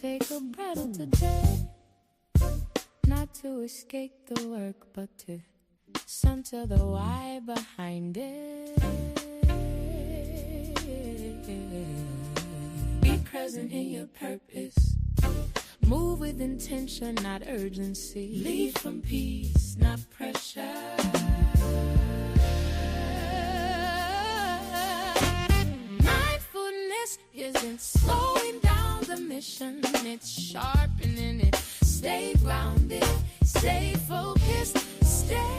Take a breath today, not to escape the work, but to center the why behind it. Be present in your purpose. Move with intention, not urgency. Lead from peace, not pressure. Mindfulness isn't slowing down the mission, it's sharpening it. Stay grounded, stay focused, stay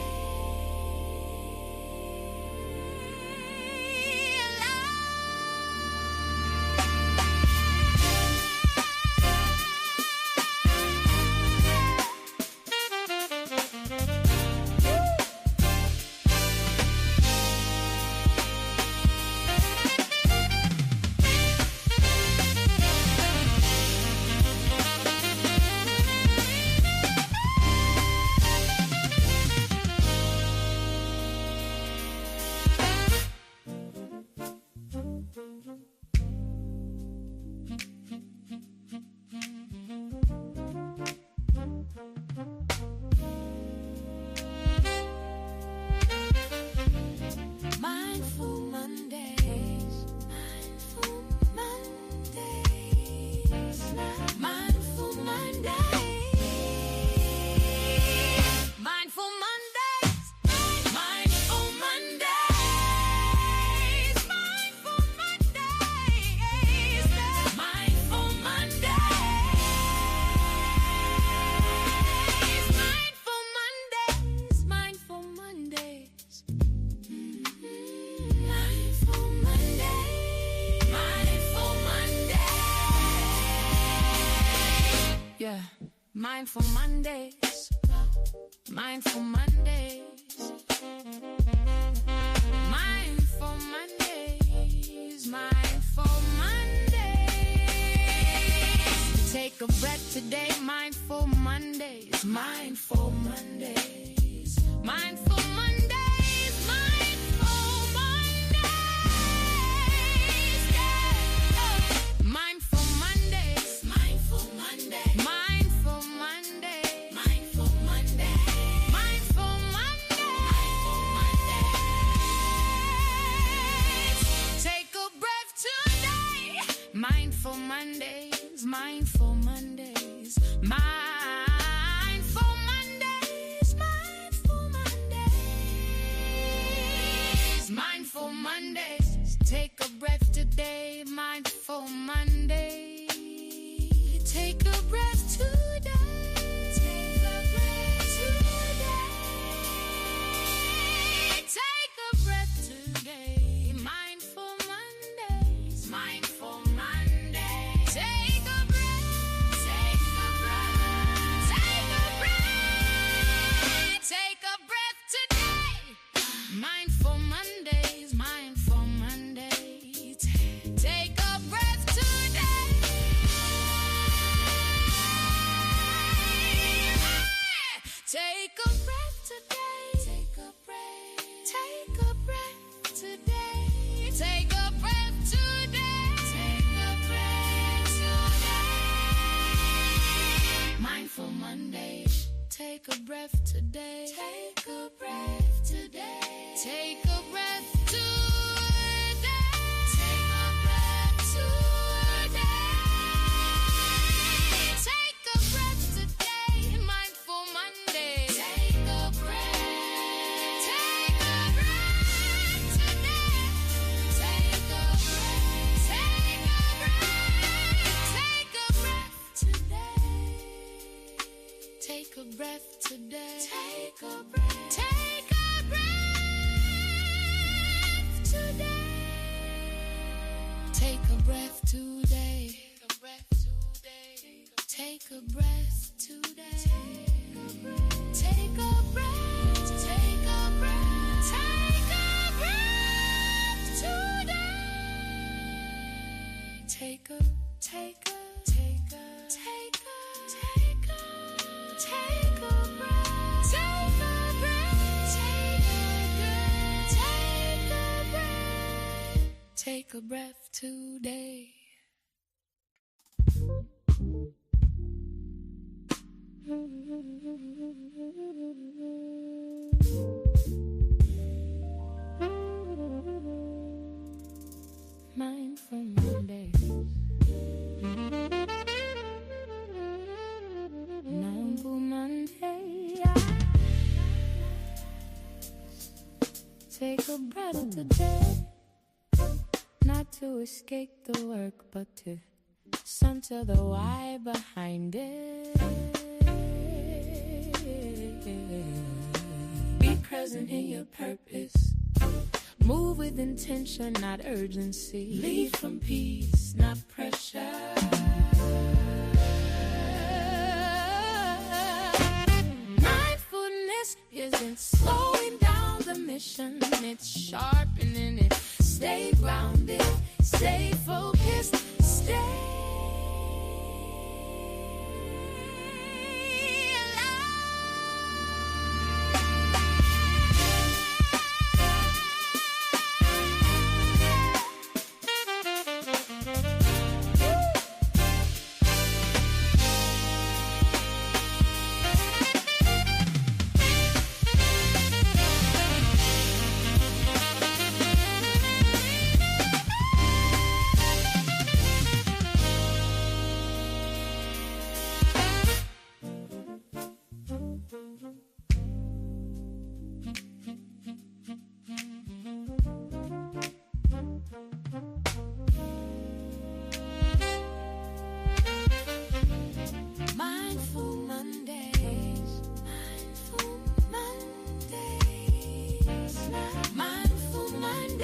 Mindful Mondays, Mindful Mondays, Mindful Mondays, Mindful Mondays, Mindful Mondays, Mindful Mondays, Mindful Mondays, Mindful Mondays. Mindful Monday, Mindful Monday. Yeah, Mindful Mondays, Mindful Mondays, Mindful Mondays, Mindful Mondays. Take a breath today, Mindful Mondays, Mindful Mondays, Mindful Mondays, Mindful Mondays, yeah. Mindful Mondays, Mindful Monday, Mindful Monday, Mindful Monday, Mindful Monday, Mindful Mondays. Take a breath today, Mindful Mondays, Mindful Mondays, Mindful Mondays, Mindful Mondays, Mindful Mondays. Take a breath today, Mindful Monday. Take a breath today. Take a breath today. Take a breath today, Mindful Mondays, Mindful Monday. Take a breath. Take a breath. Take a breath. Take a breath today. Mindful Mondays, Mindful Monday. Take a breath today. Take a breath today. Take a breath. Take a breath today. Take a breath today. Take a breath today. Mindful Monday. Take a breath today. Take a breath today. Take a breath today. Take a breath today. Take a breath today. Mindful Monday. Take a breath. Take a breath today. Take a breath. Take a breath. Take a breath today. Take a breath today. Take a breath. Take a breath today. Take a breath today. Take a breath today. Take a breath. Take a breath. Take a breath today. Take a breath. Take a breath today. Mindful Mondays. Mindful Monday. Take a breath today. Not to escape the work, but to center the why behind it. Be present in your purpose. Move with intention, not urgency. Lead from peace, not pressure. Mindfulness isn't slowing down the mission. It's sharpening it. Stay grounded, stay focused, stay. Mindful Mondays, Mindful Mondays, Mindful Mondays,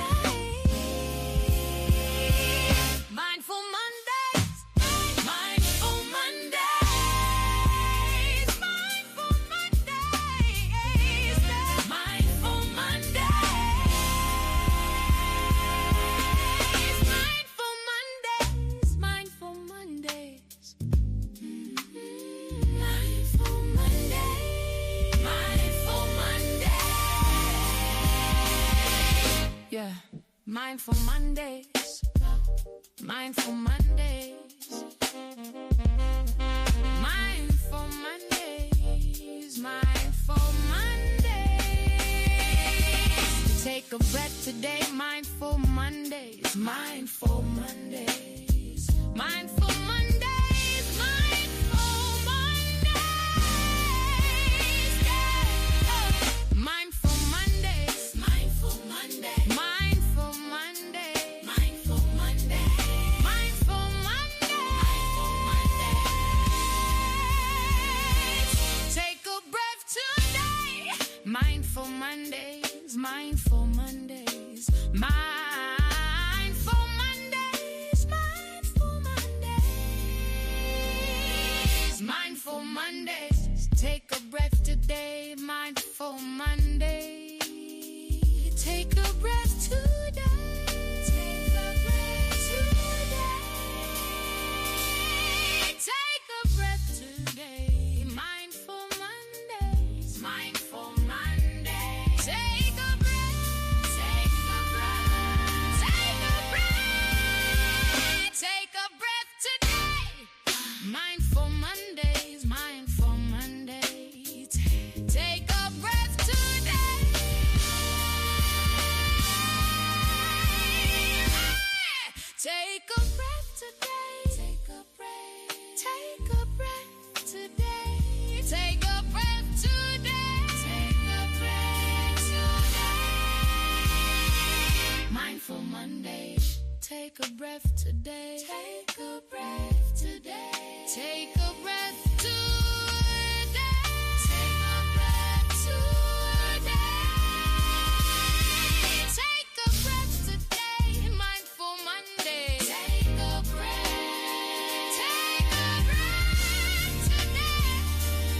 Mindful Mondays. Take a breath today, Mindful Mondays, Mindful Mondays, Mindful Mondays, Mindful Mondays, yeah. Mindful Mondays, Mindful Mondays, Mindful Monday, Mindful Monday, Mindful Monday, Mindful Mondays. Take a breath today. Mindful Mondays, Mindful Mondays, Mindful Mondays, Mindful Mondays, Mindful Mondays. Take a breath today. Mindful Monday. Take a breath today. Take a breath today. Take a breath today. Mindful Mondays. Mindful Mondays. Take a breath. Take a breath. Take a breath. Take a breath today. Mindful Mondays. Mindful Mondays. Take a breath today. Take a breath today. Take a breath. Take a breath today. Take a breath today. Take a breath today. Mindful Monday. Take a breath today. Take a breath today. Take a breath today. Take a breath today. Take a breath today. Mindful Monday. Take a breath. Take a breath today.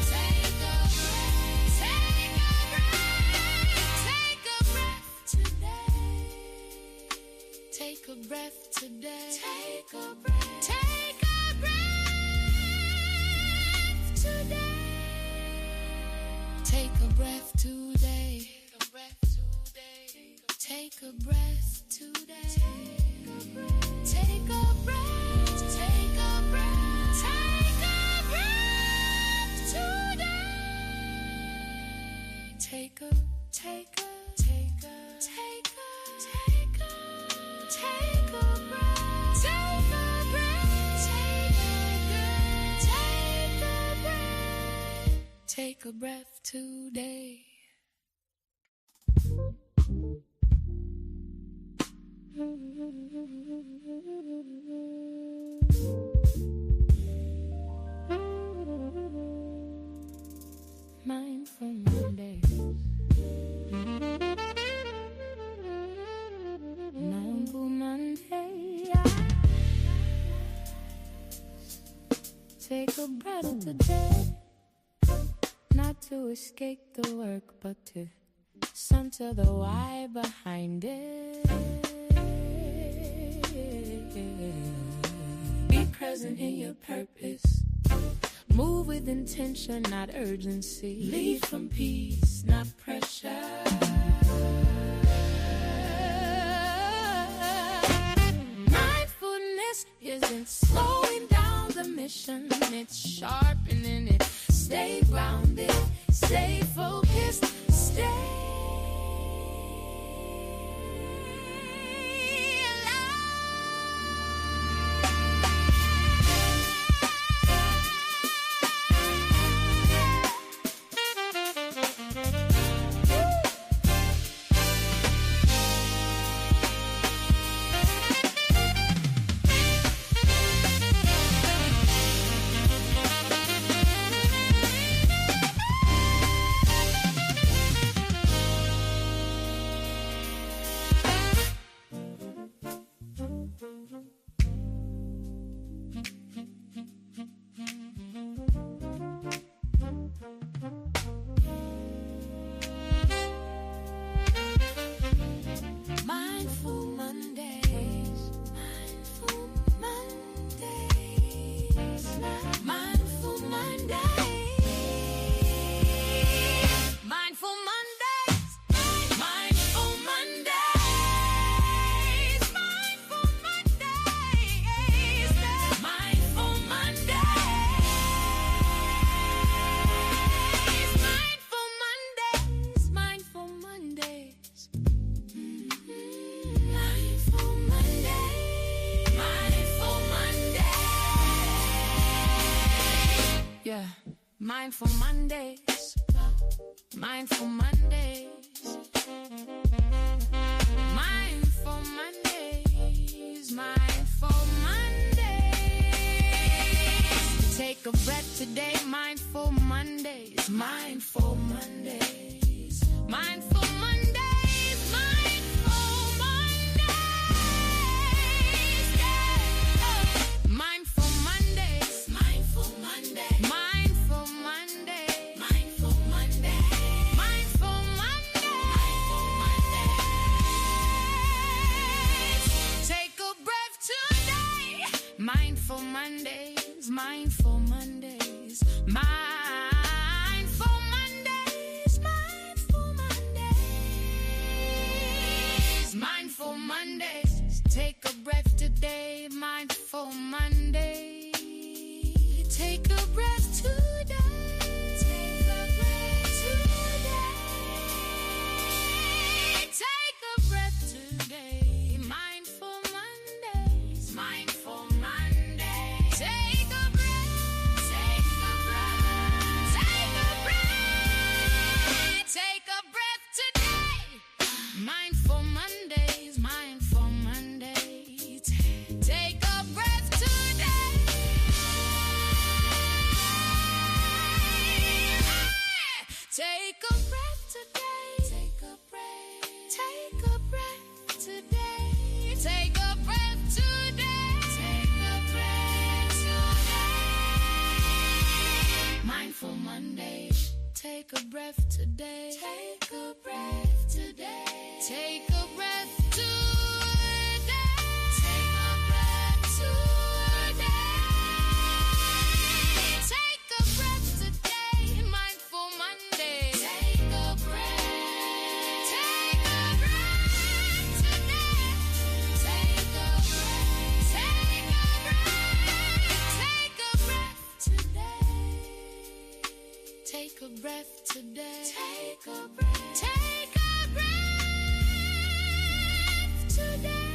Take a breath. Take a breath. Take a breath today. Take a breath today. Take a breath. Take a breath. Take a breath today. Mindful Mondays. Mindful Monday. Take a breath today. Not to escape the work, but to center the why behind it. Be present in your purpose. Move with intention, not urgency. Lead from peace, not pressure. Mindfulness isn't slowing down the mission, it's sharpening it. Stay grounded, stay focused, stay Mindful Mondays, Mindful Mondays, Mindful Mondays, Mindful Mondays. Take a breath today, Mindful Mondays, Mindful Mondays, Mindful Mondays, Mindful Mondays. Yeah. Mindful Mondays, Mindful Mondays. Mindful Mondays, Mindful Mondays, Mindful Mondays, Mindful Mondays, Mindful Mondays. Take a breath today, Mindful Monday. Take a breath today. Take a breath today. Take a breath today, Mindful Mondays, Mindful Mondays. Take a breath, take a breath, take a breath, take a breath today. Mindful Mondays, Mindful Mondays. Take a breath today. Take a breath today. Take a breath. Take a breath today. Take a breath today. Take a breath today. Mindful Monday. Take a breath today. Take a breath today. Take a breath today. Take a breath today. Take a breath today. Mindful Monday. Take a breath. Take a breath today. Take a breath. Take a breath. Take a breath today. Take a breath today. Take a breath. Take a breath today.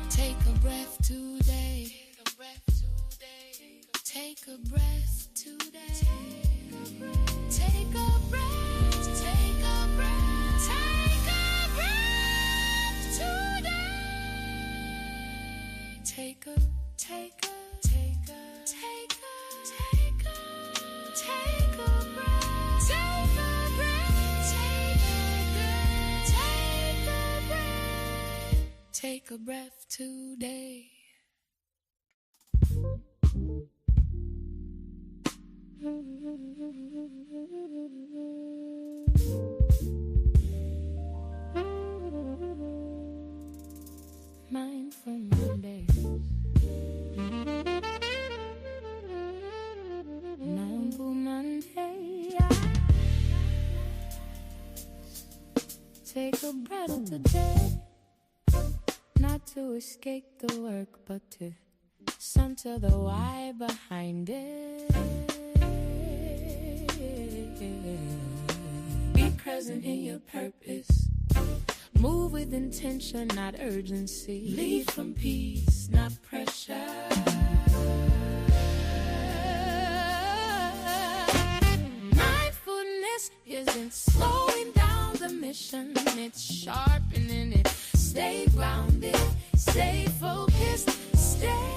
Take a breath today. Take a breath today. Take a breath today. Take a breath, take a breath, take a breath today. Take a, take a, take a, take a, take a, take a breath, take a breath, take a breath, take a breath, take a breath today. Mindful Mondays. Mindful Monday. Take a breath today. Not to escape the work, but to center the why behind it. Be present in your purpose. Move with intention, not urgency. Lead from peace, not pressure. Mindfulness isn't slowing down the mission, it's sharpening it. Stay grounded, stay focused, stay.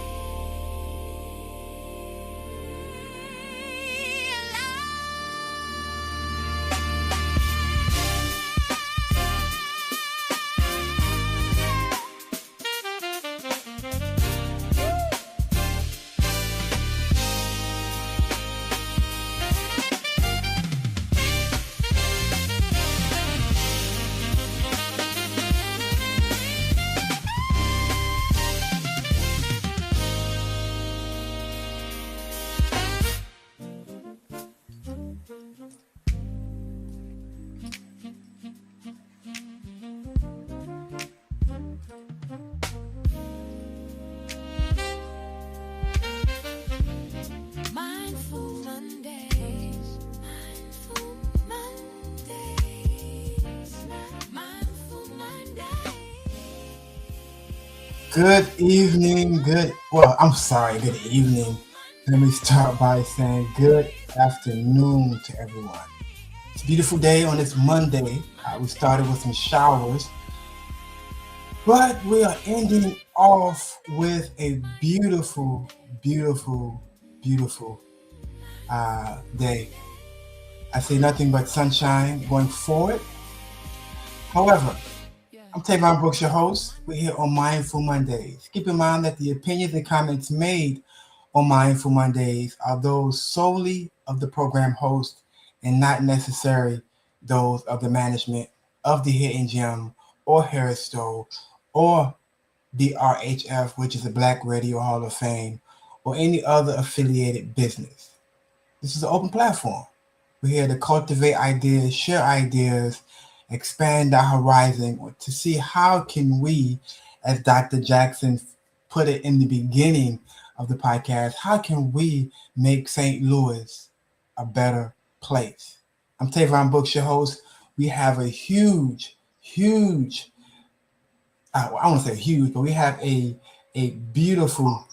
Mindful Mondays, Mindful Mondays, Mindful Mondays. Good evening, good evening. Let me start by saying good afternoon to everyone. It's a beautiful day on this Monday. We started with some showers, but we are ending off with a beautiful, beautiful, beautiful day. I say nothing but sunshine going forward. However, I'm Tavon Brooks, your host. We're here on Mindful Mondays. Keep in mind that the opinions and comments made on Mindful Mondays are those solely of the program host and not necessarily those of the management of the Hidden Gem or Harris Stowe or the RHF, which is the Black Radio Hall of Fame, or any other affiliated business. This is an open platform. We're here to cultivate ideas, share ideas, expand our horizon to see how can we, as Dr. Jackson put it in the beginning of the podcast, how can we make St. Louis a better place? I'm Tavon Brooks, your host. We have a huge, I want to say huge, but we have a beautiful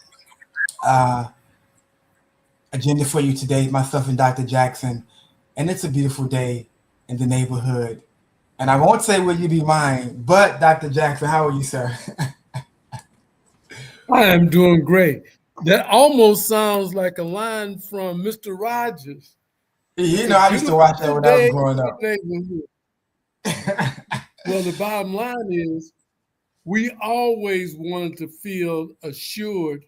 agenda for you today, myself and Dr. Jackson. And it's a beautiful day in the neighborhood. And I won't say will you be mine, but Dr. Jackson, how are you, sir? I am doing great. That almost sounds like a line from Mr. Rogers. You It's know, a I used to watch that beautiful when I was day growing in up. the neighborhood. Well, the bottom line is we always wanted to feel assured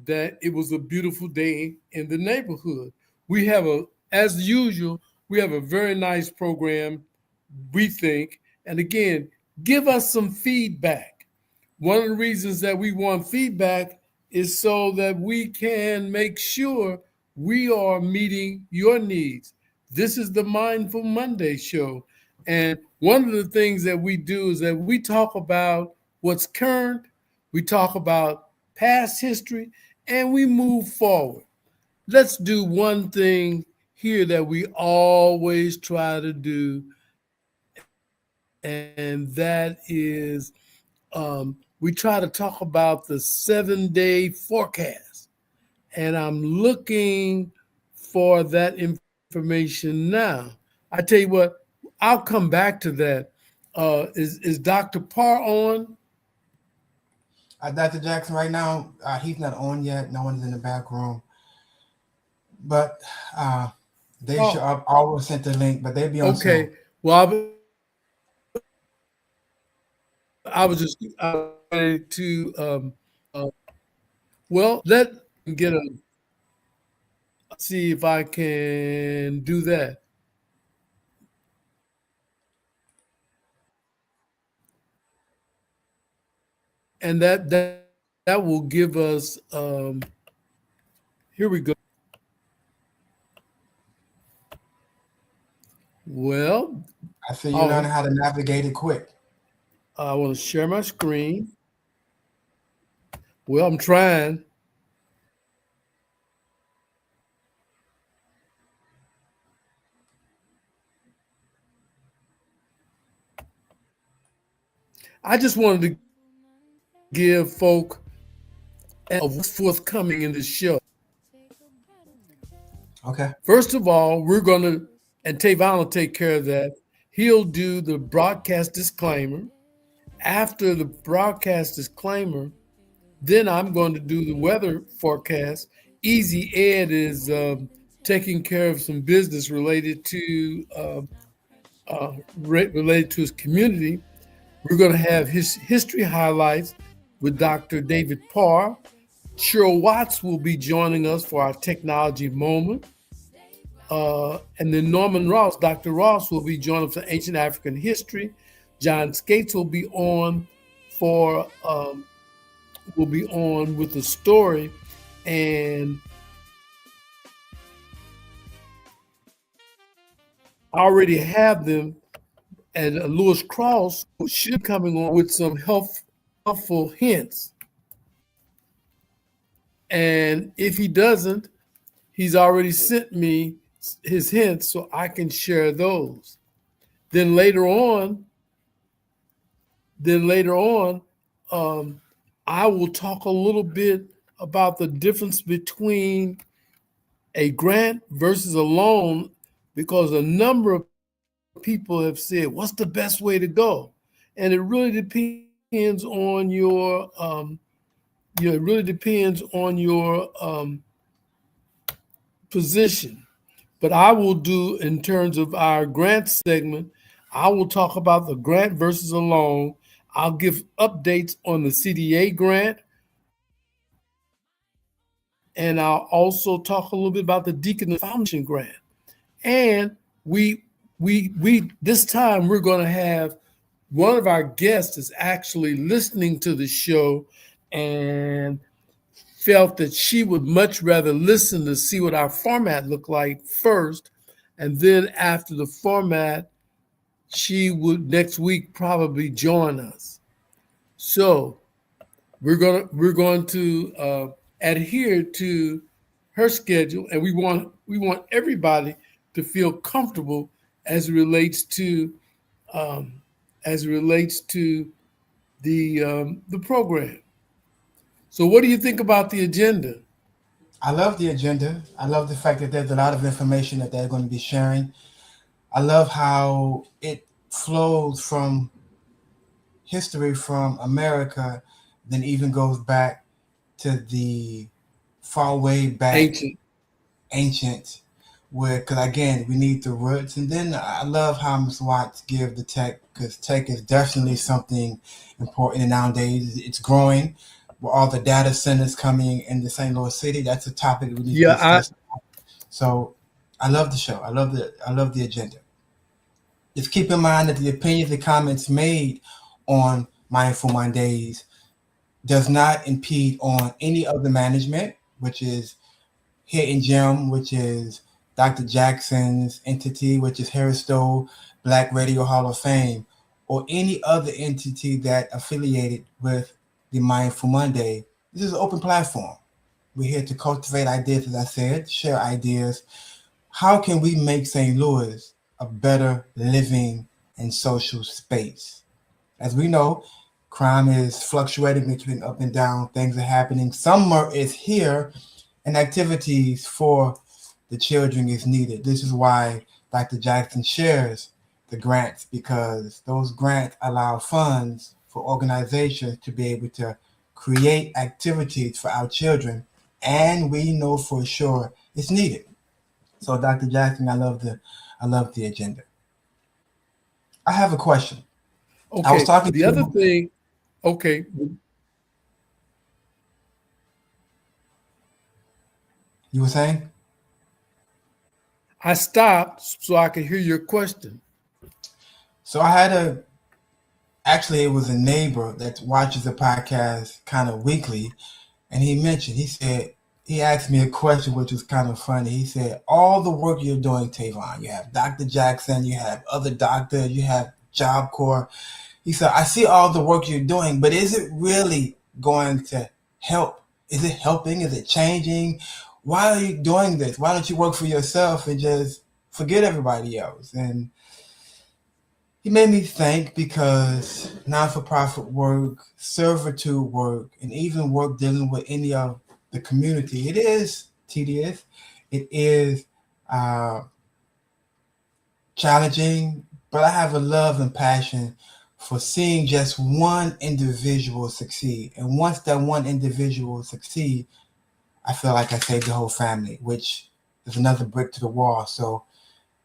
that it was a beautiful day in the neighborhood. As usual, we have a very nice program, we think. And again, give us some feedback. One of the reasons that we want feedback is so that we can make sure we are meeting your needs. This is the Mindful Monday show. And one of the things that we do is that we talk about what's current, we talk about past history, and we move forward. Let's do one thing here that we always try to do, and that is we try to talk about the 7-day forecast. And I'm looking for that information information now. I tell you what, I'll come back to that. Is Dr. Parr on? Dr. Jackson, right now, he's not on yet. No one's in the back room. But they should Oh, have always sent the link, but they'll be on soon. okay. Well, I was just ready to let me get a see if I can do that. And that will give us here we go. Well, I see you learning oh, how to navigate it quick. I want to share my screen. Well, I'm trying. I just wanted to give folk of what's forthcoming in this show. Okay. First of all, we're going to, and Tavon will take care of that. He'll do the broadcast disclaimer. After the broadcast disclaimer, then I'm going to do the weather forecast. Easy Ed is taking care of some business related to his community. We're going to have his history highlights with Dr. David Parr. Cheryl Watts will be joining us for our technology moment. And then Norman Ross, Dr. Ross, will be joining us for ancient African history. John Skates will be on with the story, and I already have them. And Lewis Cross should be coming on with some helpful hints. And if he doesn't, he's already sent me his hints so I can share those. Then later on, I will talk a little bit about the difference between a grant versus a loan, because a number of people have said, "What's the best way to go?" And it really depends on your, position. But I will do, in terms of our grant segment, I will talk about the grant versus a loan. I'll give updates on the CDA grant, and I'll also talk a little bit about the Deaconess Foundation grant. And we this time we're going to have one of our guests is actually listening to the show and felt that she would much rather listen to see what our format looked like first, and then after the format, she would next week probably join us. So we're going to adhere to her schedule, and we want everybody to feel comfortable as it relates to the program. So, what do you think about the agenda? I love the agenda. I love the fact that there's a lot of information that they're going to be sharing. I love how it flows from history from America, then even goes back to the far way back Ancient. ancient, where, because again, we need the roots. And then I love how Ms. Watts give the tech, because tech is definitely something important. And nowadays it's growing with all the data centers coming in the St. Louis City. That's a topic we need to Yeah, discuss. So I love the show. I love the agenda. Just keep in mind that the opinions and comments made on Mindful Mondays does not impede on any of the management, which is Hidden Gem, which is Dr. Jackson's entity, which is Harris Stowe Black Radio Hall of Fame, or any other entity that affiliated with the Mindful Monday. This is an open platform. We're here to cultivate ideas, as I said, share ideas. How can we make St. Louis a better living and social space? As we know, crime is fluctuating between up and down. Things are happening. Summer is here, and activities for the children is needed. This is why Dr. Jackson shares the grants, because those grants allow funds for organizations to be able to create activities for our children, and we know for sure it's needed. So, Dr. Jackson, I love the agenda. I have a question. I was Okay. talking The other to thing, okay, you were saying. I stopped so I could hear your question. So I had a actually it was a neighbor that watches the podcast kind of weekly, and he asked me a question which was kind of funny. He said, all the work you're doing, Tavon, you have Dr. Jackson, you have other doctors, you have Job Corps. He said, I see all the work you're doing, but is it really going to help? Is it helping? Is it changing? Why are you doing this? Why don't you work for yourself and just forget everybody else? And he made me think, because non-for-profit work, servitude work, and even work dealing with any of the community, it is tedious. It is uh, challenging, but I have a love and passion for seeing just one individual succeed. And once that one individual succeed, I feel like I saved the whole family, which is another brick to the wall. So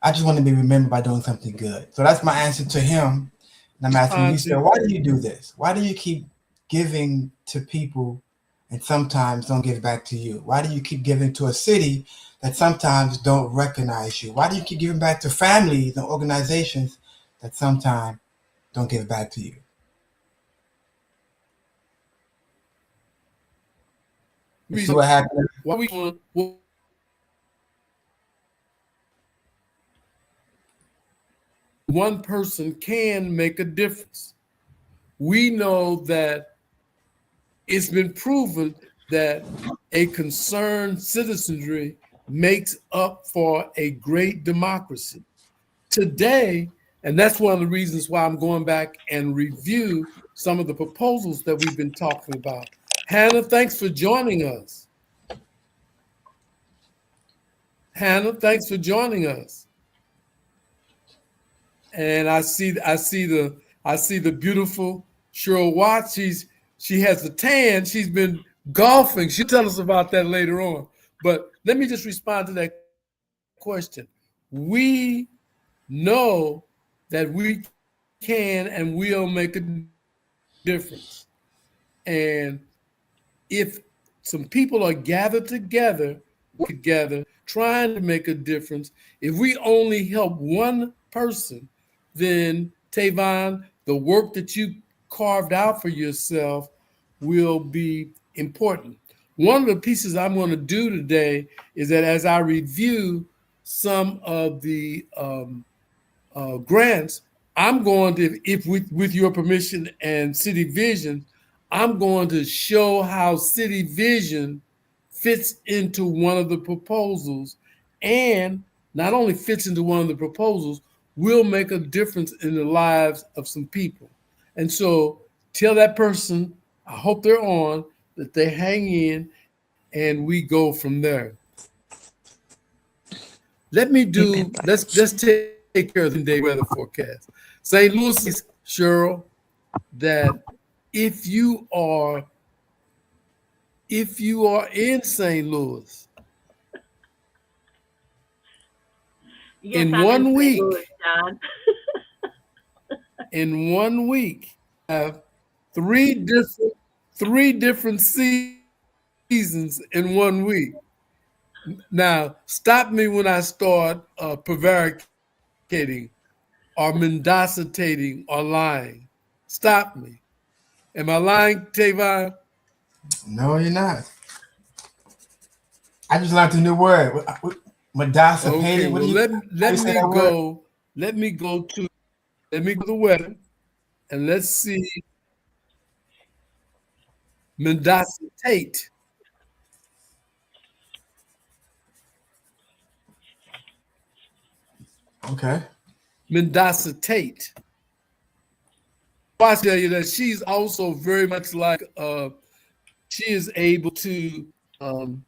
I just want to be remembered by doing something good. So that's my answer to him. And I'm asking you, Respond sir, to why do you do this? Why do you keep giving to people and sometimes don't give back to you? Why do you keep giving to a city that sometimes don't recognize you? Why do you keep giving back to families and organizations that sometimes don't give back to you? You see reason what happened? why we want one person can make a difference. We know that it's been proven that a concerned citizenry makes up for a great democracy. Today, and that's one of the reasons why I'm going back and review some of the proposals that we've been talking about. Hannah, thanks for joining us. Hannah, thanks for joining us. And I see the beautiful Cheryl Watts. She has a tan. She's been golfing. She'll tell us about that later on. But let me just respond to that question. We know that we can and will make a difference. And if some people are gathered together, trying to make a difference, if we only help one person, then Tavon, the work that you carved out for yourself will be important. One of the pieces I'm going to do today is that as I review some of the grants, I'm going to, if with your permission and City Vision, I'm going to show how City Vision fits into one of the proposals, and not only fits into one of the proposals, will make a difference in the lives of some people. And so tell that person, I hope they're on, that they hang in and we go from there. Let's take care of the day weather forecast. St. Louis is, Cheryl, that if you are in St. Louis, Yes, in I'm in 1 St. Louis, week, John. in 1 week, have three different seasons in 1 week. Now, stop me when I start prevaricating or mendacitating or lying. Stop me. Am I lying, Tavon? No, you're not. I just learned a new word. Okay, Madacipated. well How you say that word? let me go to the weather and let's see mendacitate. Okay. Mendacitate. I tell you that she's also very much like she is able to um,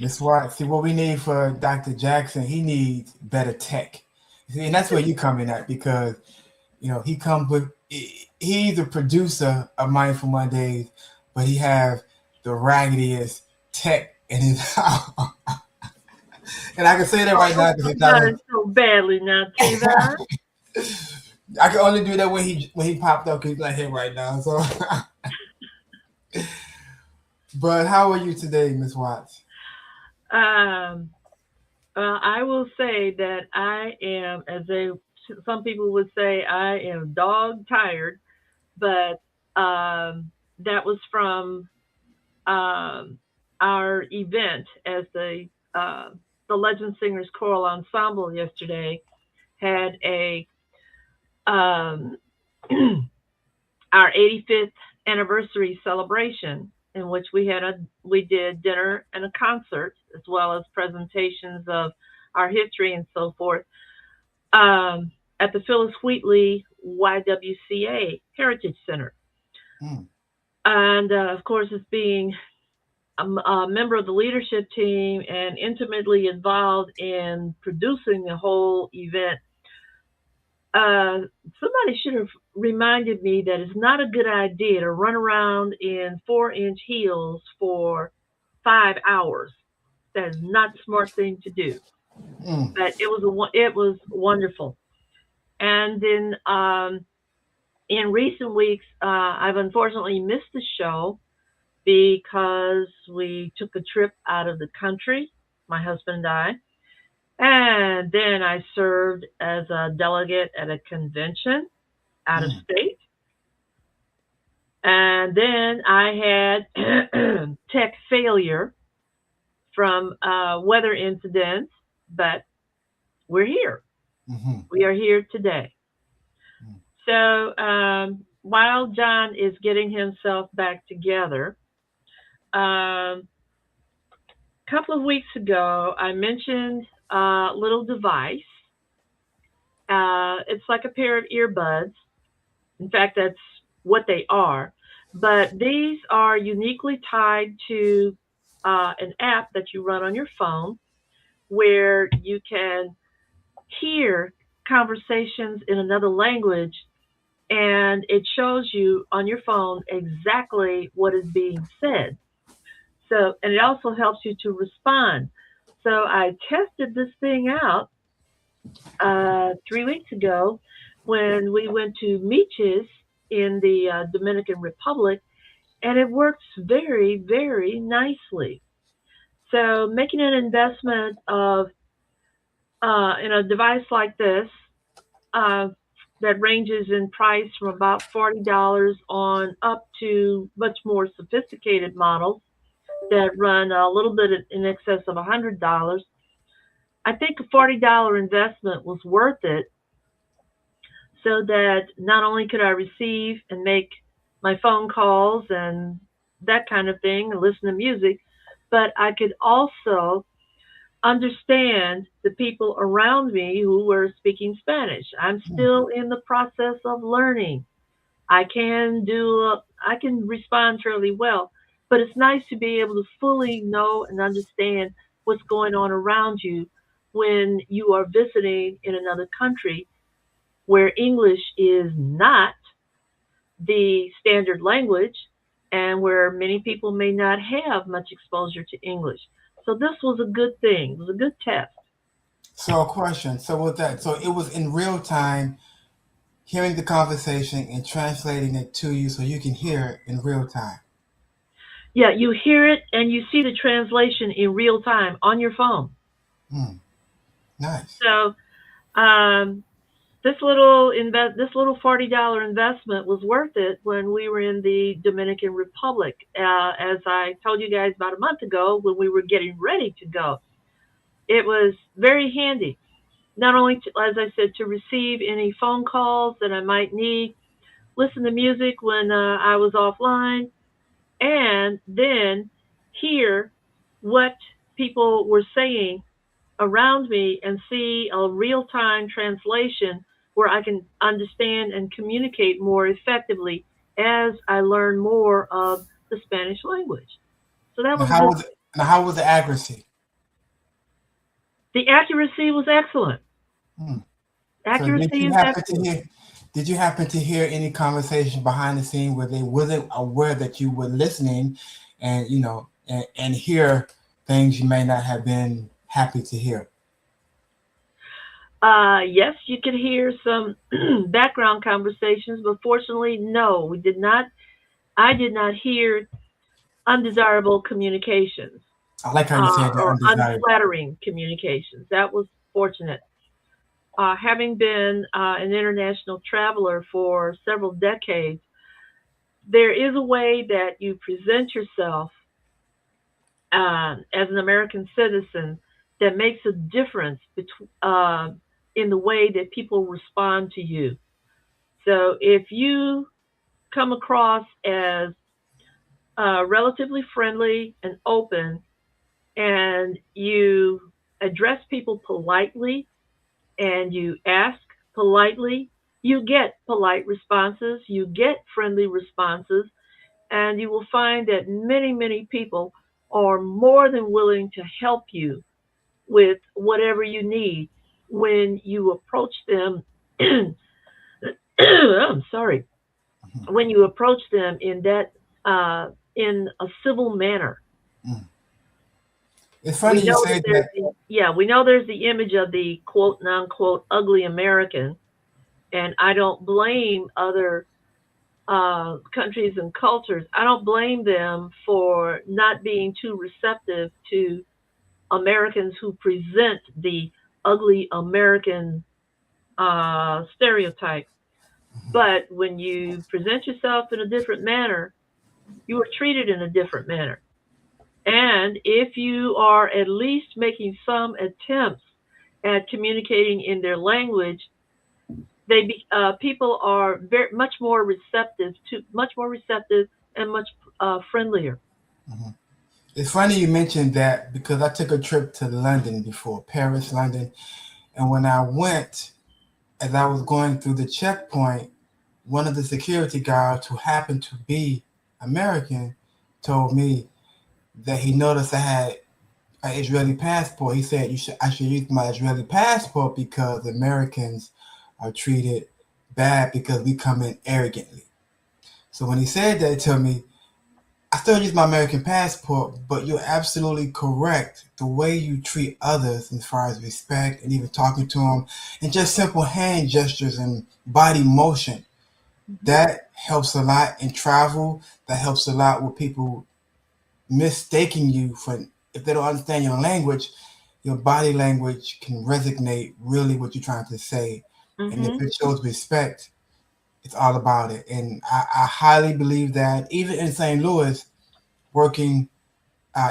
That's why. See, what we need for Dr. Jackson, he needs better tech. See, and that's where you come in at because he comes with. He's a producer of Mindful Mondays, but he have the raggediest tech in his house. And I can say that right now because I've he's not done on. it so badly now, Tavon. I can only do that when he popped up because he's not here right now. So, but how are you today, Miss Watts? Um, I will say that I am, some people would say, I am dog tired, but that was from um, our event as uh, the Legend Singers Choral Ensemble yesterday had a um, our 85th anniversary celebration in which we did dinner and a concert as well as presentations of our history and so forth at the Phyllis Wheatley YWCA Heritage Center. Mm, And of course, as being a member of the leadership team and intimately involved in producing the whole event, uh, somebody should have reminded me that it's not a good idea to run around in 4-inch heels for 5 hours. That is not the smart thing to do. mm, But it was wonderful. And then in recent weeks, I've unfortunately missed the show because we took a trip out of the country, my husband and I. And then I served as a delegate at a convention out of mm, state. And then I had tech failure from weather incidents, but we're here. mm-hmm, We are here today. mm, So while John is getting himself back together, a couple of weeks ago, I mentioned a little device. It's like a pair of earbuds. In fact, that's what they are. But these are uniquely tied to an app that you run on your phone where you can hear conversations in another language and it shows you on your phone exactly what is being said. So, and it also helps you to respond. So I tested this thing out 3 weeks ago when we went to Meeches in the Dominican Republic, and it works very, very nicely. So making an investment of in a device like this uh, that ranges in price from about $40 on up to much more sophisticated models that run a little bit in excess of $100. I think a $40 investment was worth it so that not only could I receive and make my phone calls and that kind of thing and listen to music, but I could also understand the people around me who were speaking Spanish. I'm mm. still in the process of learning. I can respond fairly well, but it's nice to be able to fully know and understand what's going on around you when you are visiting in another country where English is not the standard language and where many people may not have much exposure to English. So this was a good thing. It was a good test. So, a question. So, with that, so it was in real time, hearing the conversation and translating it to you so you can hear it in real time. Yeah, you hear it and you see the translation in real time on your phone. Mm, nice. So this little $40 investment was worth it when we were in the Dominican Republic. As I told you guys about a month ago when we were getting ready to go, it was very handy. Not only, as I said, to receive any phone calls that I might need, listen to music when I was offline, and then hear what people were saying around me and see a real time translation where I can understand and communicate more effectively as I learn more of the Spanish language. So that Now, was a good. how was the accuracy? The accuracy was excellent. Hmm. So Accuracy is excellent. did you happen to hear any conversation behind the scene where they wasn't aware that you were listening and and hear things you may not have been happy to hear? Yes, you could hear some background conversations, but fortunately, no, we did not. I did not hear undesirable communications I like how you said that or undesirable. unflattering communications. That was fortunate. Having been an international traveler for several decades, there is a way that you present yourself as an American citizen that makes a difference in the way that people respond to you. So if you come across as relatively friendly and open, and you address people politely and you ask politely, you get polite responses, you get friendly responses, and you will find that many, many people are more than willing to help you with whatever you need when you approach them. I'm sorry, Mhm. when you approach them in that in a civil manner. Mm. It's We funny you know that say there's that. we know there's the image of the quote non-quote ugly American, and I don't blame other countries and cultures. I don't blame them for not being too receptive to Americans who present the ugly American stereotype. Mhm. But when you present yourself in a different manner, you are treated in a different manner. And if you are at least making some attempts at communicating in their language, people are very much more receptive and much friendlier. Mhm. It's funny you mentioned that because I took a trip to London before, Paris, London, and when I went, as I was going through the checkpoint, one of the security guards who happened to be American told me that he noticed I had an Israeli passport. He said I should use my Israeli passport because Americans are treated bad because we come in arrogantly. So when he said that to me, I still use my American passport, but you're absolutely correct. The way you treat others, as far as respect and even talking to them, and just simple hand gestures and body motion, Hmm. that helps a lot in travel. That helps a lot with people mistaking you for, if they don't understand your language, your body language can resonate really what you're trying to say. And if Hmm. it shows respect, it's all about it. And I highly believe that even in St. Louis, working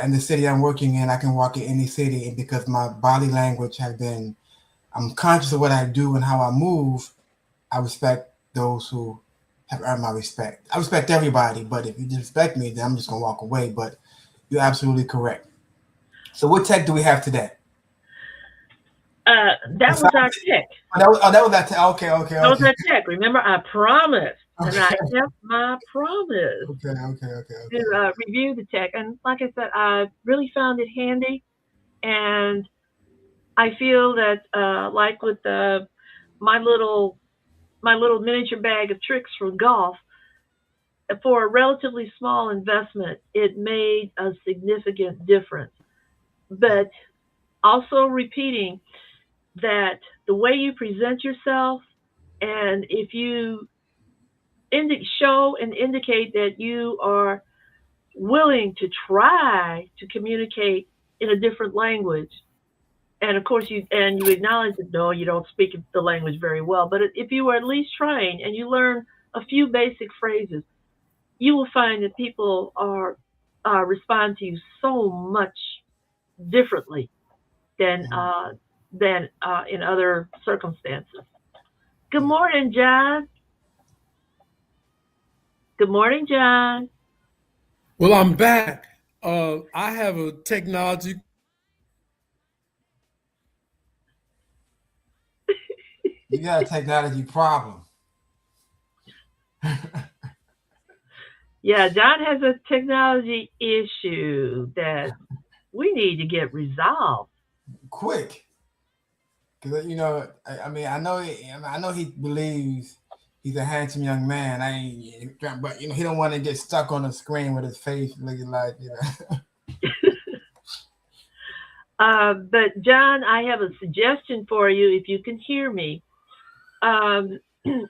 in the city I'm working in, I can walk in any city, and because my body language has been, I'm conscious of what I do and how I move. I respect those who have earned my respect. I respect everybody, but if you disrespect me, then I'm just gonna walk away. But you're absolutely correct. So what tech do we have today? That was Besides, our tech. that was that tech. Okay, okay, That was okay, our tech. Remember, I promised, and I okay, kept my promise okay, okay, okay, to okay. review the tech. And like I said, I really found it handy, and I feel that like with my little my little miniature bag of tricks from golf, for a relatively small investment, it made a significant difference. But also repeating that the way you present yourself, and if you show and indicate that you are willing to try to communicate in a different language, and of course you acknowledge that no, you don't speak the language very well, but if you are at least trying and you learn a few basic phrases, you will find that people are respond to you so much differently than Mhm. in other circumstances. Good morning, John. Good morning, John. Well, I'm back. I have a technology. You got a technology problem. Yeah, John has a technology issue that we need to get resolved. Quick. Because I mean, I know he believes he's a handsome young man. I ain't, but he don't want to get stuck on the screen with his face looking like. But John, I have a suggestion for you if you can hear me.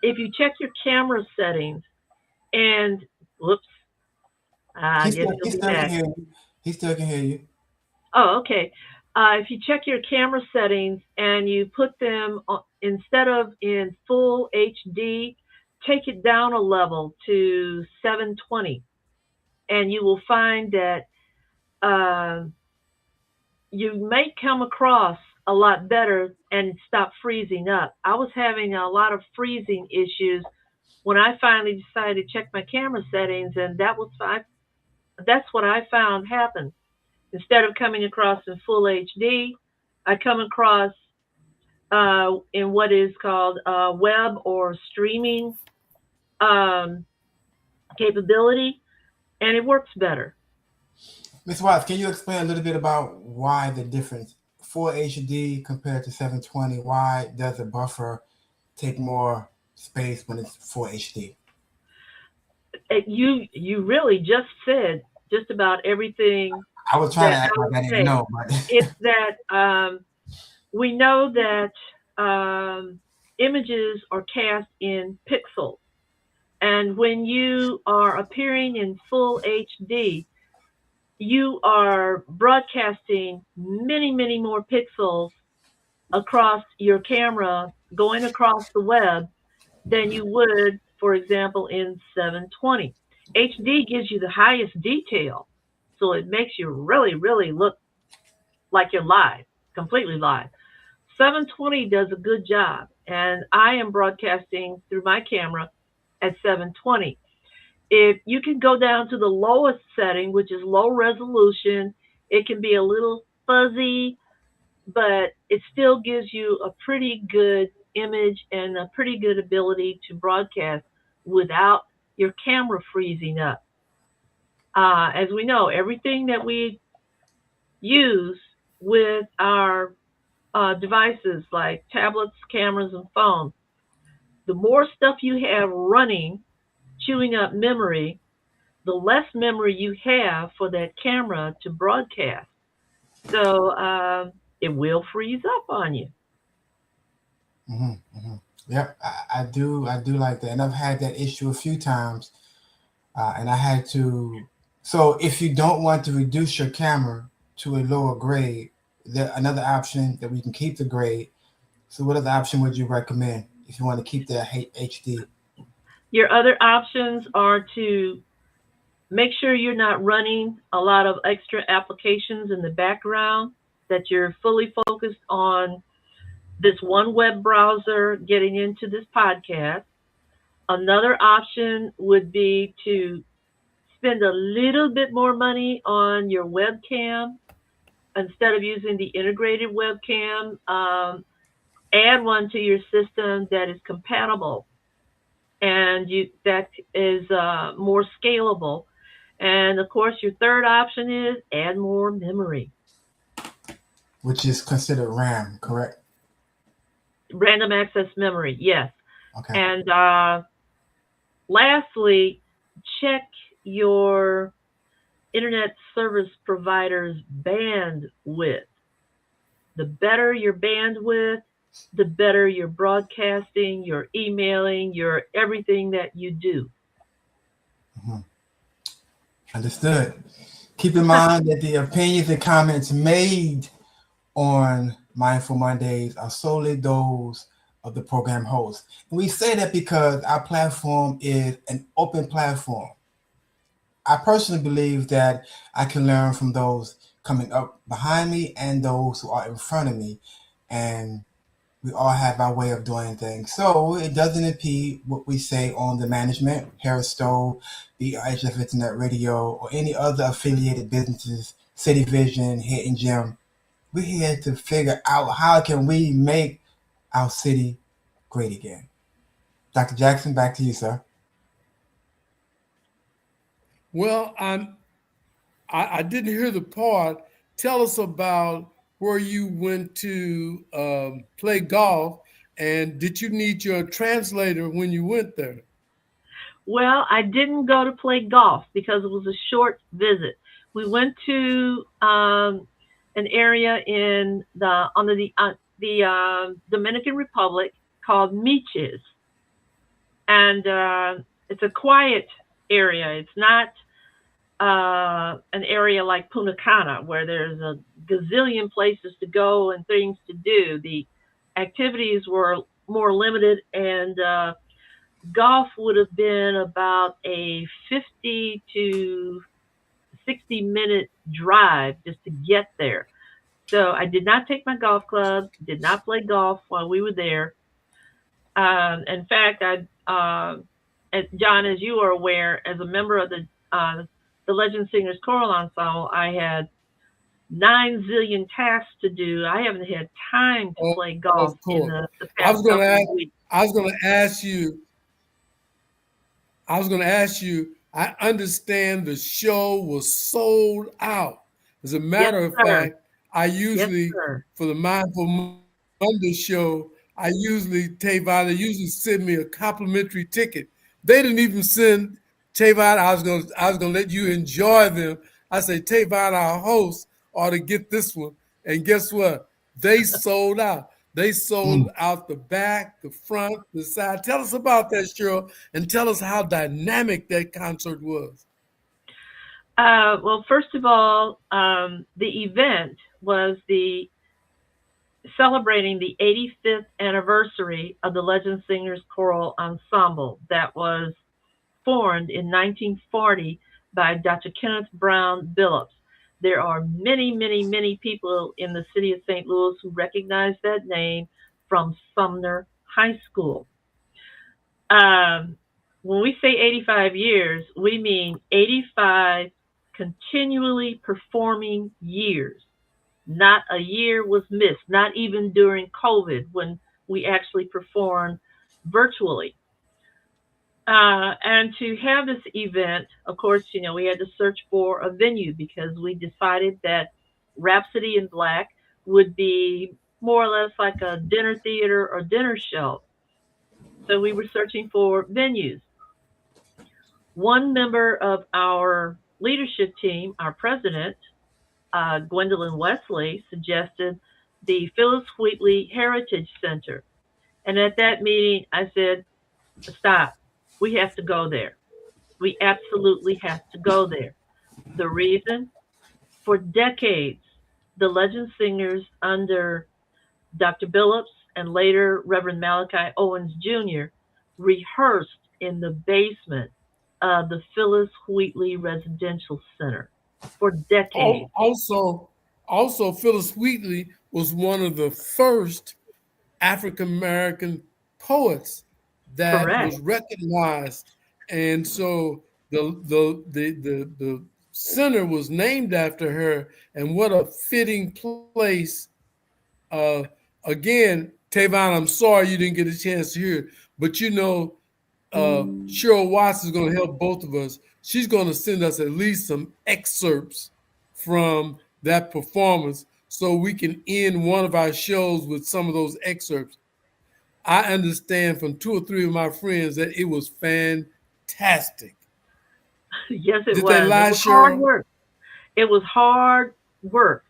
If you check your camera settings and whoops, I guess He you'll be still can back. hear you. He still can hear you. Oh, okay. If you check your camera settings and you put them instead of in full HD, take it down a level to 720, and you will find that uh, you may come across a lot better and stop freezing up. I was having a lot of freezing issues when I finally decided to check my camera settings, and that's what I found happened. Instead of coming across in full HD, I come across in what is called web or streaming um, capability, and it works better. Miss Watts, can you explain a little bit about why the difference? Full HD compared to 720, why does a buffer take more space when it's full HD? You really just said just about everything I was trying that to act I like would I didn't say. know, but It's that we know that images are cast in pixels. And when you are appearing in full HD, you are broadcasting many, many more pixels across your camera going across the web than you would, for example, in 720. HD gives you the highest detail, so it makes you really, really look like you're live, completely live. 720 does a good job, and I am broadcasting through my camera at 720. If you can go down to the lowest setting, which is low resolution, it can be a little fuzzy, but it still gives you a pretty good image and a pretty good ability to broadcast without your camera freezing up. As we know, everything that we use with our devices like tablets, cameras, and phones, the more stuff you have running, chewing up memory, the less memory you have for that camera to broadcast. So it will freeze up on you. hmm hmm yep, I do like that, and I've had that issue a few times, and I had to. So if you don't want to reduce your camera to a lower grade, there another option that we can keep the grade. So what other option would you recommend if you want to keep the HD? Your other options are to make sure you're not running a lot of extra applications in the background, that you're fully focused on this one web browser getting into this podcast. Another option would be to spend a little bit more money on your webcam instead of using the integrated webcam. Add one to your system that is compatible and that is more scalable. And of course, your third option is add more memory. Which is considered RAM, correct? Random access memory, yes. Okay. And lastly, check your internet service provider's bandwidth. The better your bandwidth, the better your broadcasting, your emailing, your everything that you do. hmm Understood. Keep in mind that the opinions and comments made on Mindful Mondays are solely those of the program host. And we say that because our platform is an open platform. I personally believe that I can learn from those coming up behind me and those who are in front of me. And we all have our way of doing things. So it doesn't impede what we say on the management, Harris Stowe, BRHF Internet Radio, or any other affiliated businesses, City Vision, Hidden Gem. We're here to figure out how can we make our city great again. Dr. Jackson, back to you, sir. Well, I didn't hear the part. Tell us about where you went to play golf, and did you need your translator when you went there? Well, I didn't go to play golf because it was a short visit. We went to an area in the Dominican Republic called Miches, and it's a quiet area. It's not an area like Punta Cana where there's a gazillion places to go and things to do. The activities were more limited, and golf would have been about a 50 to 60-minute drive just to get there. So I did not take my golf clubs, did not play golf while we were there. In fact, John, as you are aware, as a member of the Legend Singers Choral Ensemble, I had 9 zillion tasks to do. I haven't had time to play golf Of in course. the I past was gonna couple ask, of weeks. I was gonna ask you, I was gonna ask you, I understand the show was sold out. As a Yes, matter of sir. fact, I Yes, usually, sir. for the Mindful Monday show, I usually, Tavon, they usually send me a complimentary ticket. They didn't even send Tavon, I was gonna let you enjoy them. I say, Tavon, our host, ought to get this one. And guess what? They sold out. They sold Mm. out the back, the front, the side. Tell us about that, Cheryl, and tell us how dynamic that concert was. Well, first of all, the event was the celebrating the 85th anniversary of the Legend Singers Choral Ensemble that was formed in 1940 by Dr. Kenneth Brown Billups. There are many, many, many people in the city of St. Louis who recognize that name from Sumner High School. Um, when we say 85 years, we mean 85 continually performing years. Not a year was missed, not even during COVID when we actually performed virtually. And to have this event, of course, we had to search for a venue because we decided that Rhapsody in Black would be more or less like a dinner theater or dinner show. So we were searching for venues. One member of our leadership team, our president, Gwendolyn Wesley, suggested the Phyllis Wheatley Heritage Center. And at that meeting, I said, stop. We have to go there. We absolutely have to go there. The reason? For decades, the legend singers under Dr. Billups and later Reverend Malachi Owens Jr. rehearsed in the basement of the Phyllis Wheatley Residential Center for decades. Also, also, Phyllis Wheatley was one of the first African American poets that Correct. was recognized, and so the center was named after her. And what a fitting place! Uh, Again, Tavon, I'm sorry you didn't get a chance to hear it, but Cheryl Watts is going to help both of us. She's going to send us at least some excerpts from that performance so we can end one of our shows with some of those excerpts. I understand from two or three of my friends that it was fantastic. Yes, it Did they was. It lie, was hard Cheryl? work. It was hard work.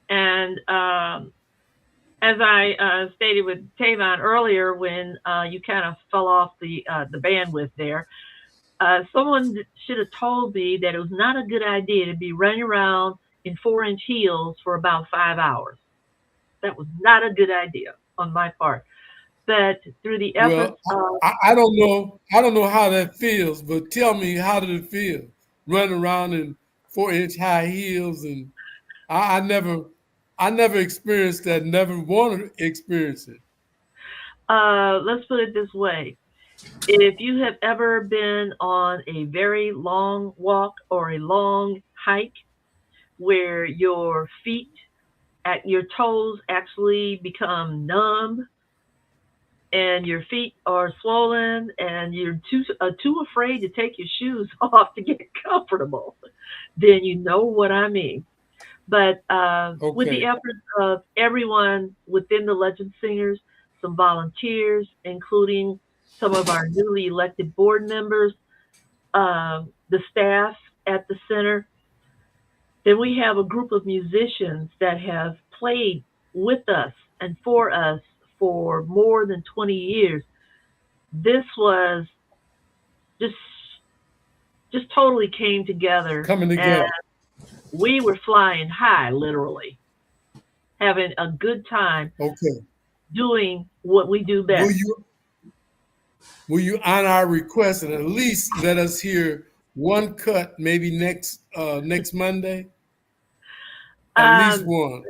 And as I stated with Tavon earlier, when you kind of fell off the bandwidth there, someone should have told me that it was not a good idea to be running around in 4-inch heels for about 5 hours. That was not a good idea on my part. But through the efforts Well, of I don't know. I don't know how that feels, but tell me, how did it feel running around in 4-inch high heels? And I, I never, I never experienced that. Never wanted to experience it. let's put it this way. If you have ever been on a very long walk or a long hike where your feet at your toes actually become numb and your feet are swollen and you're too afraid to take your shoes off to get comfortable, then you know what I mean. But with the Okay. efforts of everyone within the Legend Singers, some volunteers, including some of our newly elected board members, the staff at the center, then we have a group of musicians that have played with us and for us for more than 20 years. This was just just totally came together, Coming and together. we were flying high, literally having a good time Okay. doing what we do Will best. you will you honor our request and at least let us hear one cut maybe next Monday? At least Um, one.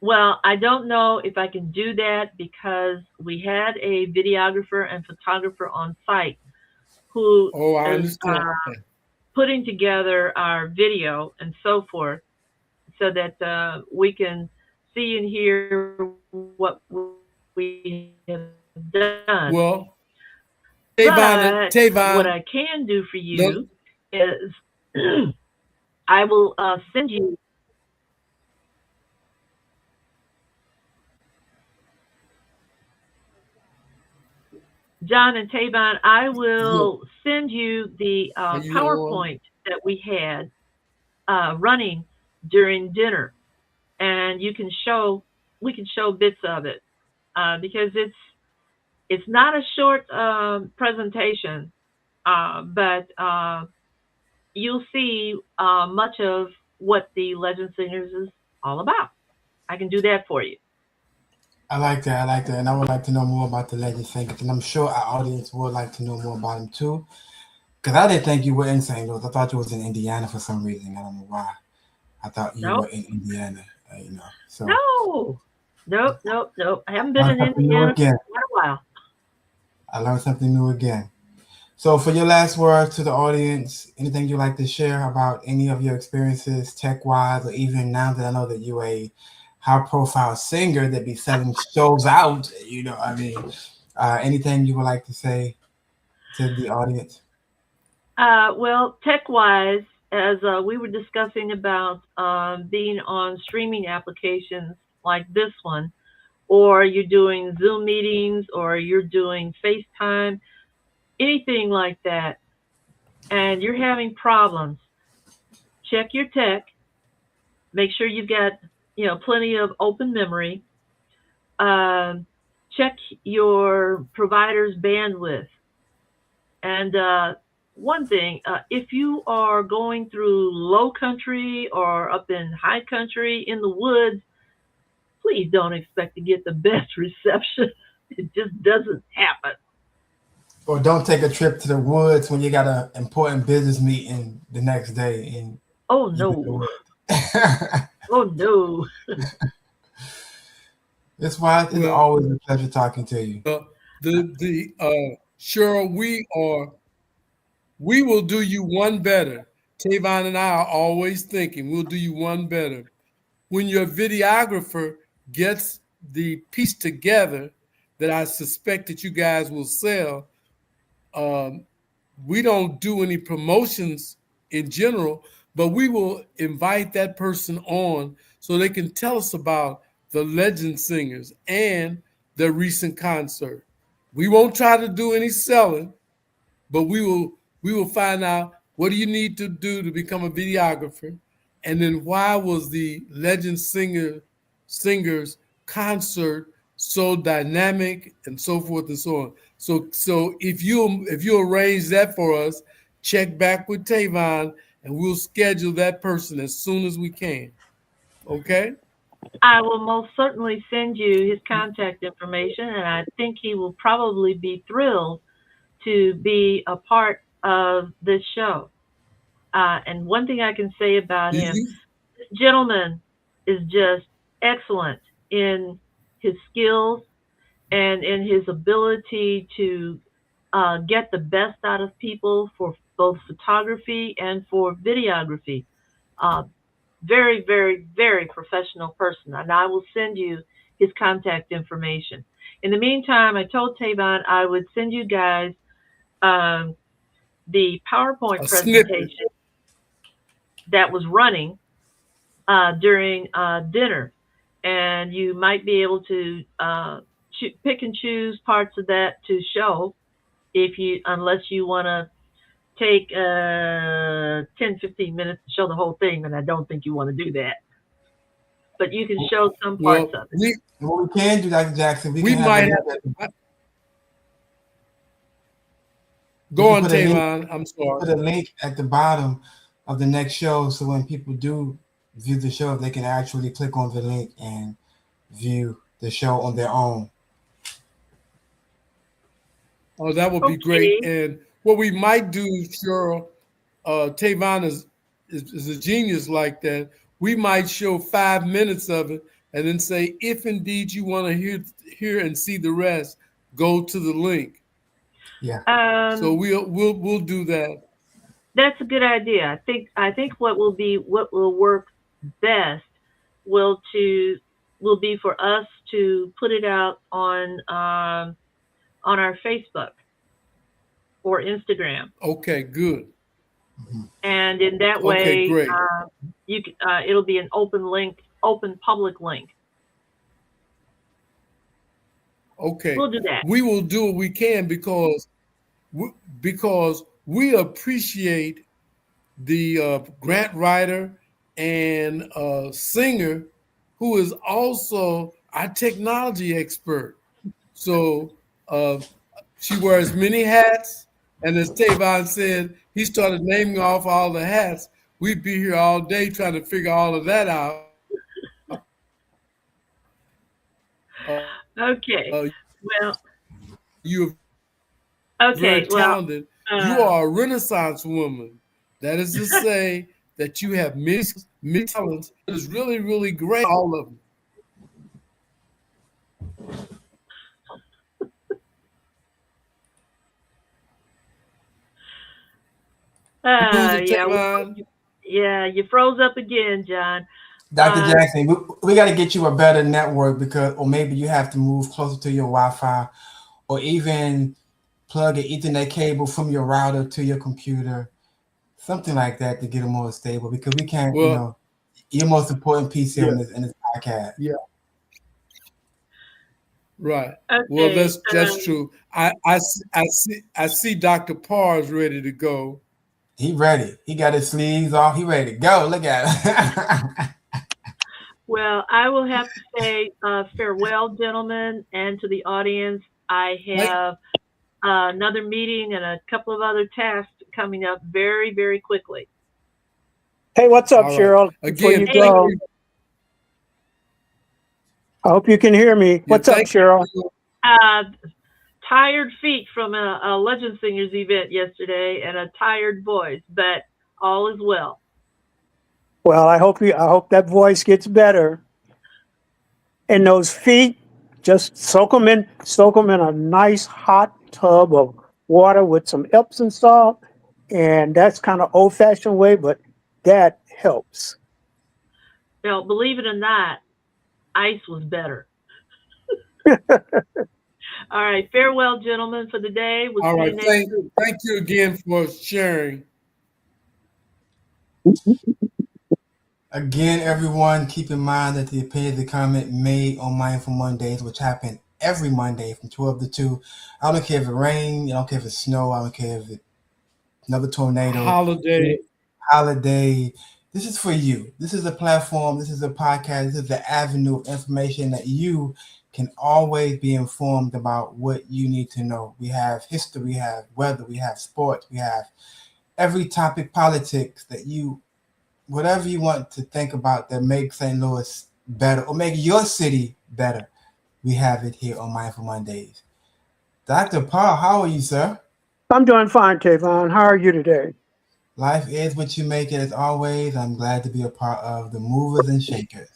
well, I don't know if I can do that because we had a videographer and photographer on site who Oh, I is understand. putting together our video and so forth so that we can see and hear what we have done. Well, But what I can Tavon, do for you the, is I will send you, John and Tavon, I yeah, will send you the are you on? PowerPoint that we had running during dinner, and you can show we can show bits of it because it's not a short presentation, but you'll see much of what the Legend Singers is all about. I can do that for you. I like that. I like that. And I would like to know more about the Legend Singers. And I'm sure our audience would like to know more about them too. Because I didn't think you were in St. Louis. I thought you was in Indiana for some reason. I don't know why. I thought you No, were in Indiana, So no, nope, nope, nope. I haven't I been learned in something new Indiana again. for quite a while. I learned something new again. So for your last words to the audience, anything you'd like to share about any of your experiences tech-wise, or even now that I know that you're a high-profile singer that be selling shows out, anything you would like to say to the audience? Well, tech wise, as we were discussing about being on streaming applications like this one, or you're doing Zoom meetings, or you're doing FaceTime, anything like that, and you're having problems, check your tech. Make sure you've got plenty of open memory. Um, check your provider's bandwidth. And one thing, if you are going through low country or up in high country in the woods, please don't expect to get the best reception. It just doesn't happen. Or don't take a trip to the woods when you got an important business meeting the next day and Oh you in the no. woods. Oh no. It's why it's Well, always a pleasure talking to you. the Cheryl, we will do you one better. Tavon and I are always thinking we'll do you one better. When your videographer gets the piece together that I suspect that you guys will sell, um, we don't do any promotions in general, but we will invite that person on so they can tell us about the legend singers and their recent concert. We won't try to do any selling, but we will find out what do you need to do to become a videographer, and then why was the legend singers concert so dynamic and so forth and so on. So if you arrange that for us, check back with Tavon and we'll schedule that person as soon as we can. Okay? I will most certainly send you his contact information, and I think he will probably be thrilled to be a part of this show. And one thing I can say about Do him, you this gentleman is just excellent in his skills and in his ability to get the best out of people for both photography and for videography. Uh, very, very, very professional person, and I will send you his contact information. In the meantime, I told Tavon I would send you guys um, the PowerPoint a snippet? presentation that was running, during dinner, and you might be able to pick and choose parts of that to show if you, unless you want to take 10-15 minutes to show the whole thing, and I don't think you want to do that. But you can show some parts Well, of it. What we can do, Dr. Jackson, we might have we go can on, put a link. Tavon. I'm sorry. Put a link at the bottom of the next show, so when people do view the show, they can actually click on the link and view the show on their own. Oh, that would be great. Okay. And what we might do, Cheryl, Tavon is a genius like that. We might show 5 minutes of it and then say, if indeed you want to hear and see the rest, go to the link. Yeah. So we'll do that. That's a good idea. I think what will work best will to will be for us to put it out on our Facebook or Instagram, Okay, good. and in that Okay, way, great. it'll be an open link, open public link. Okay, We'll do that. we will do what we can we, because we appreciate the grant writer and singer who is also our technology expert. So she wears many hats, and as Tavon said, he started naming off all the hats. We'd be here all day trying to figure all of that out. Okay. Well. You're very Okay. Well. talented. You Uh, are a Renaissance woman. That is to say that you have many talents. It is really, really great, all of them. Lose it, yeah. Tavon? Yeah. You froze up again, John. Dr. Uh, Jackson, we got to get you a better network, because, or maybe you have to move closer to your Wi-Fi, or even plug an Ethernet cable from your router to your computer, something like that, to get it more stable. Because we can't, Well, your most important piece here yeah, in this podcast. yeah, right. Well, okay. that's true. I see Dr. Parr is ready to go. He ready. He got his sleeves off. He ready to go. Look at him. Well, I will have to say farewell, gentlemen, and to the audience. I Wait, have another meeting and a couple of other tasks coming up very, very quickly. Hey, what's up, all right. Cheryl? Before Again, you Hey, thank go, you. I hope you can hear me. Yeah, What's up, thank Cheryl? you. uh, tired feet from a Legend Singers event yesterday and a tired voice, but all is well. Well, I hope that voice gets better. And those feet, just soak them in a nice hot tub of water with some Epsom salt. And that's kind of old-fashioned way, but that helps. Now, believe it or not, ice was better. All right, farewell, gentlemen, for the day. We'll All see right. you next week. Thank you again for sharing. Again, everyone, keep in mind that the opinions and comment made on Mindful Mondays, which happen every Monday from 12 to 2. I don't care if it rains, I don't care if it's snow, I don't care if it's another tornado, Holiday. holiday. This is for you. This is a platform, this is a podcast, this is the avenue of information that you can always be informed about what you need to know. We have history, we have weather, we have sports, we have every topic, politics, that you, whatever you want to think about that makes St. Louis better or make your city better, we have it here on Mindful Mondays. Dr. Paul, how are you, sir? I'm doing fine, Tavon. How are you today? Life is what you make it, as always. I'm glad to be a part of the movers and shakers.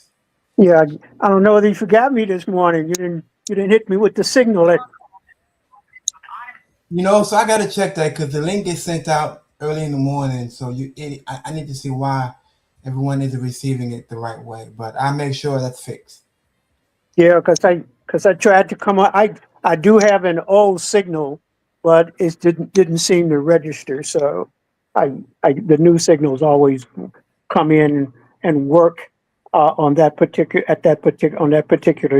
Yeah, I don't know whether you forgot me this morning. You didn't hit me with the signal. So I got to check that, because the link gets sent out early in the morning. So I need to see why everyone isn't receiving it the right way. But I make sure that's fixed. Yeah, because I tried to come on. I do have an old signal, but it didn't seem to register. So the new signals always come in and work on that particular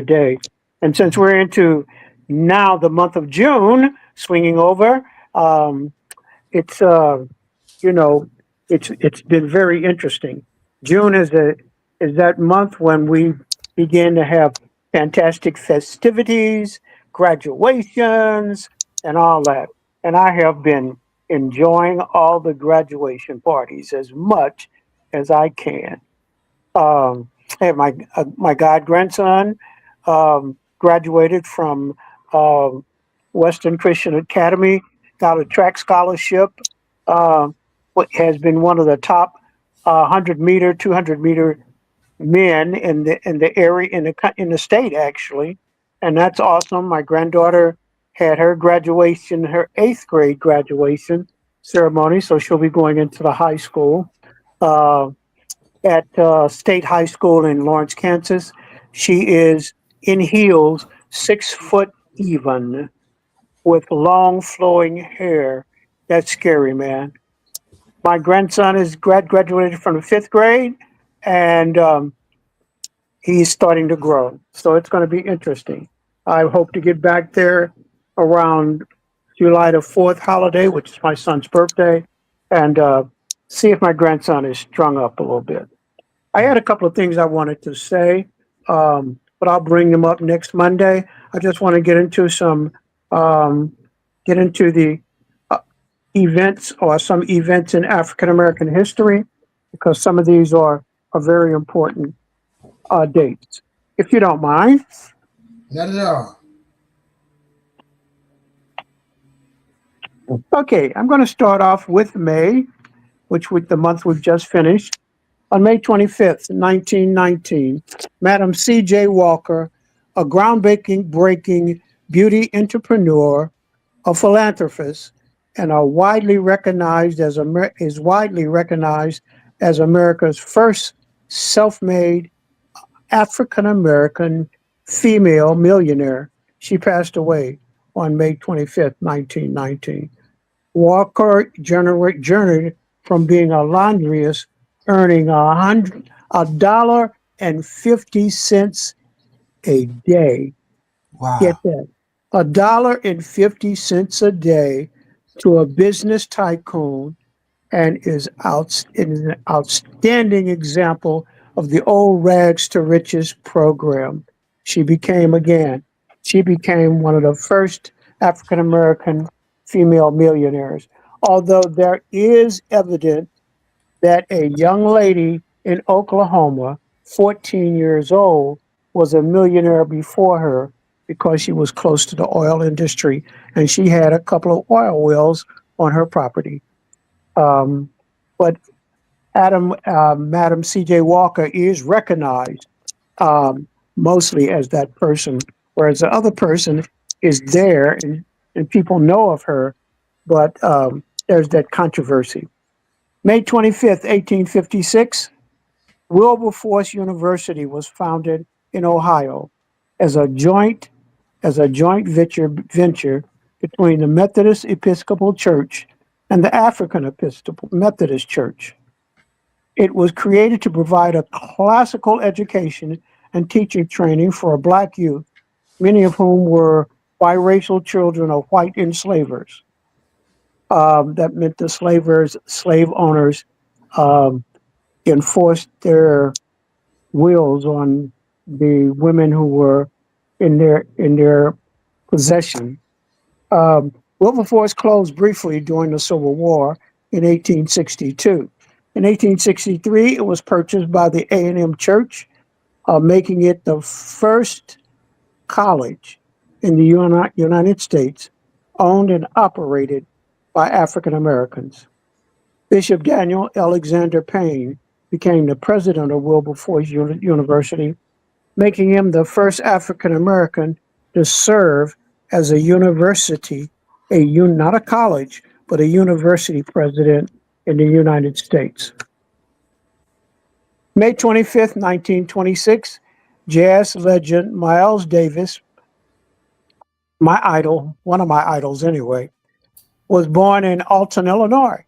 day. And since we're into now the month of June, swinging over, um, it's you know it's been very interesting. June is that month when we begin to have fantastic festivities, graduations, and all that. And I have been enjoying all the graduation parties as much as I can. I have my god grandson graduated from um, Western Christian Academy, got a track scholarship. Has been one of the top 100 meter, 200 meter men in the area in the state actually, and that's awesome. My granddaughter had her graduation, her eighth grade graduation ceremony, so she'll be going into the high school. Uh, at State High School in Lawrence, Kansas. She is in heels, 6 foot even, with long flowing hair. That's scary, man. My grandson is graduated from the fifth grade, and he's starting to grow. So it's going to be interesting. I hope to get back there around July the 4th holiday, which is my son's birthday, and see if my grandson is strung up a little bit. I had a couple of things I wanted to say, but I'll bring them up next Monday. I just want to um, get into the uh, events or some events in African American history, because some of these are very important dates. If you don't mind, Not at all. okay, I'm going to start off with May, which with the month we've just finished. On May 25th, 1919, Madam C.J. Walker, a groundbreaking breaking beauty entrepreneur, a philanthropist, and is widely recognized as America's first self-made African American female millionaire. She passed away on May 25th, 1919. Walker journeyed from being a laundress, earning $1.50 a day. Get Wow. that, $1.50 a day, to a business tycoon, and is an outstanding example of the old rags to riches program. She became again, she became one of the first African American female millionaires. Although there is evidence that a young lady in Oklahoma, 14 years old, was a millionaire before her because she was close to the oil industry and she had a couple of oil wells on her property. Um, but Madam C.J. Walker is recognized um, mostly as that person, whereas the other person is there and people know of her, but there's that controversy. May 25th, 1856, Wilberforce University was founded in Ohio as a joint venture between the Methodist Episcopal Church and the African Episcopal Methodist Church. It was created to provide a classical education and teaching training for black youth, many of whom were biracial children of white enslavers. That meant the slave owners, um, enforced their wills on the women who were in their possession. Wilberforce closed briefly during the Civil War in 1862. In 1863, it was purchased by the A&M Church, making it the first college in the United States owned and operated by African Americans. Bishop Daniel Alexander Payne became the president of Wilberforce University, making him the first African American to serve as a university, not a college, but a university president in the United States. May 25th, 1926, jazz legend Miles Davis, my idol, one of my idols anyway, was born in Alton, Illinois.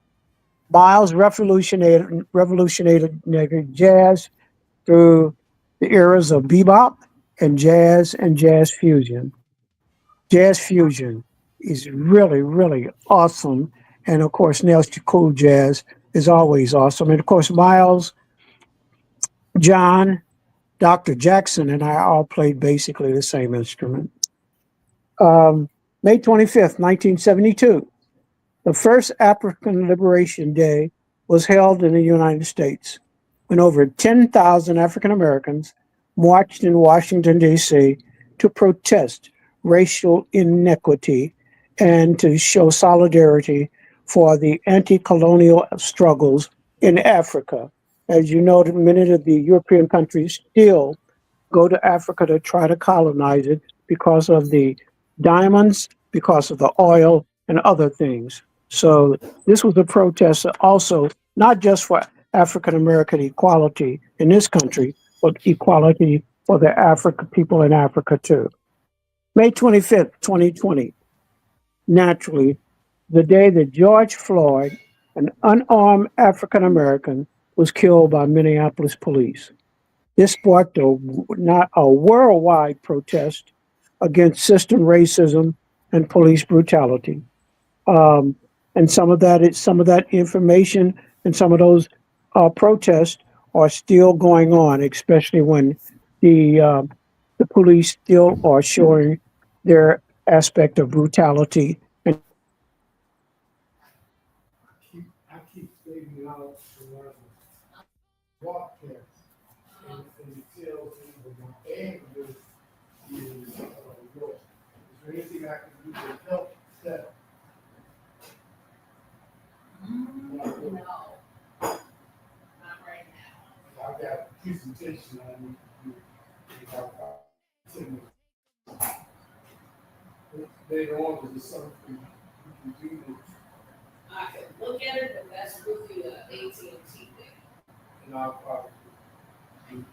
Miles revolutionated jazz through the eras of bebop and jazz fusion. Jazz fusion is really, really awesome. And of course, Nails to Cool Jazz is always awesome. And of course, Miles, John, Dr. Jackson, and I all played basically the same instrument. May 25th, 1972, the first African Liberation Day was held in the United States when over 10,000 African Americans marched in Washington, D.C. to protest racial inequity and to show solidarity for the anti colonial struggles in Africa. As you know, many of the European countries still go to Africa to try to colonize it because of the diamonds, because of the oil, and other things. So this was a protest also not just for African American equality in this country, but equality for the African people in Africa too. May 25th, 2020, naturally, the day that George Floyd, an unarmed African American, was killed by Minneapolis police. This sparked not a worldwide protest against system racism and police brutality. Um, and some of that information and some of those protests are still going on, especially when the police still are showing their aspect of brutality. And I keep stating out the broadcast, and it tells me that my aim of this is what. Is there anything I can do to help that? No, not right now. I've got a presentation I need to do in about 10 minutes. Later on, there's something you can do, I can look at it, but that's really the AT&T thing. and I'll probably do.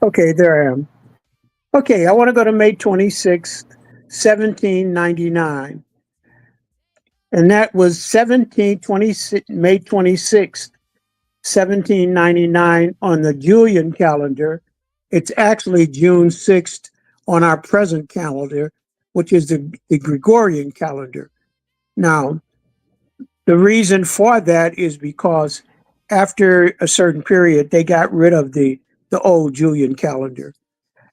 Okay, there I am. Okay, I want to go to May 26th, 1799. And that was May 26th, 1799 on the Julian calendar. It's actually June 6th on our present calendar, which is the Gregorian calendar. Now, the reason for that is because after a certain period, they got rid of the old Julian calendar.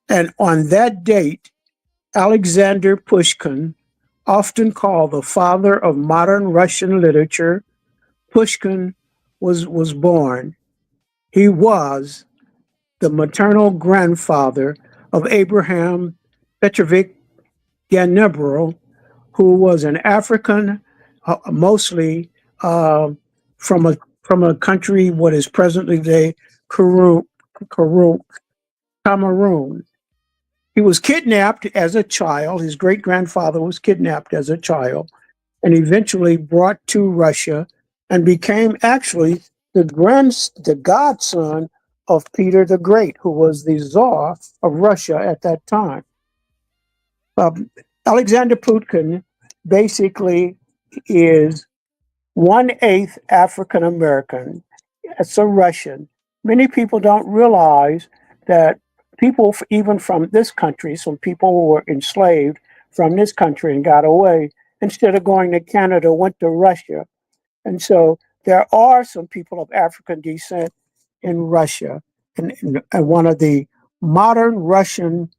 And on that date, Alexander Pushkin, often called the father of modern Russian literature, Pushkin was born. He was the maternal grandfather of Abraham Petrovich Ganibral, who was an African, mostly from a country what is presently today Cameroon. He was kidnapped as a child. His great grandfather was kidnapped as a child and eventually brought to Russia and became actually the godson of Peter the Great, who was the Tsar of Russia at that time. Alexander Pushkin basically is 1/8 African American. It's a Russian. Many people don't realize that people, even from this country, some people who were enslaved from this country and got away, instead of going to Canada, went to Russia. And so there are some people of African descent in Russia. And one of the modern Russian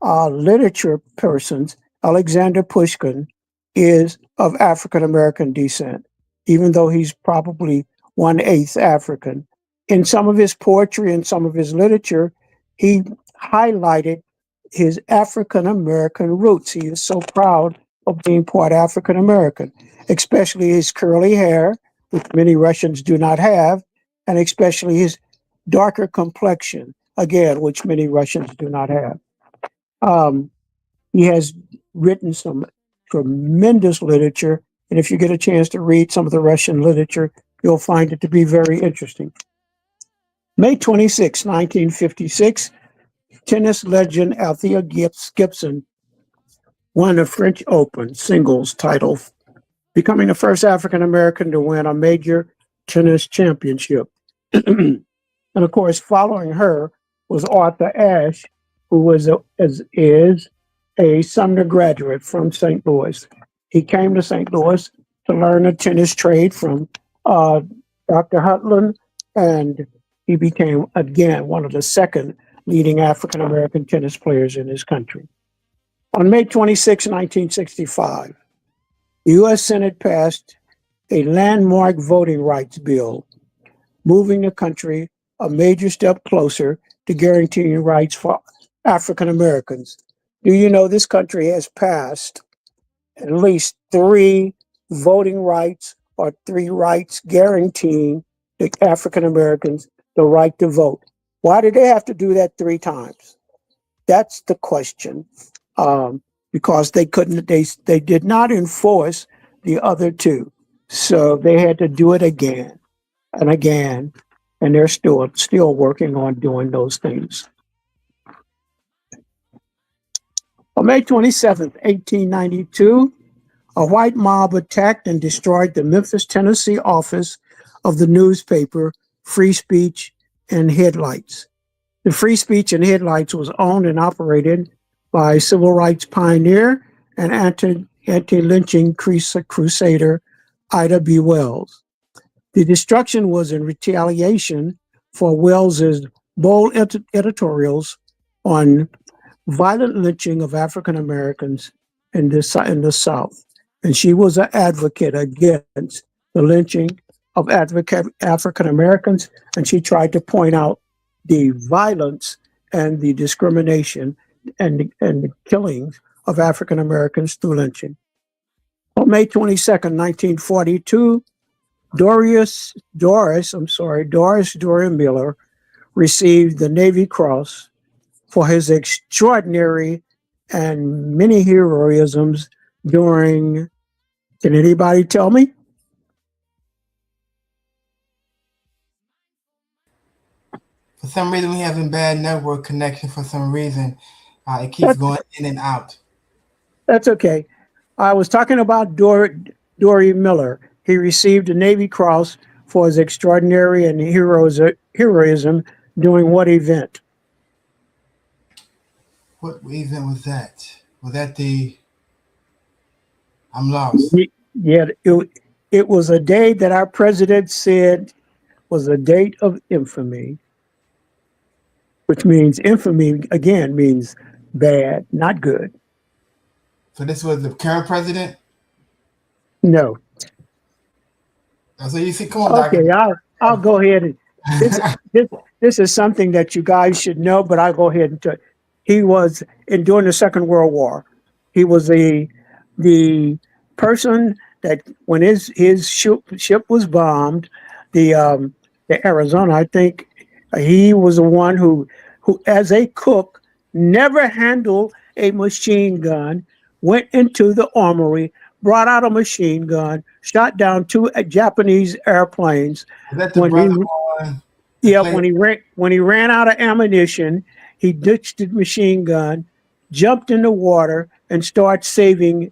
literature persons, Alexander Pushkin, is of African American descent, even though he's probably 1/8 African. In some of his poetry and some of his literature, he highlighted his African American roots. He is so proud of being part African American, especially his curly hair, which many Russians do not have, and especially his darker complexion, again, which many Russians do not have. He has written some tremendous literature, and if you get a chance to read some of the Russian literature, you'll find it to be very interesting. May 26, 1956, tennis legend Althea Gibson won the French Open singles title, becoming the first African American to win a major tennis championship. And of course, following her was Arthur Ashe, who is a Sumner graduate from St. Louis. He came to St. Louis to learn a tennis trade from uh, Dr. Hutland, and he became, again, one of the second leading African American tennis players in his country. On May 26, 1965, the U.S. Senate passed a landmark voting rights bill, moving the country a major step closer to guaranteeing rights for African Americans. Do you know this country has passed at least three voting rights or three rights guaranteeing the African Americans the right to vote? Why did they have to do that three times? That's the question. Because they couldn't, they did not enforce the other two, so they had to do it again and again, and they're still working on doing those things. On May 27th, 1892, a white mob attacked and destroyed the Memphis, Tennessee office of the newspaper Free Speech and Headlights. The Free Speech and Headlights was owned and operated by civil rights pioneer and anti-lynching crusader Ida B. Wells. The destruction was in retaliation for Wells's bold editorials on violent lynching of African Americans in the South. And she was an advocate against the lynching of African Americans, and she tried to point out the violence and the discrimination and the killings of African Americans through lynching. On May 22nd, 1942, Doris Dorian Miller received the Navy Cross for his extraordinary and many heroisms during, can anybody tell me? For some reason, we having bad network connection. For some reason, it keeps going in and out. That's okay. I was talking about Dory Miller. He received a Navy Cross for his extraordinary and heroism during what event? What event was that? Was that the? I'm lost. Yeah, it was a day that our president said was a date of infamy, which means infamy again means bad, not good. So this was the current president? No. So you see, come on, Okay, Doctor. I'll go ahead and this is something that you guys should know, but I'll go ahead and tell you. He was during the Second World War. He was the person that when his ship was bombed, the Arizona, I think, he was the one who as a cook never handled a machine gun, went into the armory, brought out a machine gun, shot down two Japanese airplanes. Is that the brother on? Yeah, when he ran out of ammunition, he ditched the machine gun, jumped in the water, and started saving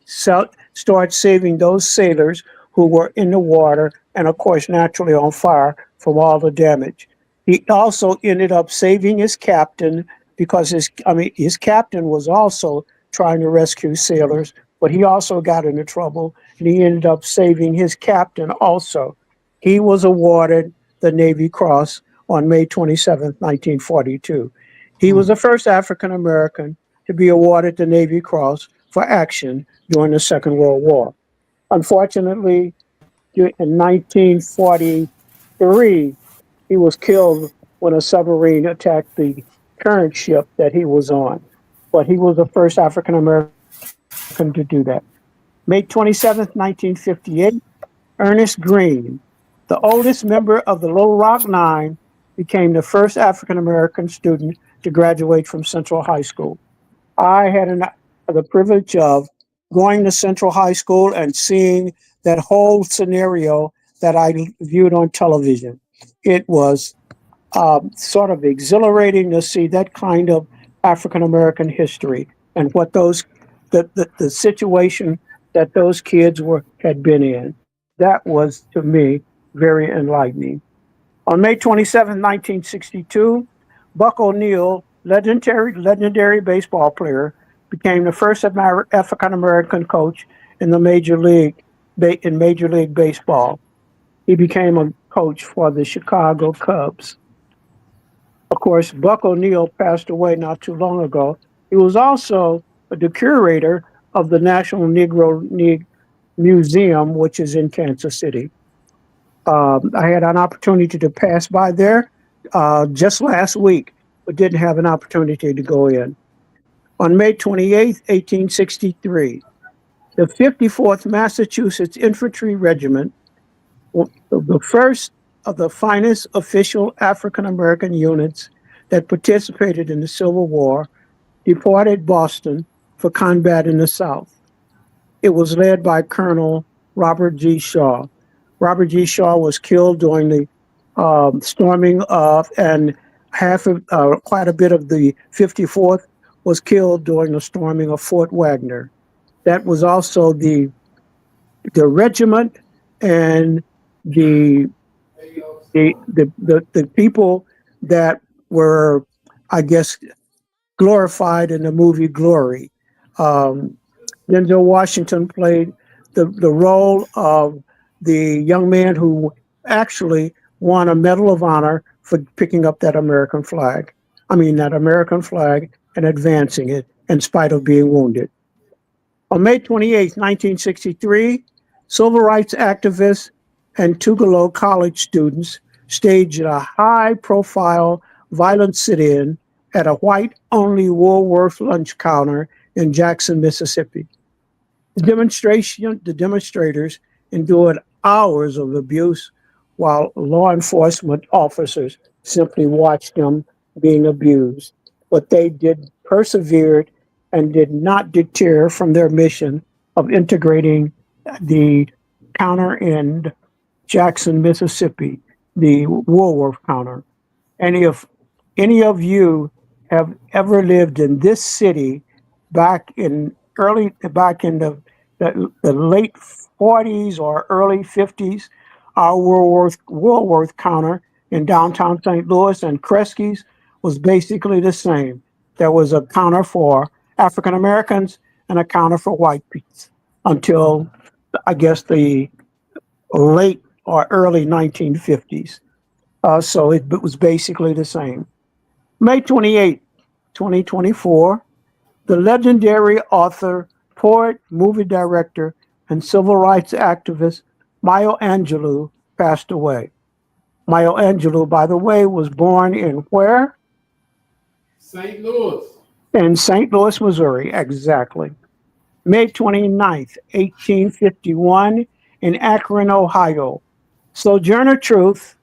those sailors who were in the water and, of course, naturally on fire from all the damage. He also ended up saving his captain because his captain was also trying to rescue sailors, but he also got into trouble, and he ended up saving his captain also. He was awarded the Navy Cross on May 27, 1942. He was the first African American to be awarded the Navy Cross for action during the Second World War. Unfortunately, in 1943, he was killed when a submarine attacked the current ship that he was on. But he was the first African American to do that. May 27th, 1958, Ernest Green, the oldest member of the Little Rock Nine, became the first African American student to graduate from Central High School. I had the privilege of going to Central High School and seeing that whole scenario that I viewed on television. It was sort of exhilarating to see that kind of African American history and what the situation that those kids had been in. That was to me very enlightening. On May 27, 1962, Buck O'Neill, legendary baseball player, became the first African American coach in the Major League Baseball. He became a coach for the Chicago Cubs. Of course, Buck O'Neill passed away not too long ago. He was also the curator of the National Negro League Museum, which is in Kansas City. I had an opportunity to pass by there just last week, but didn't have an opportunity to go in. On May 28, 1863, the 54th Massachusetts Infantry Regiment, the first of the finest official African American units that participated in the Civil War, departed Boston for combat in the South. It was led by Colonel Robert G. Shaw. Robert G. Shaw was killed during the storming of, and quite a bit of the 54th was killed during the storming of Fort Wagner. That was also the regiment and the the people that were, I guess, glorified in the movie Glory. Um, Denzel Washington played the role of the young man who actually won a Medal of Honor for picking up that American flag. I mean, that American flag and advancing it in spite of being wounded. On May 28, 1963, civil rights activists and Tougaloo College students staged a high profile violent sit in at a white only Woolworth lunch counter in Jackson, Mississippi. The demonstrators endured hours of abuse while law enforcement officers simply watched them being abused. But they did persevered and did not deter from their mission of integrating the counter in Jackson, Mississippi, the Woolworth counter. And if any of you have ever lived in this city back in the late 40s or early 50s, our Woolworth counter in downtown St. Louis and Kresge's was basically the same. There was a counter for African Americans and a counter for white people until, I guess, the late or early 1950s. So it was basically the same. May 28, 2024, the legendary author, poet, movie director, and civil rights activist Maya Angelou passed away. Maya Angelou, by the way, was born in where? St. Louis. In St. Louis, Missouri, exactly. May 29th, 1851, in Akron, Ohio. Sojourner Truth,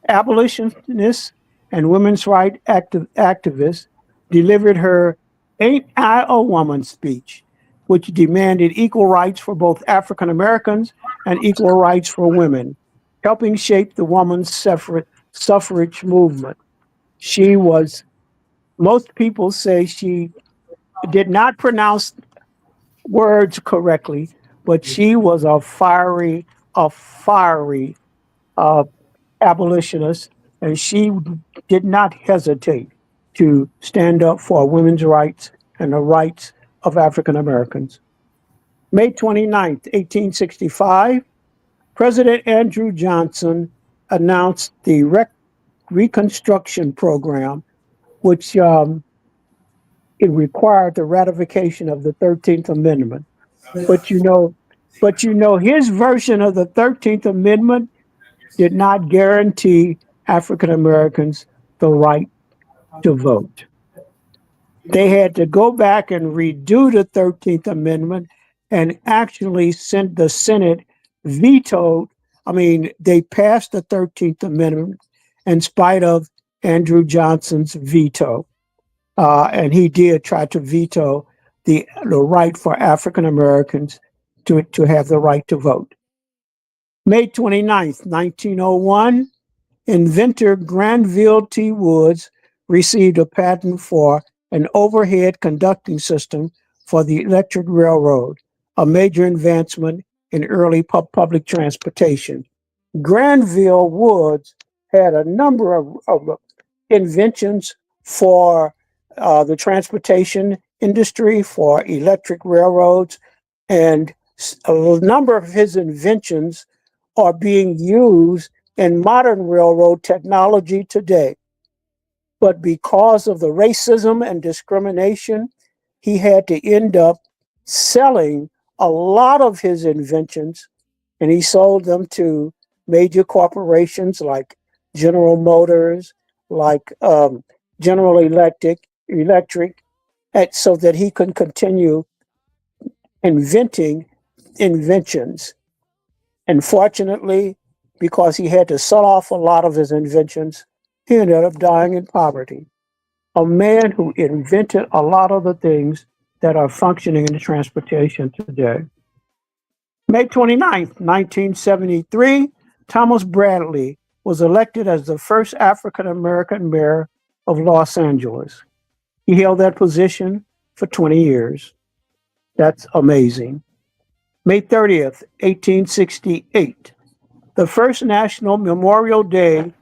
abolitionist and women's rights activist, delivered her Ain't I a Woman speech, which demanded equal rights for both African Americans and equal rights for women, helping shape the women's suffrage movement. She was, most people say she did not pronounce words correctly, but she was a fiery uh, abolitionist, and she did not hesitate to stand up for women's rights and the rights of African Americans. May 29th, 1865, President Andrew Johnson announced the Reconstruction Program, which it required the ratification of the 13th Amendment. But you know, his version of the 13th Amendment did not guarantee African Americans the right to vote. They had to go back and redo the 13th Amendment and actually sent the Senate vetoed. I mean, they passed the 13th Amendment in spite of Andrew Johnson's veto. And he did try to veto the right for African Americans to have the right to vote. May 29th, 1901, inventor Granville T. Woods received a patent for an overhead conducting system for the electric railroad, a major advancement in early public transportation. Granville Woods had a number of inventions for the transportation industry, for electric railroads, and a number of his inventions are being used in modern railroad technology today. But because of the racism and discrimination, he had to end up selling a lot of his inventions, and he sold them to major corporations like General Motors, like General Electric, so that he could continue inventing inventions. And fortunately, because he had to sell off a lot of his inventions, he ended up dying in poverty. A man who invented a lot of the things that are functioning in transportation today. May 29th, 1973, Thomas Bradley was elected as the first African American mayor of Los Angeles. He held that position for 20 years. That's amazing. May 30th, 1868, the first National Memorial Day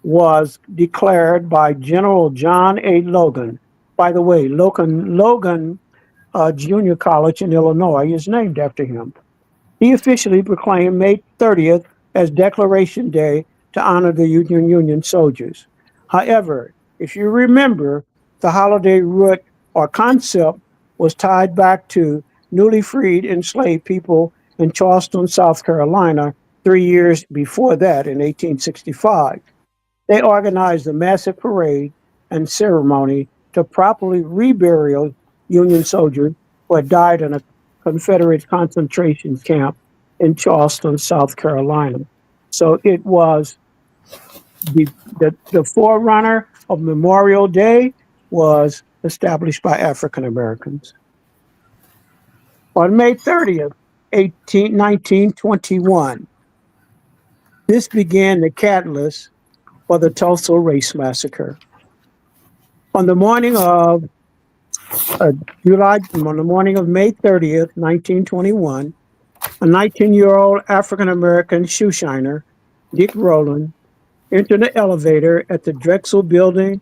was declared by General John A. Logan. By the way, Logan Junior College in Illinois is named after him. He officially proclaimed May 30th as Declaration Day to honor the Union soldiers. However, if you remember, the holiday root or concept was tied back to newly freed enslaved people in Charleston, South Carolina, 3 years before that in 1865. They organized a massive parade and ceremony to properly rebury Union soldiers who had died in a Confederate concentration camp in Charleston, South Carolina. So it was the forerunner of Memorial Day was established by African Americans. On May 30th, 1921, this began the catalyst for the Tulsa Race Massacre. On the morning of May 30th, 1921, a 19-year-old African American shoe shiner, Dick Rowland, entered an elevator at the Drexel building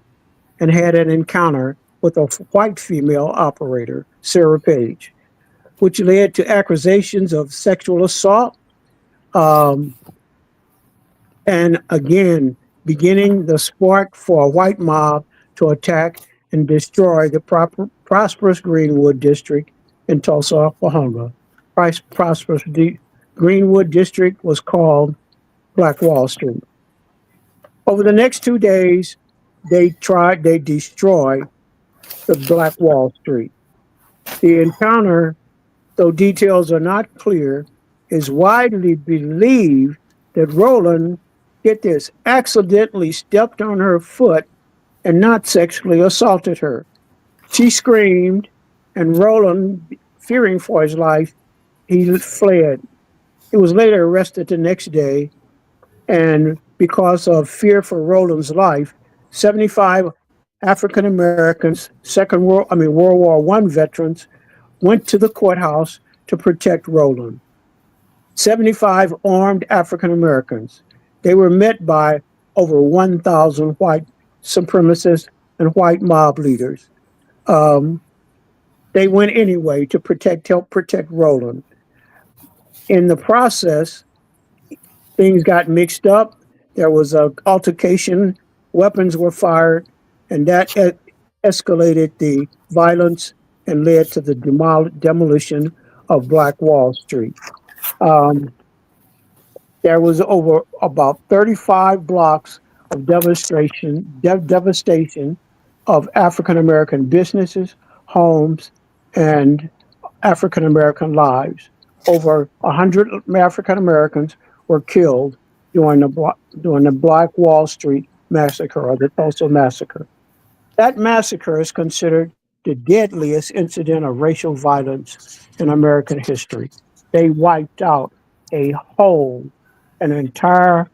and had an encounter with a white female operator, Sarah Page, which led to accusations of sexual assault, and again, beginning the spark for a white mob to attack and destroy the prosperous Greenwood district in Tulsa, Oklahoma. Prosperous Greenwood district was called Black Wall Street. Over the next 2 days, they destroyed the Black Wall Street. The encounter, though details are not clear, is widely believed that Rowland, get this, accidentally stepped on her foot and not sexually assaulted her. She screamed, and Rowland, fearing for his life, he fled. He was later arrested the next day, and because of fear for Rowland's life, 75 African Americans, World War I veterans, went to the courthouse to protect Rowland. 75 armed African Americans. They were met by over 1,000 white supremacists and white mob leaders. They went anyway to help protect Rowland. In the process, things got mixed up. There was an altercation, weapons were fired, and that escalated the violence and led to the demolition of Black Wall Street. There was over about 35 blocks of devastation of African American businesses, homes, and African American lives. Over 100 African Americans were killed during the Black Wall Street massacre, or the Tulsa massacre. That massacre is considered the deadliest incident of racial violence in American history. They wiped out an entire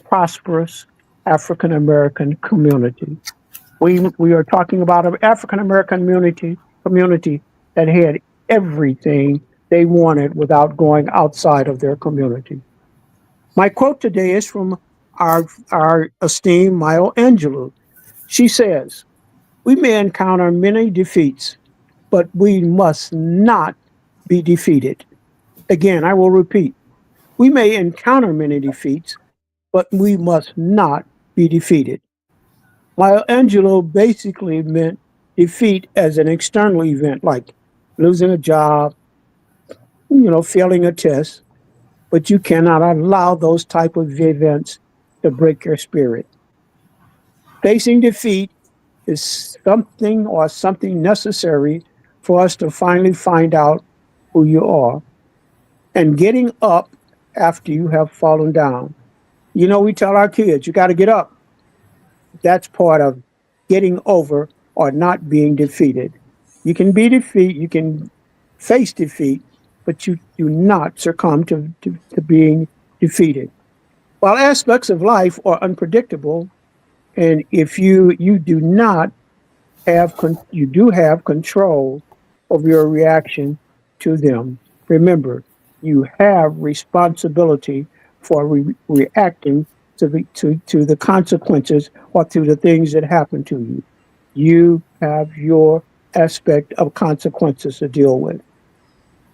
prosperous African American community. We are talking about an African American community that had everything they wanted without going outside of their community. My quote today is from our esteemed Maya Angelou. She says, "We may encounter many defeats, but we must not be defeated." Again, I will repeat, we may encounter many defeats, but we must not be defeated. Maya Angelou basically meant defeat as an external event, like losing a job, failing a test, but you cannot allow those type of events to break your spirit. Facing defeat is something necessary for us to finally find out who you are and getting up after you have fallen down. We tell our kids, you got to get up. That's part of getting over or not being defeated. You can face defeat, but you do not succumb to being defeated. While aspects of life are unpredictable, and if you do not you do have control of your reaction to them. Remember, you have responsibility for reacting to the consequences or to the things that happen to you. You have your aspect of consequences to deal with.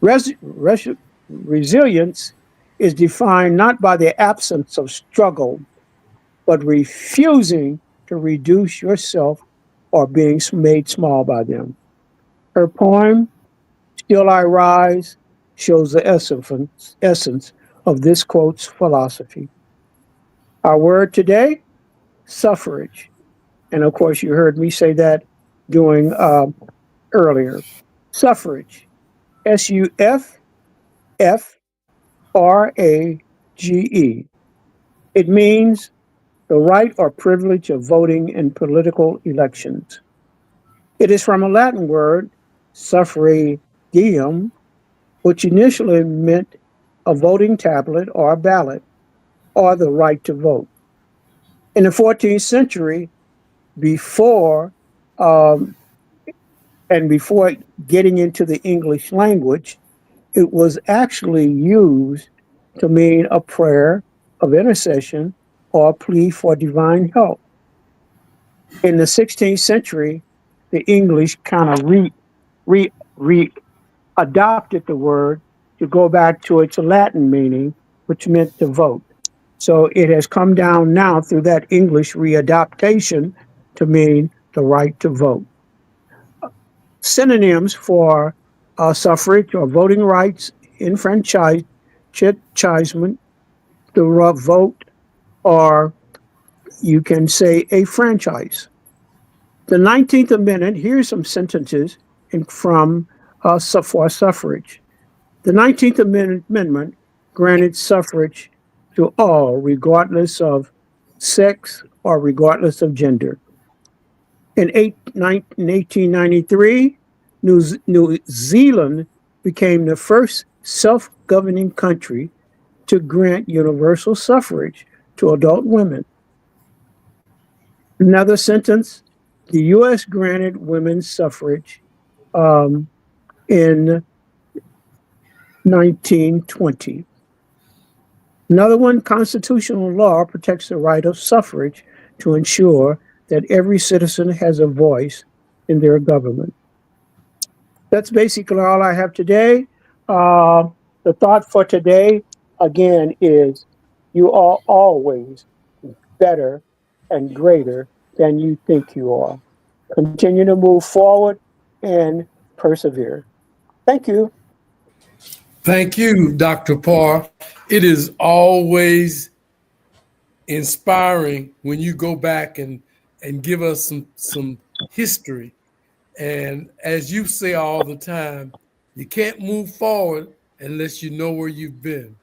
Res- res- Resilience is defined not by the absence of struggle, but refusing to reduce yourself or being made small by them. Her poem, Still I Rise, shows the essence of this quote's philosophy. Our word today, suffrage. And of course, you heard me say that doing earlier. Suffrage, SUFFRAGE. It means the right or privilege of voting in political elections. It is from a Latin word, suffragium, which initially meant a voting tablet or a ballot or the right to vote. In the 14th century, before um, before getting into the English language, it was actually used to mean a prayer of intercession or a plea for divine help. In the 16th century, the English kind of re adopted the word to go back to its Latin meaning, which meant to vote. So it has come down now through that English readaptation to mean the right to vote. Synonyms for suffrage or voting rights, enfranchisement, the vote, or you can say a franchise. The 19th Amendment, here's some sentences from for suffrage. The 19th Amendment granted suffrage to all, regardless of sex or regardless of gender. In 1893, New Zealand became the first self governing country to grant universal suffrage to adult women. Another sentence, the U.S. granted women's suffrage um, in 1920. Another one, constitutional law protects the right of suffrage to ensure that every citizen has a voice in their government. That's basically all I have today. Uh, the thought for today, again, is you are always better and greater than you think you are. Continue to move forward and persevere. Thank you. Thank you, Dr. Parr. It is always inspiring when you go back and give us some history. And as you say all the time, you can't move forward unless you know where you've been.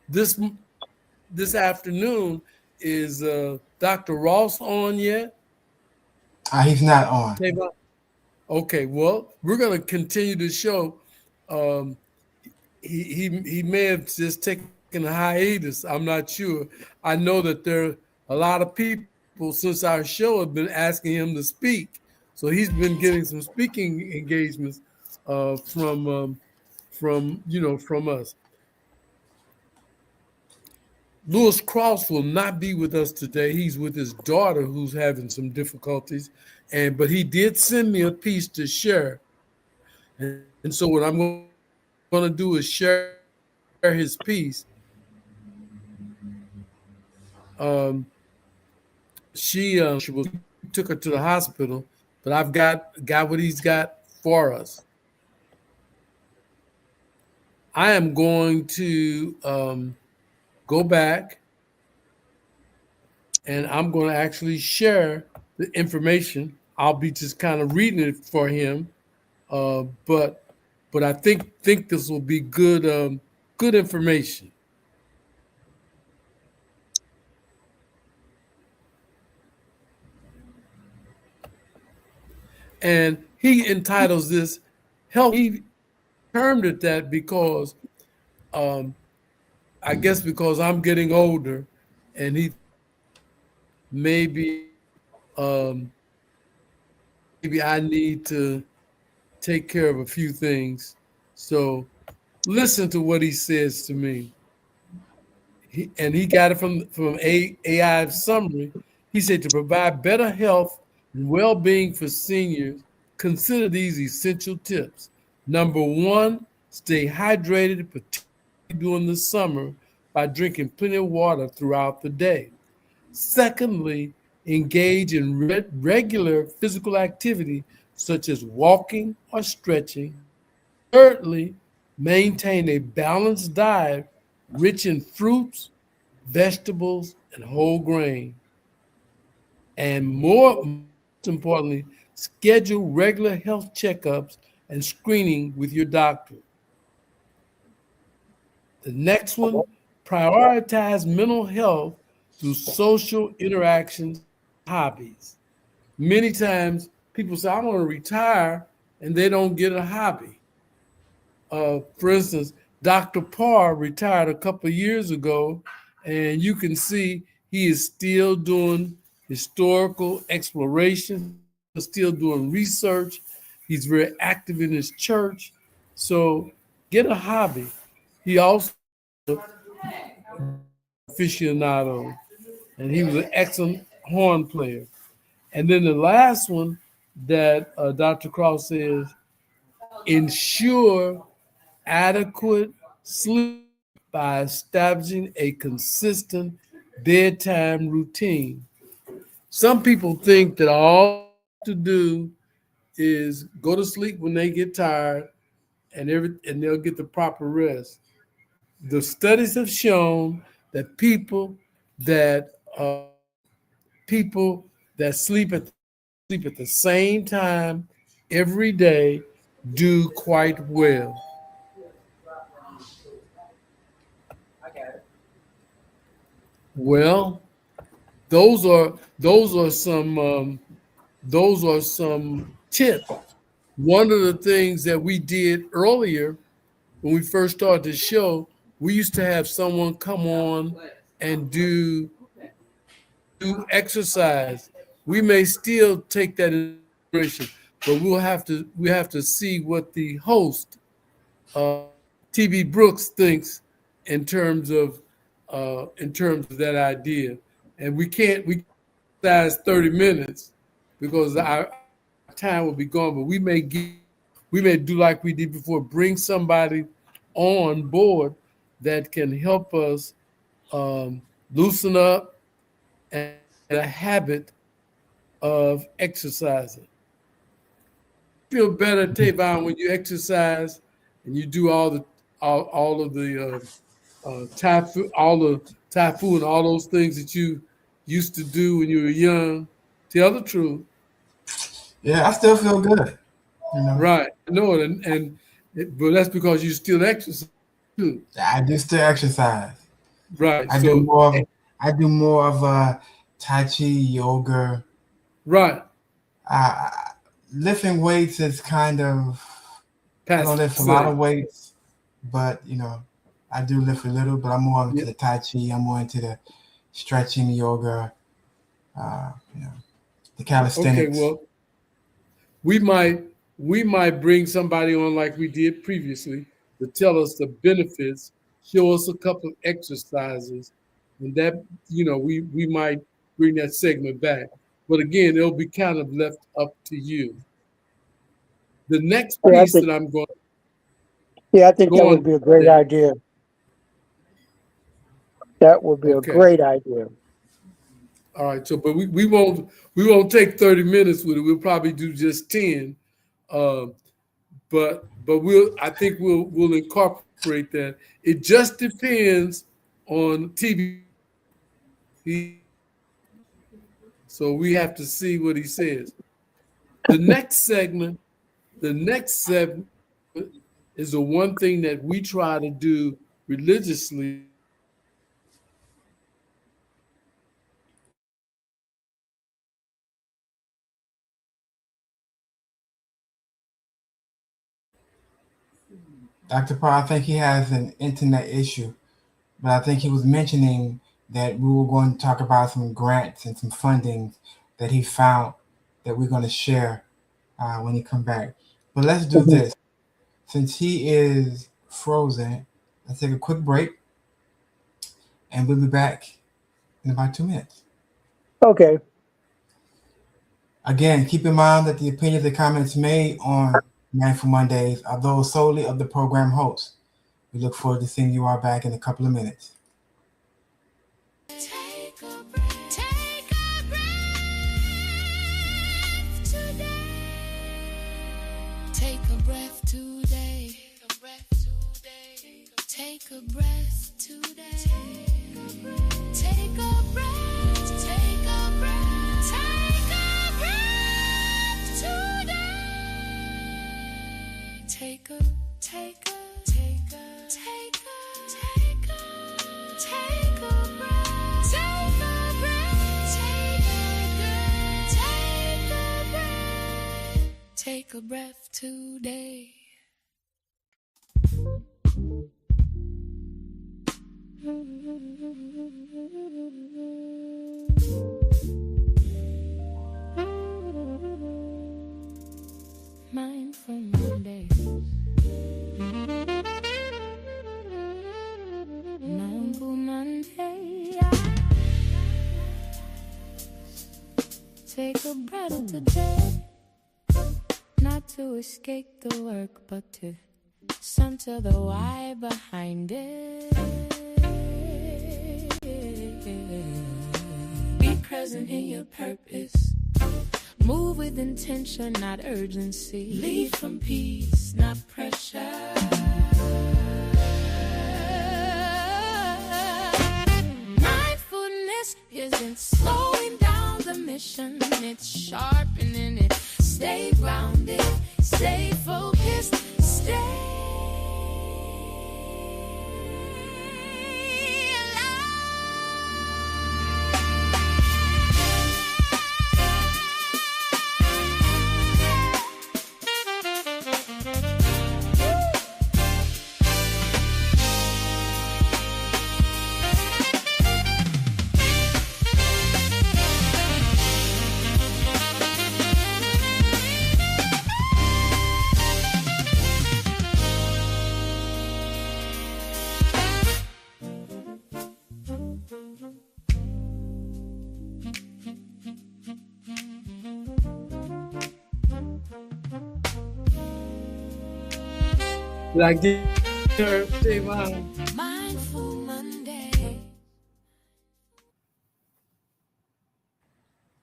This this afternoon is Dr. Ross on yet? He's not on. Okay, well, we're going to continue the show. Um, he may have just taken a hiatus. I'm not sure. I know that there are a lot of people people since our show have been asking him to speak. So he's been getting some speaking engagements from from us. Lewis Cross will not be with us today. He's with his daughter who's having some difficulties, but he did send me a piece to share. And so what I'm going to do is share his piece. She took her to the hospital, but I've got what he's got for us. I am going to go back and I'm going to actually share the information. I'll be just kind of reading it for him, but I think this will be good information. And he entitles this "Health." He termed it that because um, I guess because I'm getting older, and he maybe um, maybe I need to take care of a few things. So listen to what he says to me. He got it from AI summary. He said to provide better health and well-being for seniors, consider these essential tips. Number one, stay hydrated, particularly during the summer, by drinking plenty of water throughout the day. Secondly, engage in regular physical activity such as walking or stretching. Thirdly, maintain a balanced diet rich in fruits, vegetables, and whole grain. And most importantly, schedule regular health checkups and screening with your doctor. The next one, prioritize mental health through social interactions, hobbies. Many times people say, I want to retire, and they don't get a hobby. For instance, Dr. Parr retired a couple of years ago, and you can see he is still doing historical exploration, still doing research. He's very active in his church. So get a hobby. He also aficionado, and he was an excellent horn player. And then the last one that Dr. Cross says, ensure adequate sleep by establishing a consistent bedtime routine. Some people think that all to do is go to sleep when they get tired and they'll get the proper rest. The studies have shown that that uh, people that sleep at the same time every day do quite well. Well, those are some tips. One of the things that we did earlier when we first started the show, we used to have someone come on and do exercise. We may still take that into consideration, but we have to see what the host, uh, TB Brooks, thinks in terms of that idea. And we exercise 30 minutes because our time will be gone. But we may do like we did before, bring somebody on board that can help us loosen up and a habit of exercising. Feel better, Tavon, when you exercise and you do all of the Thai food and all those things that you used to do when you were young. Tell the truth. Yeah, I still feel good. You know, Right. I know it. But that's because you still exercise too. I do still exercise. Right. I do So, more of I do more of Tai Chi, yoga. right. Uh, Lifting weights is kind of, I don't Pass lift a lot of say. weights, but I do lift a little. But I'm more into Yeah. the Tai Chi. I'm more into the stretching, yoga. You know, the Okay, calisthenics. well, we might we might bring somebody on like we did previously to tell us the benefits, show us a couple of exercises, and that we might bring that segment back. But again, it'll be kind of left up to you. The next Yeah, piece that I'm going I think that go would on be a great there. idea. That would be a Okay. great idea. All right. So, but we won't take 30 minutes with it. We'll probably do just 10. Uh, but I think we'll incorporate that. It just depends on TV. So we have to see what he says. The next segment, the next segment is the one thing that we try to do religiously. Dr. Paul, I think he has an internet issue, but I think he was mentioning that we were going to talk about some grants and some funding that he found that we're going to share when he come back. But let's do Mhm. this. Since he is frozen, let's take a quick break, and we'll be back in about 2 minutes. Okay. Again, keep in mind that the opinions and comments made on Mindful Mondays are those solely of the program host. We look forward to seeing you all back in a couple of minutes. Take a breath. Take a breath today. Take a breath today. Take a breath today. Take a breath. Take a breath. Take a breath today. Take a take a take a take a take a take a breath. Take a breath. Take a breath. Take a breath today. Mindful Mondays. Mindful Monday. Take a breath today. Not to escape the work, but to center the why behind it. Be present in your purpose. Move with intention, not urgency. Lead from peace, not pressure. Mindfulness isn't slowing down the mission, it's sharpening it. Stay grounded, stay focused, stay Did I get her? Mindful Monday.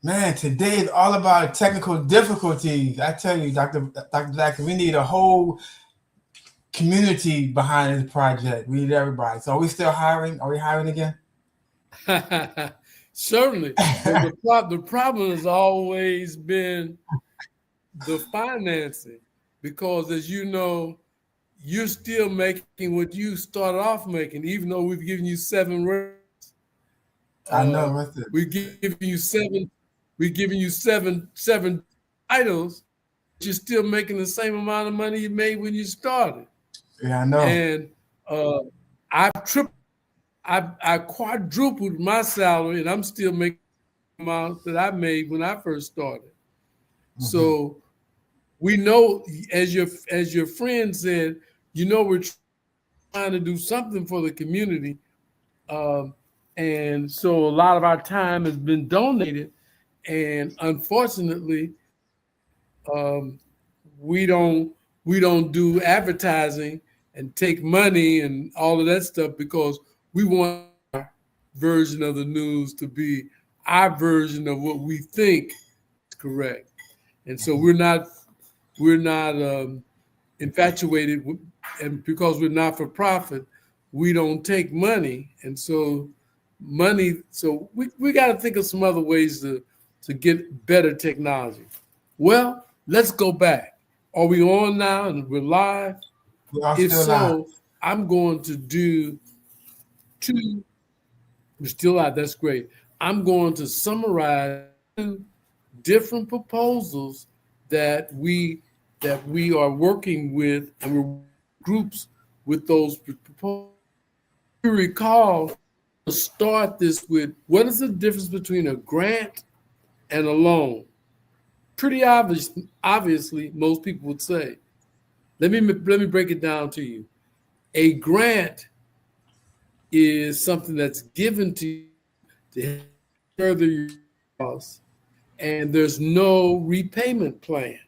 Man, today is all about technical difficulties. I tell you, Dr. Jackson, we need a whole community behind this project. We need everybody. So are we still hiring? Are we hiring again? Certainly. The problem has always been the financing, because as you know, you're still making what you started off making, even though we've given you 7 rates. I know. What's it? We've given you 7. We've given you seven titles. You're still making the same amount of money you made when you started. Yeah, I know. And I quadrupled my salary, and I'm still making amount that I made when I first started. Mm-hmm. So we know, as your friend said, we're trying to do something for the community, um, and so a lot of our time has been donated, and unfortunately, um, we don't do advertising and take money and all of that stuff because we want our version of the news to be our version of what we think is correct, and so Mm-hmm. we're not infatuated with, and because we're not for profit, we don't take money, and so we got to think of some other ways to get better technology. Well, let's go back. Are we on now and we're live? We are If still live. so, I'm going to do two. We're still live. That's great. I'm going to summarize two different proposals that we are working with, and we're groups with those proposals. You recall, to start this with, what is the difference between a grant and a loan? Pretty obviously, most people would say. Let me break it down to you. A grant is something that's given to you to further your cause, and there's no repayment plan.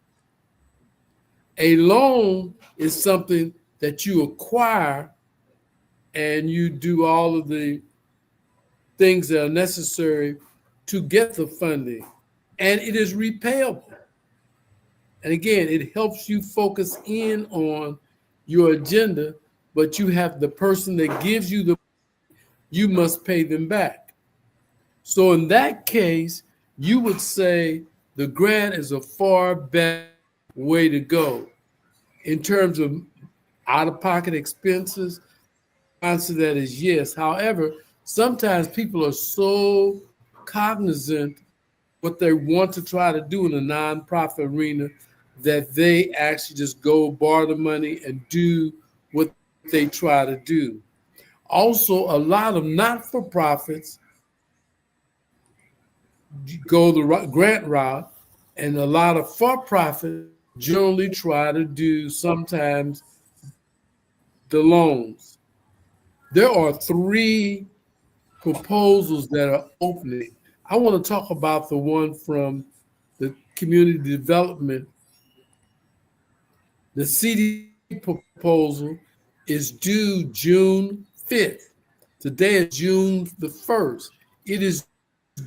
A loan is something that you acquire and you do all of the things that are necessary to get the funding, and it is repayable. And again, it helps you focus in on your agenda, but you have the person that gives you you must pay them back. So in that case, you would say the grant is a far better way to go in terms of out-of-pocket expenses. The answer to that is yes. However, sometimes people are so cognizant what they want to try to do in the nonprofit arena that they actually just go borrow the money and do what they try to do. Also, a lot of not-for-profits go the grant route, and a lot of for-profit generally try to do sometimes the loans. There are three proposals that are opening. I want to talk about the one from the community development. The CD proposal is due June 5th. Today is June the 1st. It is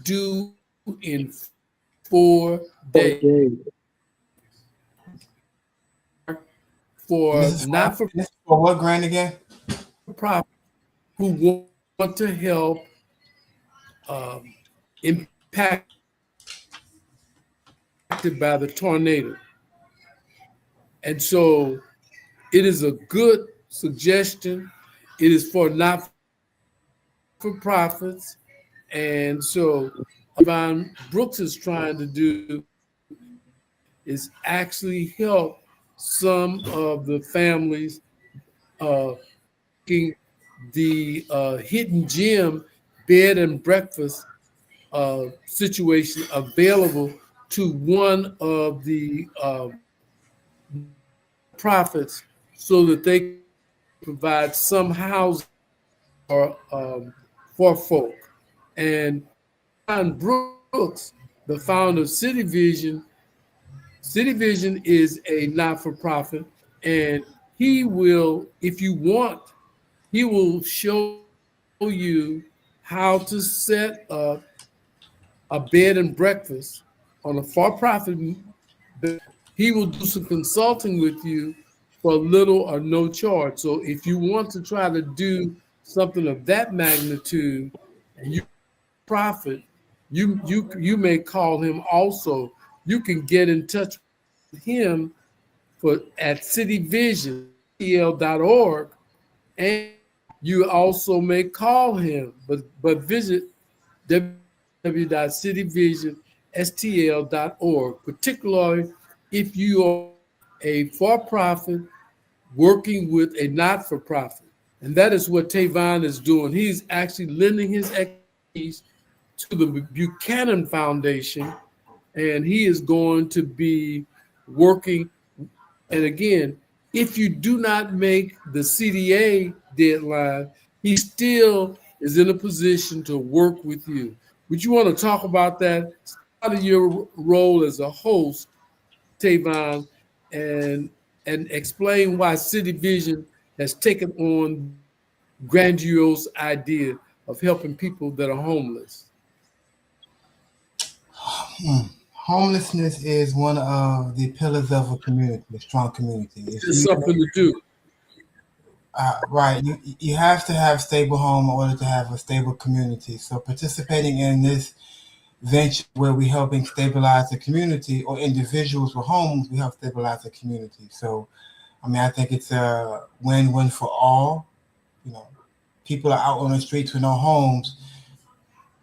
due in 4 days Okay. And for not for this is for what grant again? profit who want to help impacted by the tornado. And so it is a good suggestion. It is for not for profits. And so Yvonne Brooks is trying to do is actually help some of the families making the hidden gem bed and breakfast situation available to one of the profits so that they provide some housing for folk. And John Brooks, the founder of City Vision is a not-for-profit, and he will, if you want, he will show you how to set up a bed and breakfast on a for-profit. He will do some consulting with you for little or no charge. So if you want to try to do something of that magnitude and you profit, you may call him also. You can get in touch with him at cityvision.org, and you also may call him, but visit www.cityvisionstl.org, particularly if you are a for-profit working with a not-for-profit. And that is what Tavon is doing. He's actually lending his expertise to the Buchanan Foundation, and he is going to be working. And again, if you do not make the CDA deadline, he still is in a position to work with you. Would you want to talk about that? Part of your role as a host, Tavon, and explain why City Vision has taken on grandiose idea of helping people that are homeless. Homelessness is one of the pillars of a community, a strong community. If It's you something to do. right, you have to have stable home in order to have a stable community. So participating in this venture where we're helping stabilize the community or individuals with homes, we help stabilize the community. So I mean, I think it's a win-win for all. You know, people are out on the streets with no homes,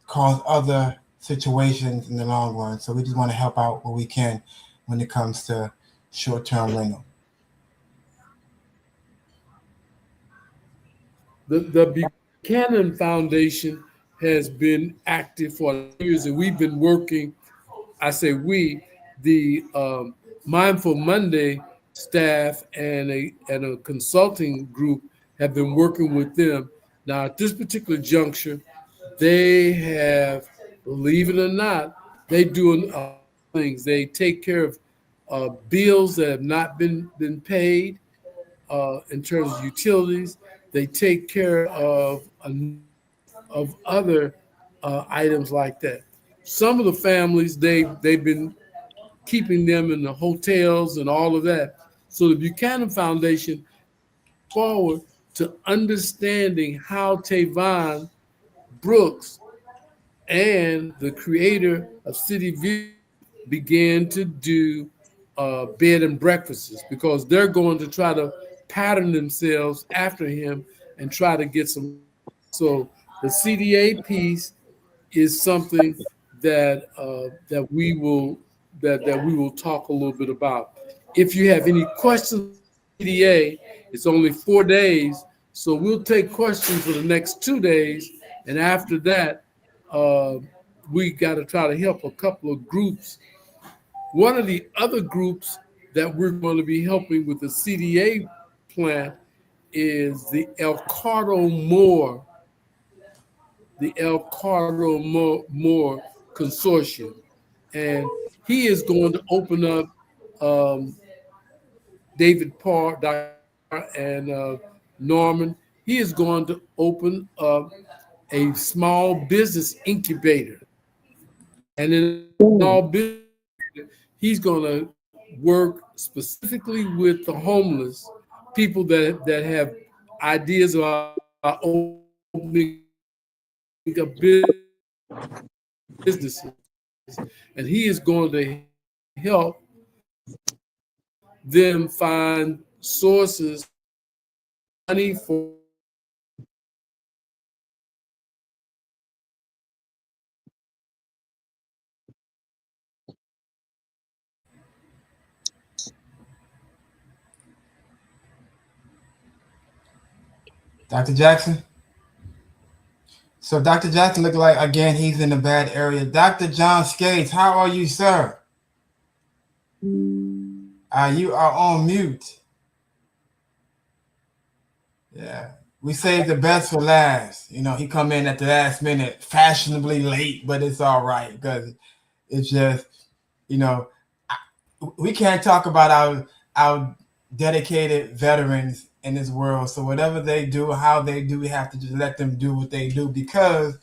cause other situations in the long run. So we just want to help out what we can when it comes to short-term rental. The Buchanan Foundation has been active for years, and we've been working. I say we, the Mindful Monday staff and a consulting group have been working with them. Now, at this particular juncture, they have, believe it or not, they doing things. They take care of bills that have not been paid in terms of utilities. They take care of other items like that. Some of the families they've been keeping them in the hotels and all of that. So the Buchanan Foundation forward to understanding how Tavon Brooks and the creator of City View began to do bed and breakfasts because they're going to try to pattern themselves after him and try to get some. So the CDA piece is something that we will talk a little bit about. If you have any questions, CDA, it's only 4 days, so we'll take questions for the next 2 days, and after that, uh, we got to try to help a couple of groups. One of the other groups that we're going to be helping with the CDA plant is the El Cardo Moore Consortium. And he is going to open up David Parr, Dr. and Norman. He is going to open up a small business incubator. And in small business, he's going to work specifically with the homeless, people that have ideas about opening up businesses. And he is going to help them find sources, money for Dr. Jackson? So Dr. Jackson look like again he's in a bad area. Dr. John Skates, how are you, sir? You are on mute. Yeah. We saved the best for last. You know, he come in at the last minute, fashionably late, but it's all right because it's just, you know, we can't talk about our dedicated veterans in this world. So whatever they do, how they do, we have to just let them do what they do because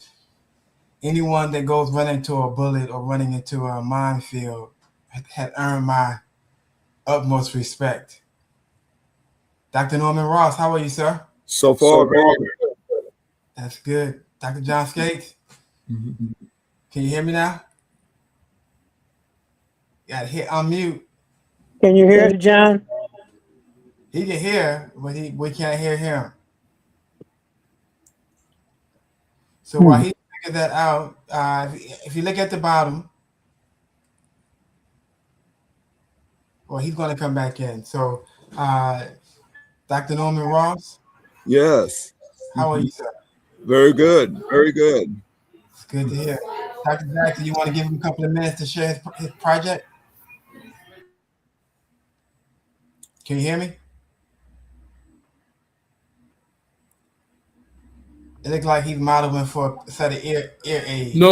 anyone that goes running into a bullet or running into a minefield had earned my utmost respect. Dr. Norman Ross, how are you, sir? So far, very good. That's good. Dr. John Skates, can you hear me now? Got to hit unmute. Can you hear it, John? He can hear, but we can't hear him. So while he figures that out, if you look at the bottom, well, he's going to come back in. So, Dr. Norman Ross, Yes. how are you, sir? Very good. Very good. It's good to hear. Dr. Jackson, you want to give him a couple of minutes to share his project? Can you hear me? It looks like he's modeling for a set of ear aids. No,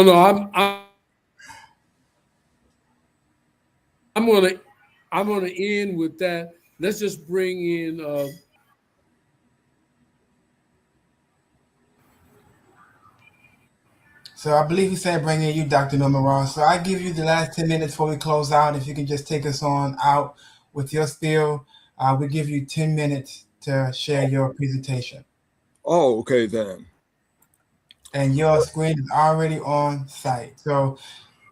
I'm gonna end with that. Let's just bring in So I believe he said bring in you, Dr. Norman Ross. So I give you the last 10 minutes before we close out. If you can just take us on out with your spiel, we give you 10 minutes to share your presentation. Oh, okay then. And your screen is already on site. So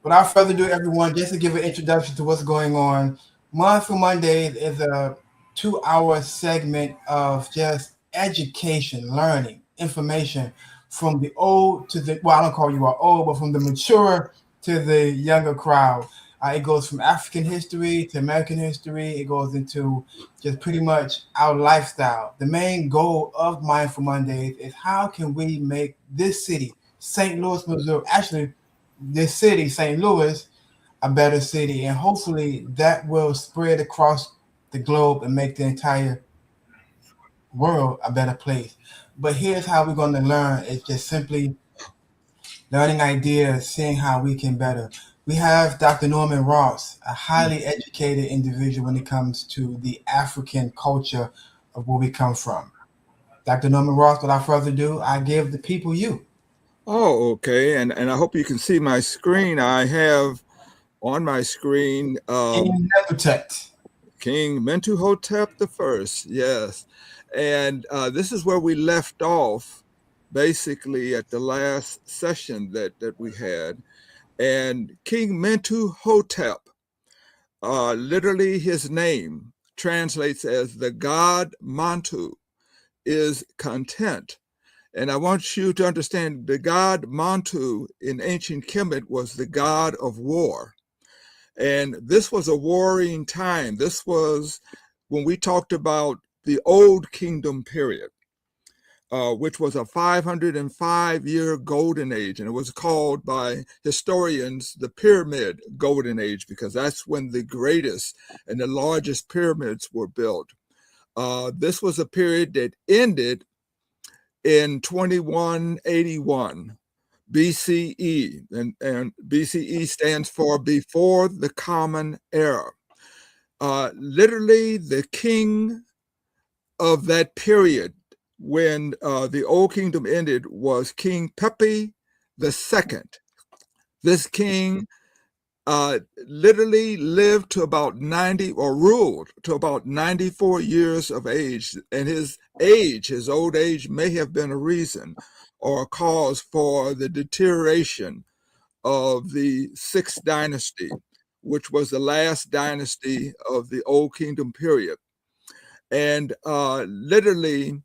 without further ado, everyone, just to give an introduction to what's going on, Mindful Mondays is a 2-hour segment of just education, learning, information from the old to the, well, I don't call you all old, but from the mature to the younger crowd. It goes from African history to American history. It goes into just pretty much our lifestyle. The main goal of Mindful Mondays is how can we make this city, St. Louis, Missouri, actually this city, St. Louis, a better city, and hopefully that will spread across the globe and make the entire world a better place. But here's how we're going to learn: it's just simply learning ideas, seeing how we can better. We have Dr. Norman Ross, a highly educated individual when it comes to the African culture of where we come from. Dr. Norman Ross, without further ado, I give the people you. Oh, okay. And I hope you can see my screen. I have on my screen In Nebutet. King Mentuhotep I. Yes. And this is where we left off, basically at the last session that we had. And King Mentuhotep, literally his name translates as the god Mantu, is content. And I want you to understand the god Mantu in ancient Kemet was the god of war. And this was a warring time. This was when we talked about the Old Kingdom period, which was a 505-year golden age. And it was called by historians the Pyramid Golden Age, because that's when the greatest and the largest pyramids were built. This was a period that ended in 2181 BCE, and BCE stands for before the Common Era. Literally, the king of that period when the Old Kingdom ended was King Pepi II. This king literally lived to about 90, or ruled to about 94 years of age. And his old age, may have been a reason or a cause for the deterioration of the Sixth Dynasty, which was the last dynasty of the Old Kingdom period. And literally,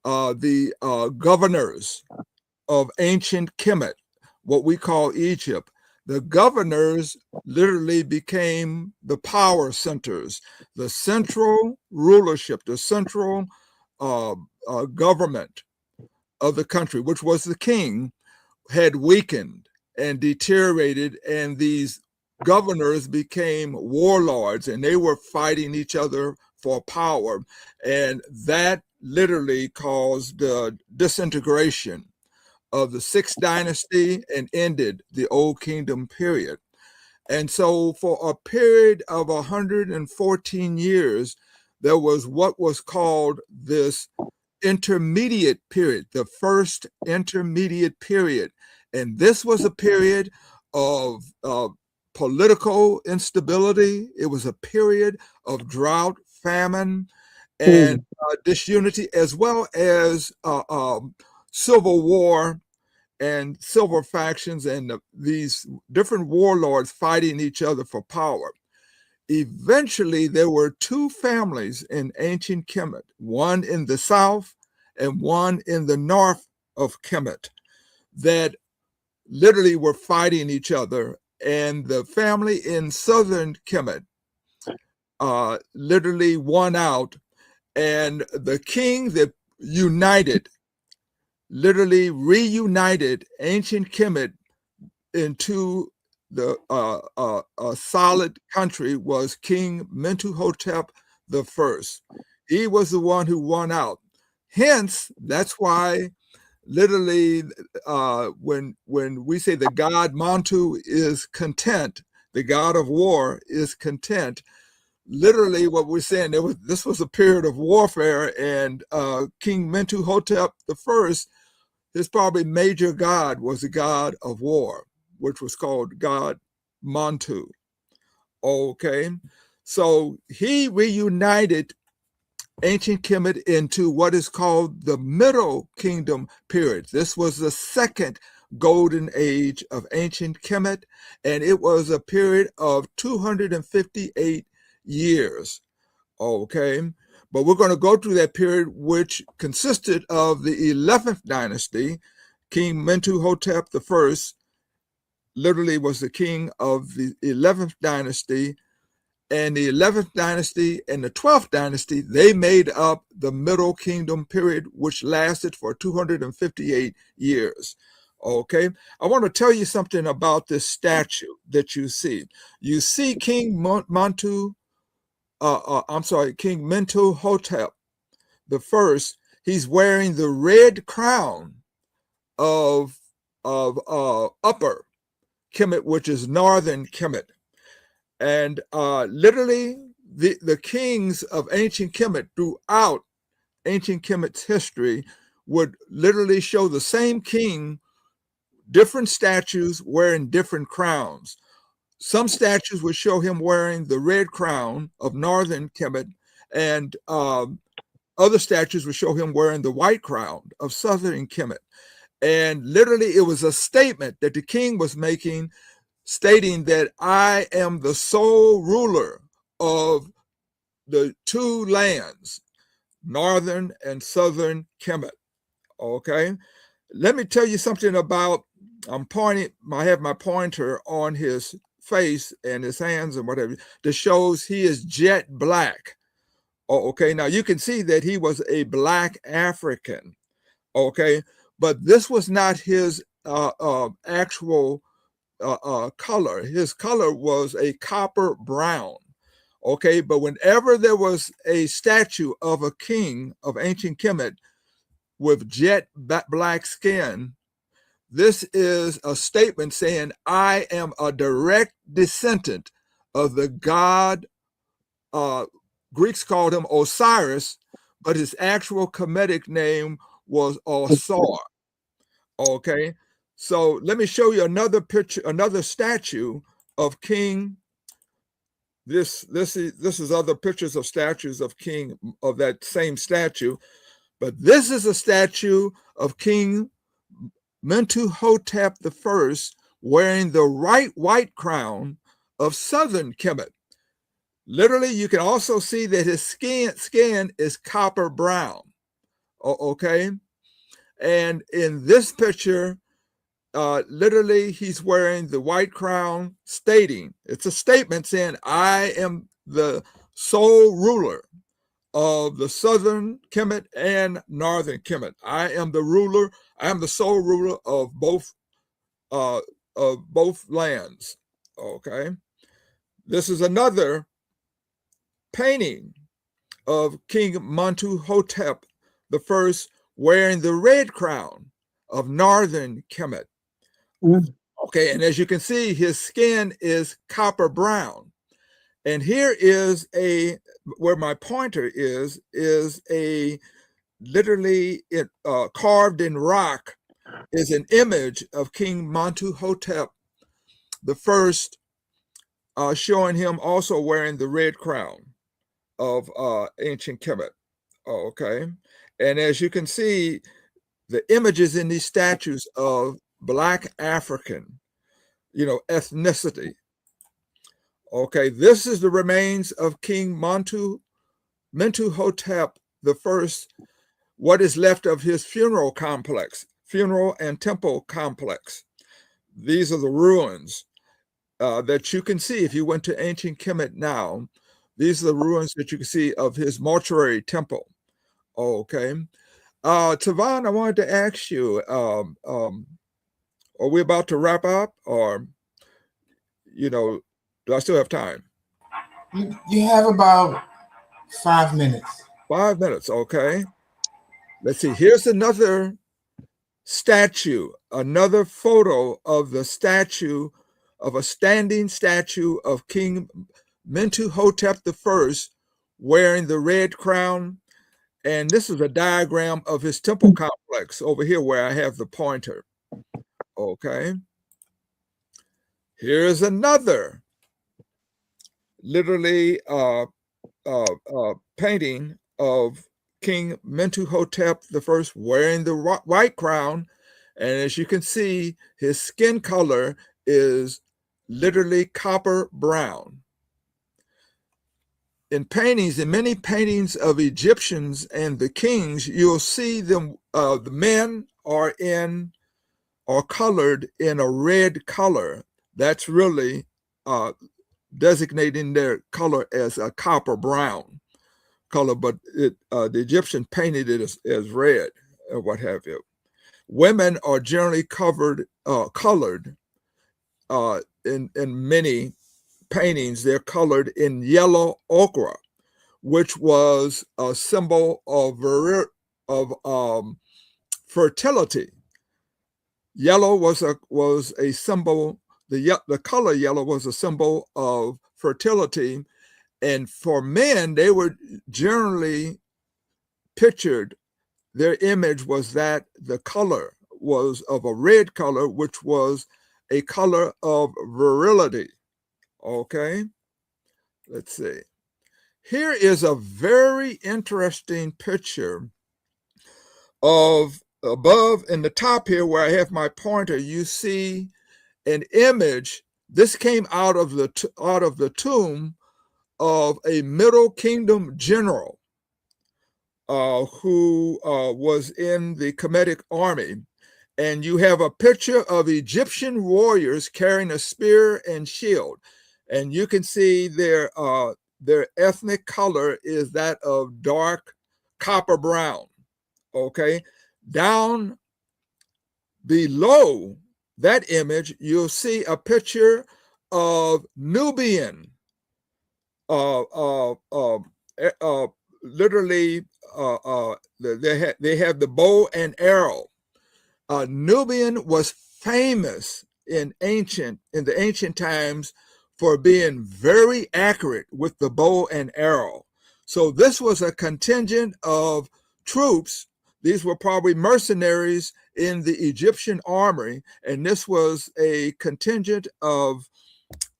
the governors of ancient Kemet, what we call Egypt, the governors literally became the power centers, the central rulership, the central government of the country, which was the king, had weakened and deteriorated, and these governors became warlords, and they were fighting each other for power. And that literally caused the disintegration of the Sixth Dynasty and ended the Old Kingdom period. And so for a period of 114 years, there was what was called this intermediate period, the first intermediate period. And this was a period of political instability. It was a period of drought, famine, and disunity, as well as civil war and civil factions and these different warlords fighting each other for power. Eventually, there were two families in ancient Kemet, one in the south and one in the north of Kemet, that literally were fighting each other. And the family in southern Kemet literally won out, and the king that united, literally reunited ancient Kemet into the a solid country was King Mentuhotep the First. He was the one who won out. Hence, that's why literally when we say the god Montu is content, the god of war is content, literally what we're saying, this was a period of warfare, and King Mentuhotep the First, his probably major god was the god of war, which was called God Montu. Okay, so he reunited ancient Kemet into what is called the Middle Kingdom period. This was the second golden age of ancient Kemet, and it was a period of 258 years. Okay, but we're going to go through that period, which consisted of the 11th dynasty. King Mentuhotep the First literally was the king of the 11th dynasty, and the 11th dynasty and the 12th dynasty, they made up the Middle Kingdom period, which lasted for 258 years. Okay, I want to tell you something about this statue that you see. You see King King Mentuhotep the First. He's wearing the red crown of Upper Kemet, which is Northern Kemet. And literally, the kings of ancient Kemet throughout ancient Kemet's history would literally show the same king, different statues wearing different crowns. Some statues would show him wearing the red crown of Northern Kemet, and other statues would show him wearing the white crown of Southern Kemet. And literally, it was a statement that the king was making, stating that I am the sole ruler of the two lands, Northern and Southern Kemet. Okay, let me tell you something about. I have my pointer on his face and his hands and whatever that shows he is jet black. Okay, now you can see that he was a black African. Okay, but this was not his actual color. His color was a copper brown. Okay, but whenever there was a statue of a king of ancient Kemet with jet black skin, this is a statement saying, I am a direct descendant of the god, Greeks called him Osiris, but his actual Kemetic name was Osar. Okay, so let me show you another picture, another statue of King. This is other pictures of statues of King of that same statue, but this is a statue of King Mentuhotep the First wearing the white crown of Southern Kemet. Literally, you can also see that his skin is copper brown. Okay, and in this picture, literally, he's wearing the white crown, stating, it's a statement saying, I am the sole ruler of the Southern Kemet and Northern Kemet. I am the sole ruler of both lands. Okay. This is another painting of King Mentuhotep the First wearing the red crown of Northern Kemet. Okay, and as you can see, his skin is copper brown. And here is where my pointer is a literally carved in rock is an image of King Mentuhotep the First, showing him also wearing the red crown of ancient Kemet. Okay, and as you can see, the images in these statues of Black African, ethnicity. Okay, this is the remains of King Mentuhotep the First, what is left of his funeral and temple complex. These are the ruins that you can see if you went to ancient Kemet now. These are the ruins that you can see of his mortuary temple. Okay. Tavon, I wanted to ask you, Are we about to wrap up, or do I still have time? You have about 5 minutes. 5 minutes, okay. Let's see. Here's another statue, another photo of the statue of a standing statue of King Mentuhotep I wearing the red crown. And this is a diagram of his temple complex over here where I have the pointer. Okay. Here's another literally painting of King Mentuhotep I wearing the white crown. And as you can see, his skin color is literally copper brown. In many paintings of Egyptians and the kings, you'll see them, the men are colored in a red color. That's really designating their color as a copper brown color, but the Egyptian painted it as red or what have you. Women are generally colored in many paintings. They're colored in yellow ochre, which was a symbol of fertility. Yellow was a symbol. The color yellow was a symbol of fertility, and for men, they were generally pictured. Their image was that the color was of a red color, which was a color of virility. Okay, let's see. Here is a very interesting picture of above in the top here where I have my pointer. You see an image. This came out of the tomb of a Middle Kingdom general who was in the Kemetic army. And you have a picture of Egyptian warriors carrying a spear and shield. And you can see their ethnic color is that of dark copper brown. Okay. Down below that image, you'll see a picture of Nubian, literally, they have the bow and arrow. Nubian was famous in the ancient times for being very accurate with the bow and arrow. So this was a contingent of troops. These were probably mercenaries in the Egyptian army, and this was a contingent of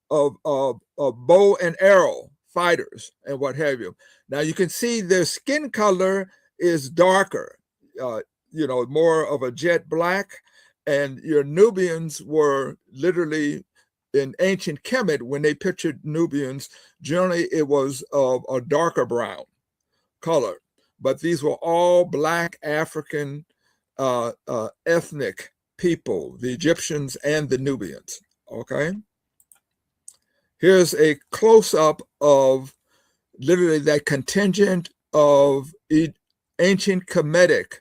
bow and arrow fighters and what have you. Now you can see their skin color is darker, more of a jet black, and your Nubians were literally in ancient Kemet, when they pictured Nubians, generally it was of a darker brown color, but these were all Black African ethnic people, the Egyptians and the Nubians. Okay. Here's a close-up of literally that contingent of ancient Kemetic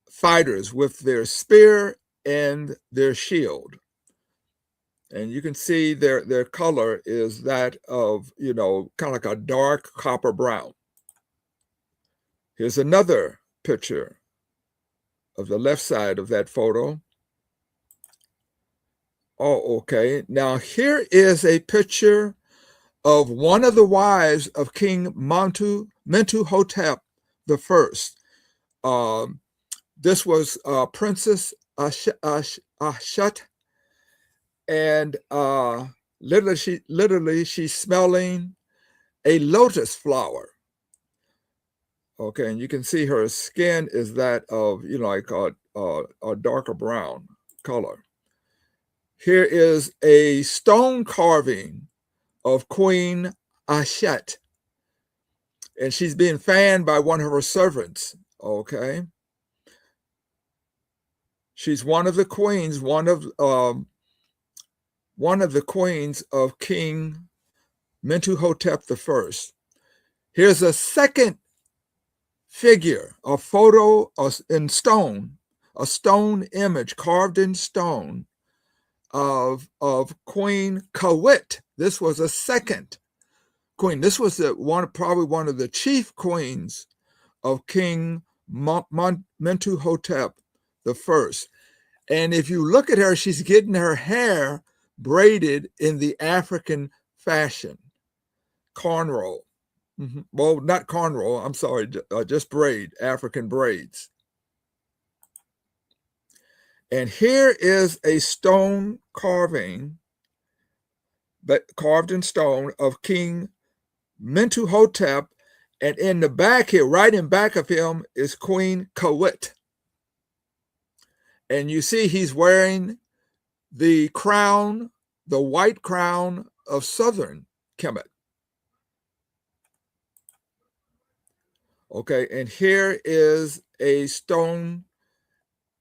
fighters with their spear and their shield. And you can see their color is that of, kind of like a dark copper brown. Here's another picture of the left side of that photo. Oh, okay. Now here is a picture of one of the wives of King Mentuhotep I. This was Princess Ashut, and literally she's smelling a lotus flower. Okay, and you can see her skin is that of like a darker brown color. Here is a stone carving of Queen Ashut, and she's being fanned by one of her servants. Okay, she's one of the queens, one of the queens of King Mentuhotep I. Here's a second figure, a photo in stone a stone image carved in stone of Queen Kawit. This was a second queen. This was probably one of the chief queens of King Mentuhotep the First. And if you look at her, she's getting her hair braided in the African fashion, cornrow. Well, not cornrow, I'm sorry, just braid, African braids. And here is a stone carving, carved in stone, of King Mentuhotep. And in the back here, right in back of him, is Queen Kawit. And you see he's wearing the crown, the white crown of Southern Kemet. Okay, and here is a stone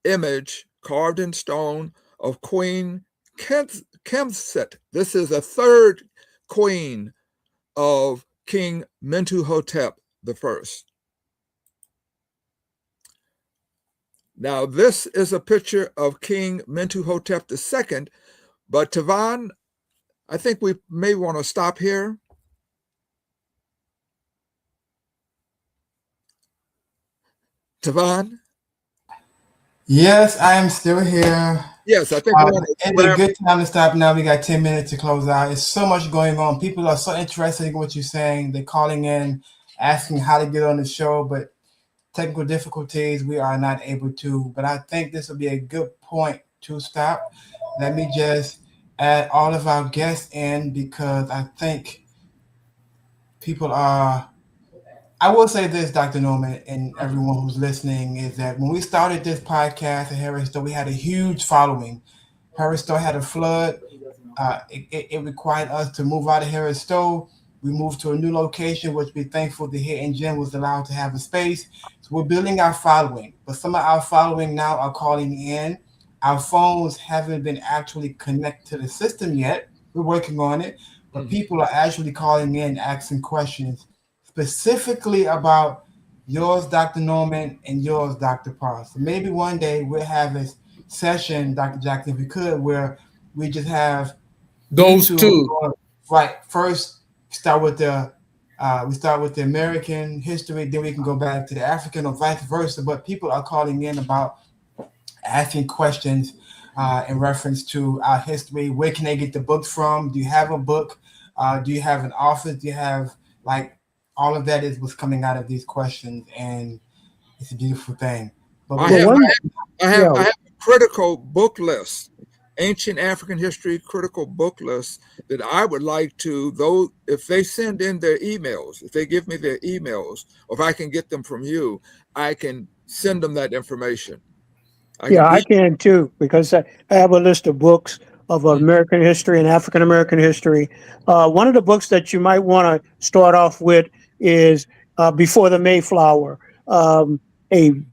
image carved in stone of Queen Kemset. This is a third queen of King Mentuhotep the First. Now, this is a picture of King Mentuhotep II, but Tavon, I think we may want to stop here. Tavon? Yes, I am still here. Yes, I think it's a good time to stop now. We got 10 minutes to close out. There's so much going on. People are so interested in what you're saying. They're calling in, asking how to get on the show, but technical difficulties, we are not able to. But I think this will be a good point to stop. Let me just add all of our guests in because I think people are. I will say this, Dr. Norman, and everyone who's listening, is that when we started this podcast at Harris Stowe, we had a huge following. Harris Stowe had a flood. It required us to move out of Harris Stowe. We moved to a new location, which we're thankful to hear, and Jen was allowed to have a space. So we're building our following. But some of our following now are calling in. Our phones haven't been actually connected to the system yet. We're working on it. But people are actually calling in, asking questions specifically about yours, Dr. Norman, and yours, Dr. Parr. So maybe one day we'll have a session, Dr. Jackson, if we could, where we just have those two. Right. First, start with the American history, then we can go back to the African or vice versa. But people are calling in about asking questions in reference to our history. Where can they get the books from? Do you have a book? Do you have an office? Do you have all of that is what's coming out of these questions, and it's a beautiful thing. But I have a critical book list, ancient African history critical book list that I would like to, though, if they send in their emails, if they give me their emails, or if I can get them from you, I can send them that information. I can too, because I have a list of books of American history and African American history. One of the books that you might want to start off with is Before the Mayflower, a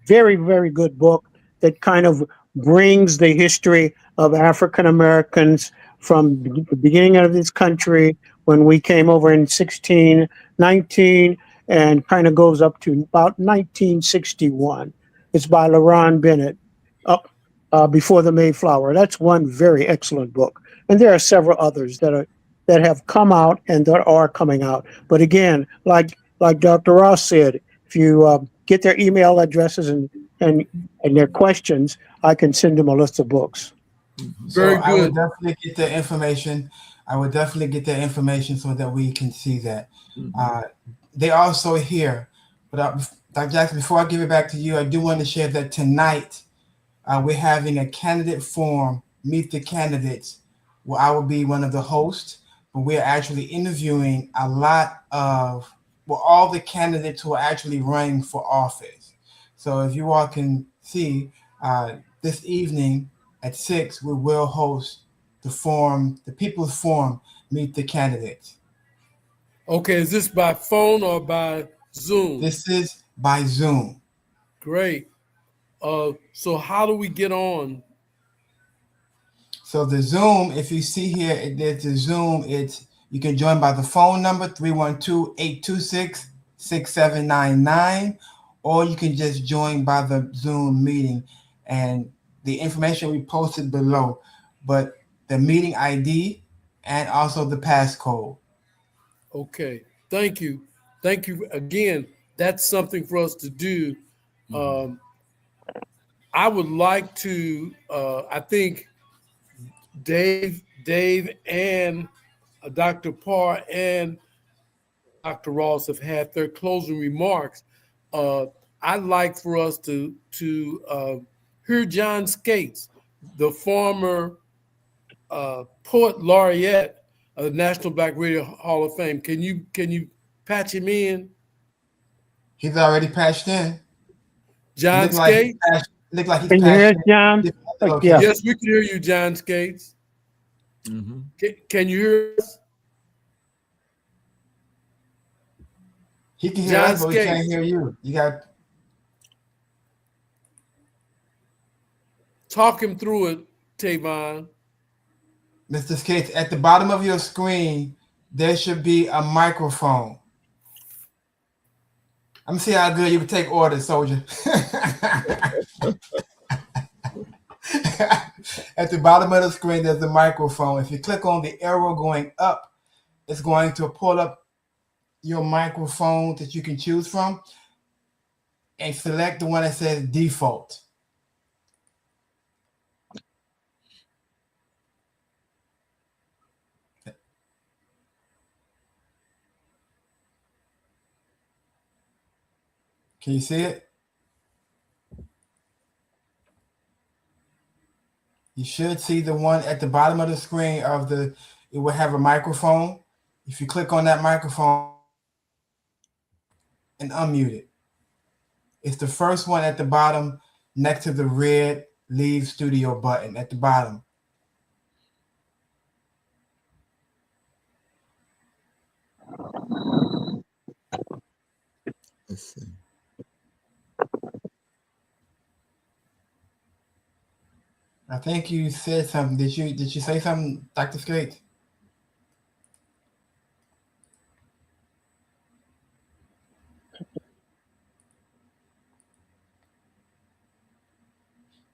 very, very good book that kind of brings the history of African Americans from the beginning of this country when we came over in 1619 and kind of goes up to about 1961. It's by LaRon Bennett. Before the Mayflower. That's one very excellent book, and there are several others that have come out and that are coming out. But again, like Dr. Ross said, if you get their email addresses and their questions, I can send them a list of books. Very good. I would definitely get the information. So that we can see that. They also here. But Dr. Jackson, before I give it back to you, I do want to share that tonight we're having a candidate forum, Meet the Candidates, where I will be one of the hosts, but we're actually interviewing all the candidates who are actually running for office. So if you all can see, this evening at 6, we will host the forum, the People's Forum, Meet the Candidates. Okay, is this by phone or by Zoom? This is by Zoom. Great. So how do we get on? So the Zoom, if you see here, there's the Zoom. You can join by the phone number 312-826-6799, or you can just join by the Zoom meeting. and the information we posted below, but the meeting ID and also the passcode. Okay. Thank you. Thank you again. That's something for us to do. Um, I would like to. I think Dave, and Dr. Parr and Dr. Ross have had their closing remarks. Uh, I'd like for us to hear John Skates, the former poet laureate of the National Black Radio Hall of Fame. Can you patch him in? He's already patched in. It John looked like he's Skates? patched. It looked like he's Can you hear patched us, in John? different other Yeah. locations. Yes, we can hear you, John Skates. Mm-hmm. Can you hear us? He can hear John us, but we can't Skates. hear you. You got Talk him through it, Tavon. Mr. Skates at the bottom of your screen. There should be a microphone. Let me see how good you can take orders, soldier. At the bottom of the screen, there's a microphone. If you click on the arrow going up, it's going to pull up your microphone that you can choose from and select the one that says default. Can you see it? You should see the one at the bottom of the screen of the, it will have a microphone. If you click on that microphone and unmute it, it's the first one at the bottom next to the red Leave Studio button at the bottom. Let's see. I think you said something. Did you say something, Dr. Skates?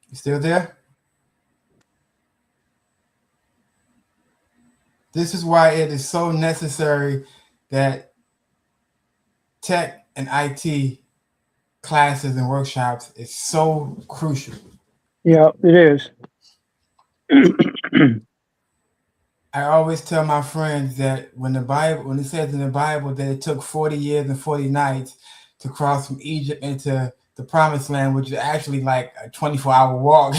You still there? This is why it is so necessary that tech and IT classes and workshops is so crucial. Yeah, it is. I always tell my friends that when it says in the Bible that it took 40 years and 40 nights to cross from Egypt into the promised land, which is actually like a 24-hour walk,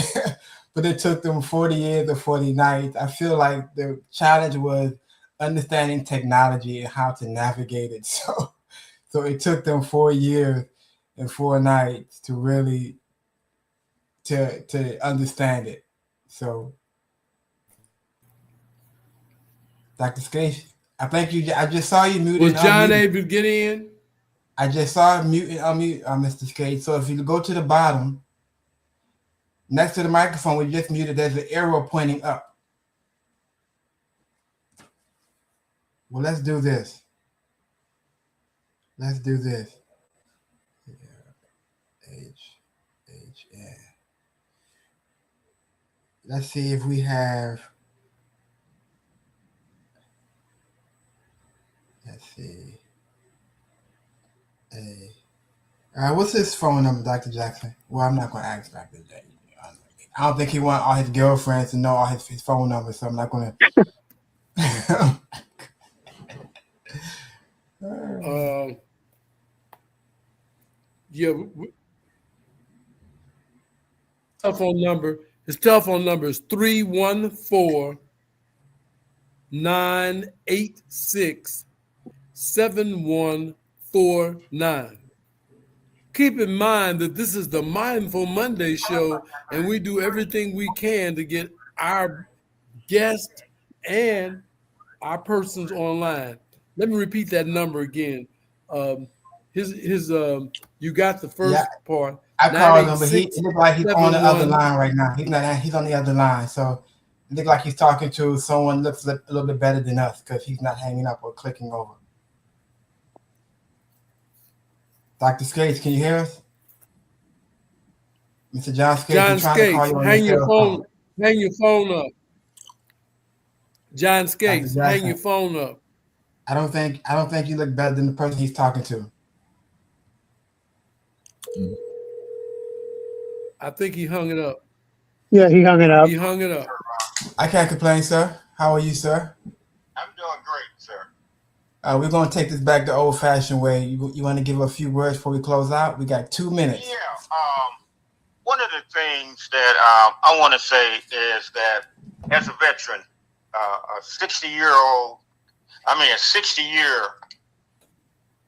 but it took them 40 years or 40 nights. I feel like the challenge was understanding technology and how to navigate it. So it took them 4 years and 4 nights to really to understand it. So Dr. Skate, I just saw you mute Was and John unmute. able to get in? I just saw mute and unmute, Mr. Skate. So if you go to the bottom, next to the microphone we just muted, there's an arrow pointing up. Well, let's do this. Let's do this. H-N. Let's see if we have. Let's see. What's his phone number, Dr. Jackson? Well, I'm not going to ask Dr. Jackson. I don't think he wants all his girlfriends to know all his phone numbers, so I'm not going to. Yeah. Telephone number. His telephone number is 314-986-7149. Keep in mind that this is the Mindful Monday show, and we do everything we can to get our guests and our persons online. Let me repeat that number again. You got the first part. I called him, but it looks like he's on the other line right now. He's on the other line, so it looks like he's talking to someone looks a little bit better than us because he's not hanging up or clicking over. Dr. Skates, can you hear us? Mr. John Skates, John I'm trying to call Skates, you on your cell phone. hang your phone up. John Dr. Skates, hang your Jackson, phone up. I don't think you look better than the person he's talking to. I think he hung it up. Yeah, he hung it up. He hung it up. I can't complain, sir. How are you, sir? I'm doing great, sir. We're going to take this back the old-fashioned way. You want to give a few words before we close out? We got 2 minutes. Yeah. One of the things that I want to say is that as a veteran, a 60-year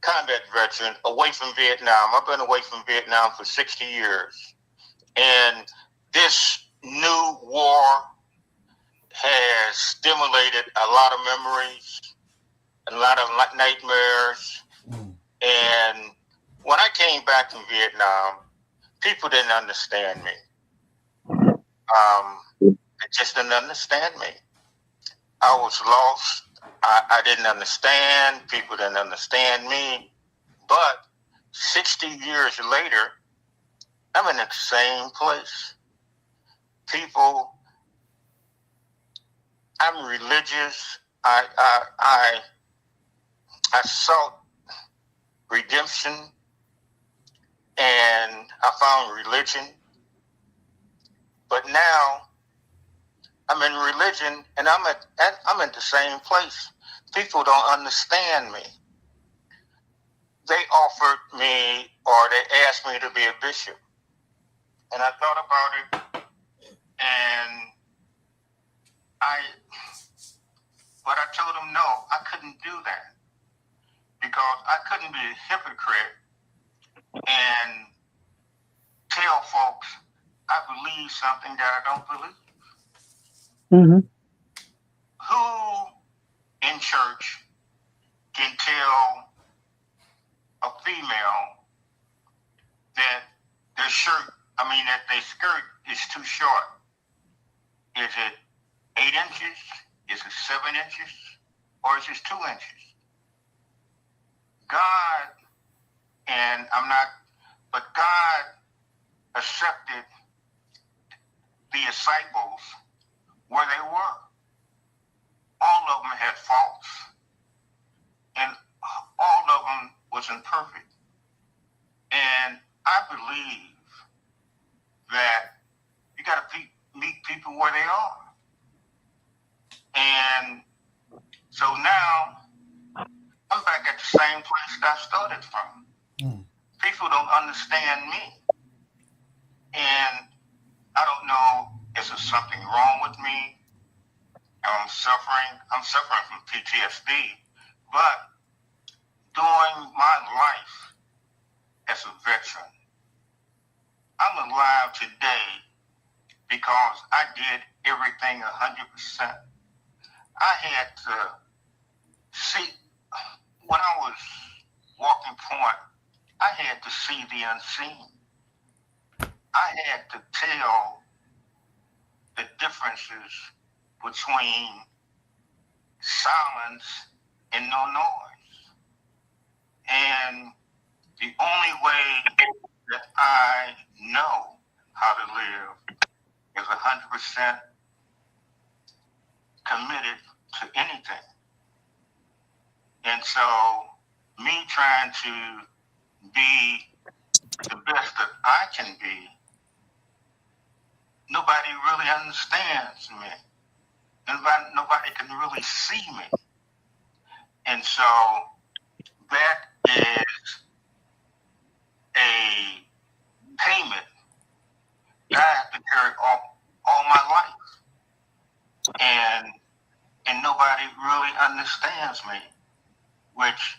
combat veteran away from Vietnam. I've been away from Vietnam for 60 years. And this new war has stimulated a lot of memories, a lot of nightmares. And when I came back from Vietnam, people didn't understand me. They just didn't understand me. I was lost. I didn't understand. People didn't understand me. But 60 years later, I'm in the same place. People, I'm religious. I sought redemption, and I found religion. But now I'm in religion, and I'm at the same place. People don't understand me. They offered me, or they asked me to be a bishop, and I thought about it, and but I told them no, I couldn't do that, because I couldn't be a hypocrite and tell folks I believe something that I don't believe. Mm-hmm. Who in church can tell a female that their skirt is too short? Is it 8 inches? Is it 7 inches? Or is it 2 inches? God accepted the disciples where they were. All of them had faults, and all of them was imperfect. And I believe that you got to meet people where they are. And so now I'm back at the same place that I started from. People don't understand me. And I don't know, is there something wrong with me? I'm suffering from PTSD. But during my life as a veteran, I'm alive today because I did everything 100%. I had to see, when I was walking point, I had to see the unseen. I had to tell the differences between silence and no noise. And the only way that I know how to live is 100% committed to anything. And so me trying to be the best that I can be, nobody really understands me. Nobody can really see me. And so that is a payment that I have to carry all my life. And nobody really understands me, which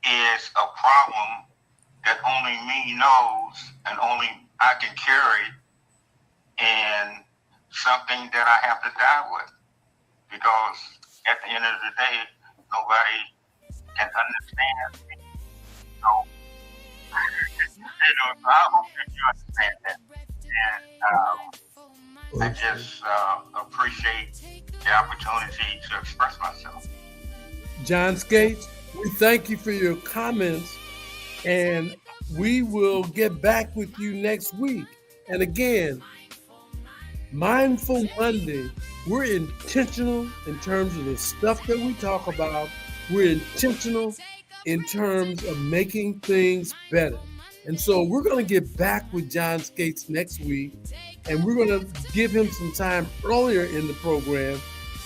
is a problem that only me knows and only I can carry, and something that I have to die with, because at the end of the day, nobody can understand me. So, I hope that you understand that. And I just appreciate the opportunity to express myself. John Skates, we thank you for your comments, and we will get back with you next week. And again, Mindful Monday, we're intentional in terms of the stuff that we talk about. We're intentional in terms of making things better. And so we're going to get back with John Skates next week, and we're going to give him some time earlier in the program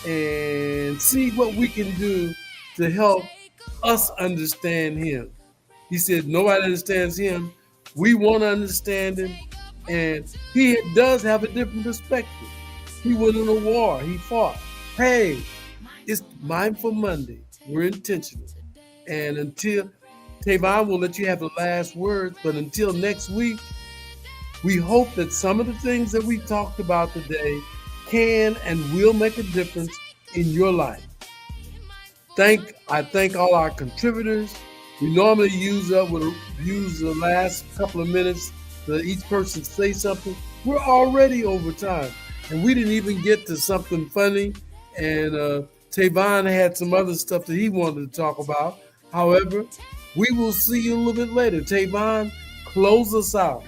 and see what we can do to help us understand him. He said nobody understands him. We want to understand him, and he does have a different perspective. He went in a war. He fought. Hey, it's Mindful Monday. We're intentional. And until Tavon will let you have the last words, but until next week, we hope that some of the things that we talked about today can and will make a difference in your life. I thank all our contributors. We normally use the last couple of minutes to each person say something. We're already over time, and we didn't even get to something funny. And Tavon had some other stuff that he wanted to talk about. However, we will see you a little bit later. Tavon, close us out.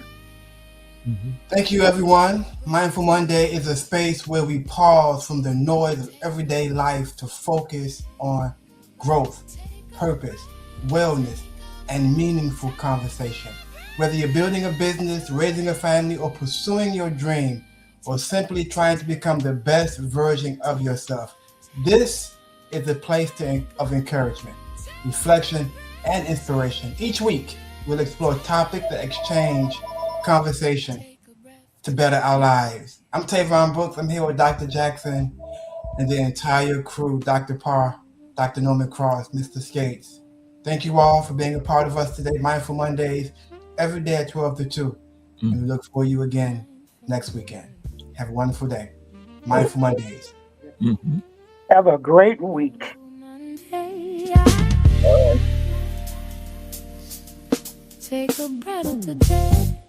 Thank you, everyone. Mindful Monday is a space where we pause from the noise of everyday life to focus on growth, purpose, wellness, and meaningful conversation. Whether you're building a business, raising a family, or pursuing your dream, or simply trying to become the best version of yourself, this is a place of encouragement, reflection, and inspiration. Each week, we'll explore topics that exchange conversation to better our lives. I'm Tavon Brooks. I'm here with Dr. Jackson and the entire crew, Dr. Parr, Dr. Norman Cross, Mr. Skates. Thank you all for being a part of us today. Mindful Mondays, every day at 12 to 2. And we look for you again next weekend. Have a wonderful day. Mindful Mondays. Have a great week. Take a breath today,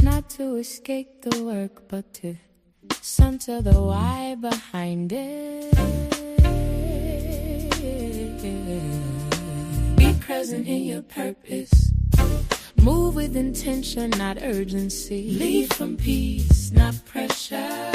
not to escape the work, but to center the why behind it. Be present in your purpose. Move with intention, not urgency. Lead from peace, not pressure.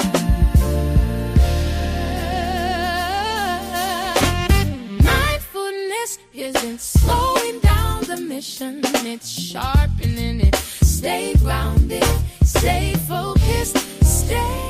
Mindfulness isn't slowing down the mission, it's sharpening it. Stay grounded, stay focused, stay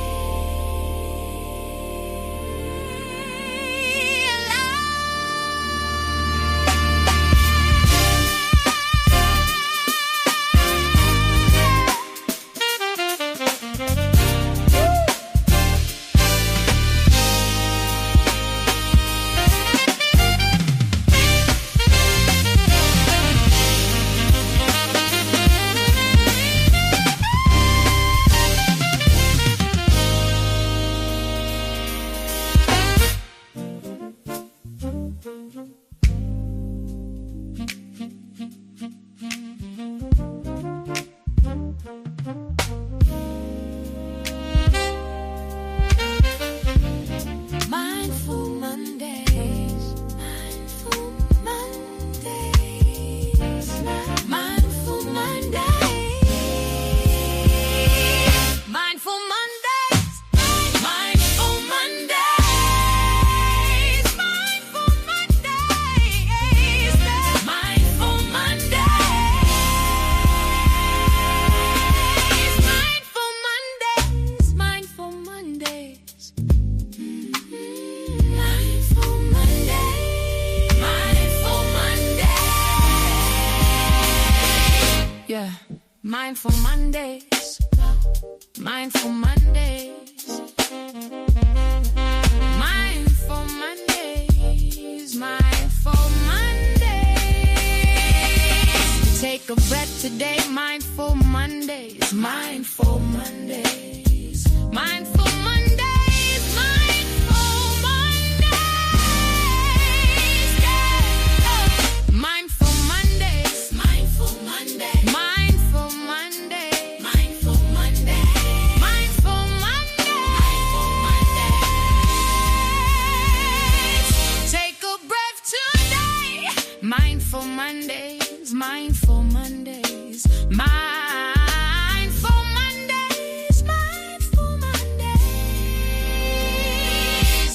Mindful Mondays, Mindful Mondays, Mindful Mondays, Mindful Mondays. Take a breath today, Mindful Mondays, Mindful Mondays, Mindful Mondays, Mindful Mondays. Yeah. Mindful Mondays, Mindful Mondays. Mindful Mondays, Mindful Mondays. Mindful Mondays, Mindful Mondays,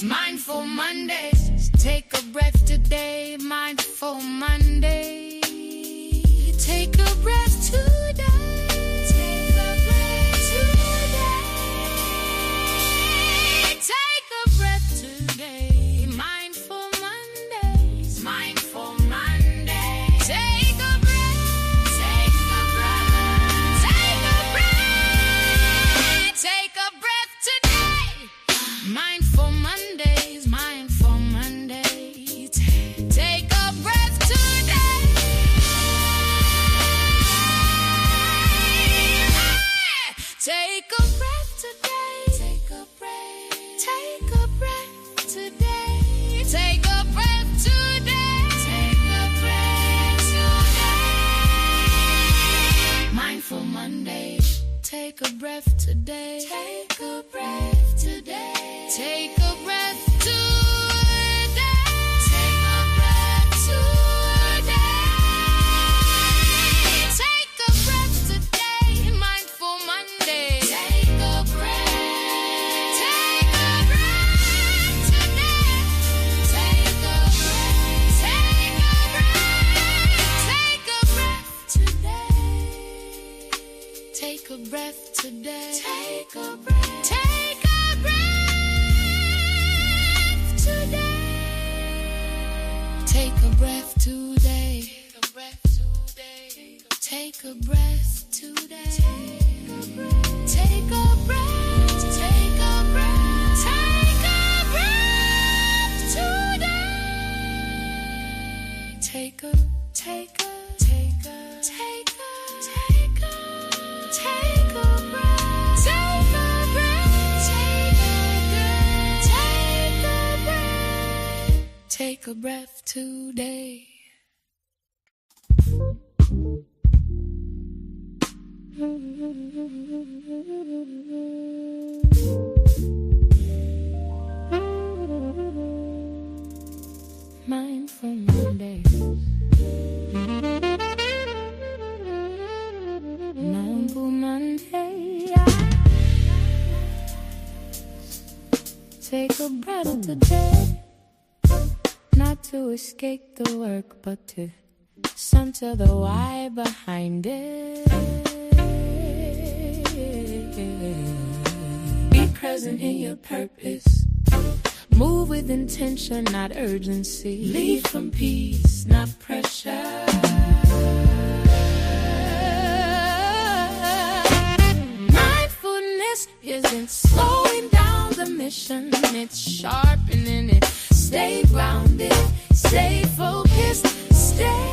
Mindful Mondays. Take a breath today, Mindful Monday. Take a breath today. Take a breath today. Take a breath today, Mindful Mondays, Mindful Mondays. Take a breath. Take a breath. Take a breath. Take a breath today, Mindful Mondays, Mindful Mondays. Take a breath today. Take a breath today. Take a breath. Take a breath today. Take a breath today. Take a breath today. Mindful Monday. Take a breath today. Take a breath today. Take a breath today. Take a breath today. Take a breath today. Mindful Monday. Take a breath. Take a breath today. Take a breath. Take a breath. Take a breath today. Take a breath today. Take a breath. Take a breath today. Take a breath today. Take a breath today. Take a breath. Take a breath. Take a breath today. Take a take a take a take a take a take a breath. Take a breath. Take a breath. Take a breath today. Mindful Mondays. Mindful Monday. Take a breath today. Not to escape the work, but to center the why behind it. Be present in your purpose. Move with intention, not urgency. Lead from peace, not pressure. Mindfulness isn't slowing down the mission, it's sharpening it. Stay grounded, stay focused, stay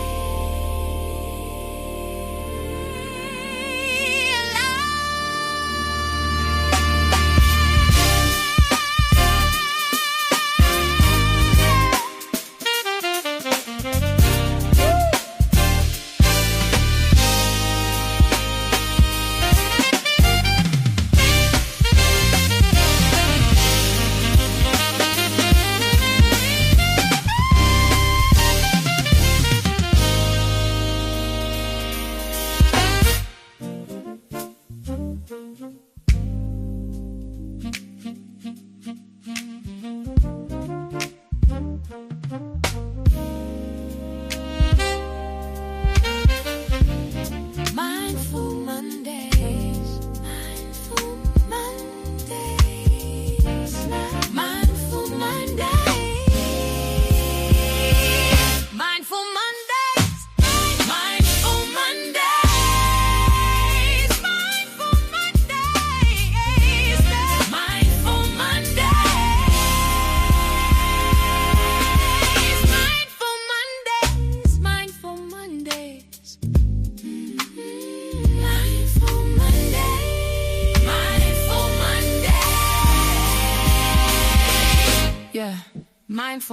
Mindful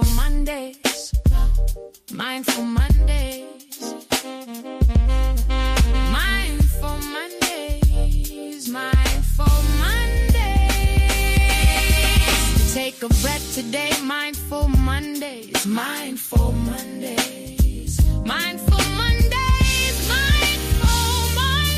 Mondays, Mindful Mondays, Mindful Mondays, Mindful Mondays. Take a breath today, Mindful Mondays, Mindful Mondays, Mindful Mondays, Mindful Mondays.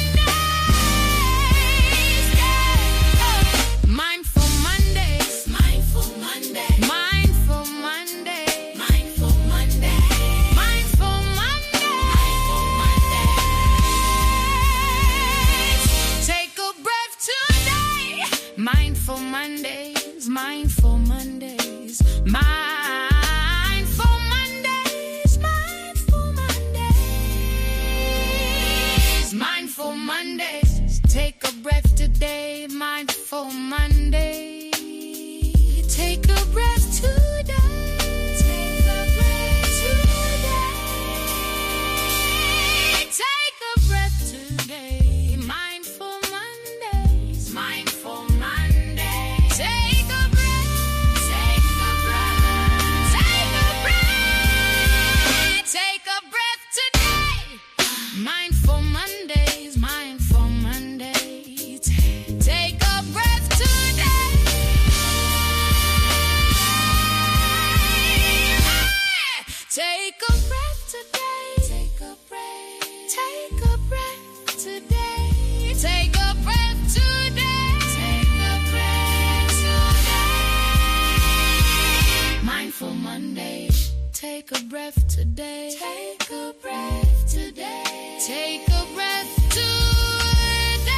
Take a breath today. Take a breath today. Take a breath today.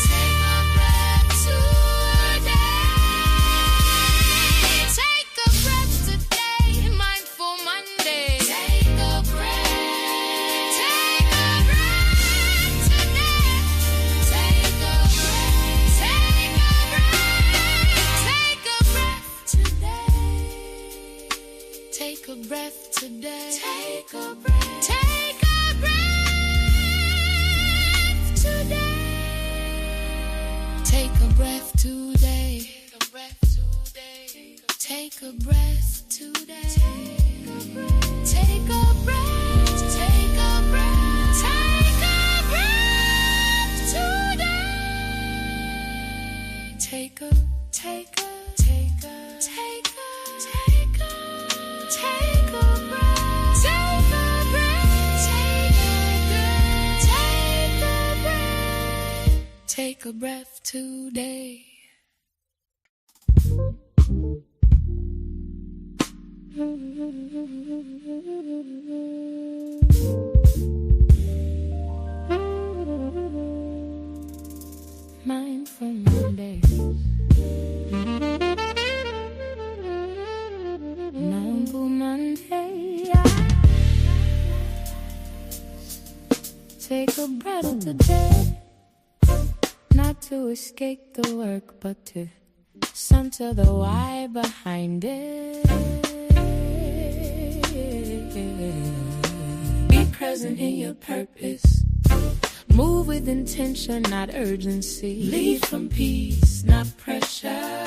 Take a breath today. Take a breath today. Mindful Monday. Take a breath. Take a breath today. Take a breath. Take a breath. Take a breath today. Take a breath today. Take a breath. Take a breath today. Take a breath today. Take a breath today. Take a breath. Take a breath. Take a breath today. Take a take a take a take a take a take a breath. Take a breath. Take a breath. Take a breath today. Mindful Mondays. Mindful Monday. Take a breath today. Not to escape the work, but to center the why behind it. Be present in your purpose. Move with intention, not urgency. Lead from peace, not pressure.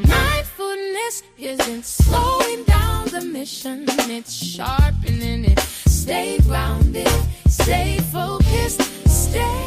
Mindfulness isn't slowing down the mission, it's sharpening it. Stay grounded, stay focused, stay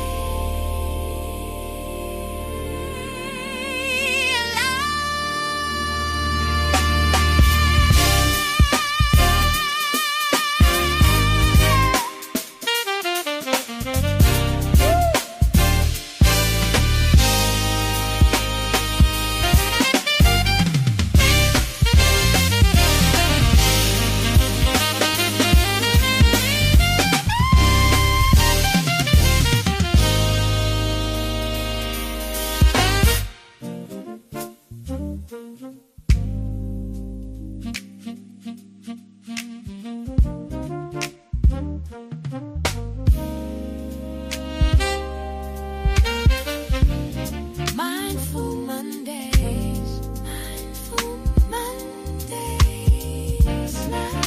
Mindful Mondays. Mindful Mondays.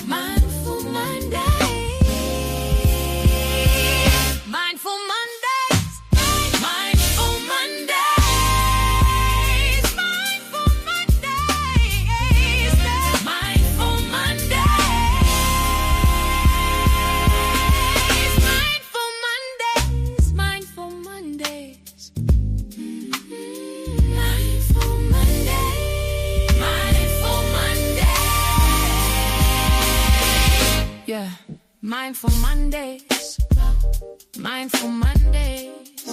Mindful Mondays. Mindful Mondays. Mindful Mondays. Mindful Mondays. Mindful Mondays. Mindful Mondays. Mindful Mondays. Mindful Monday. Mindful Monday. Yeah. Mindful Mondays. Mindful Mondays.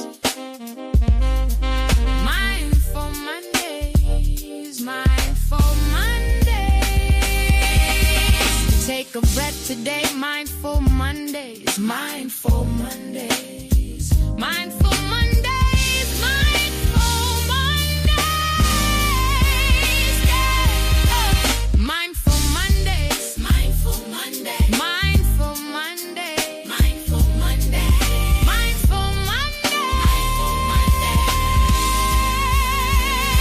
Mindful Mondays. Mindful Mondays. Take a breath today. Mindful Mondays. Mindful Mondays. Mindful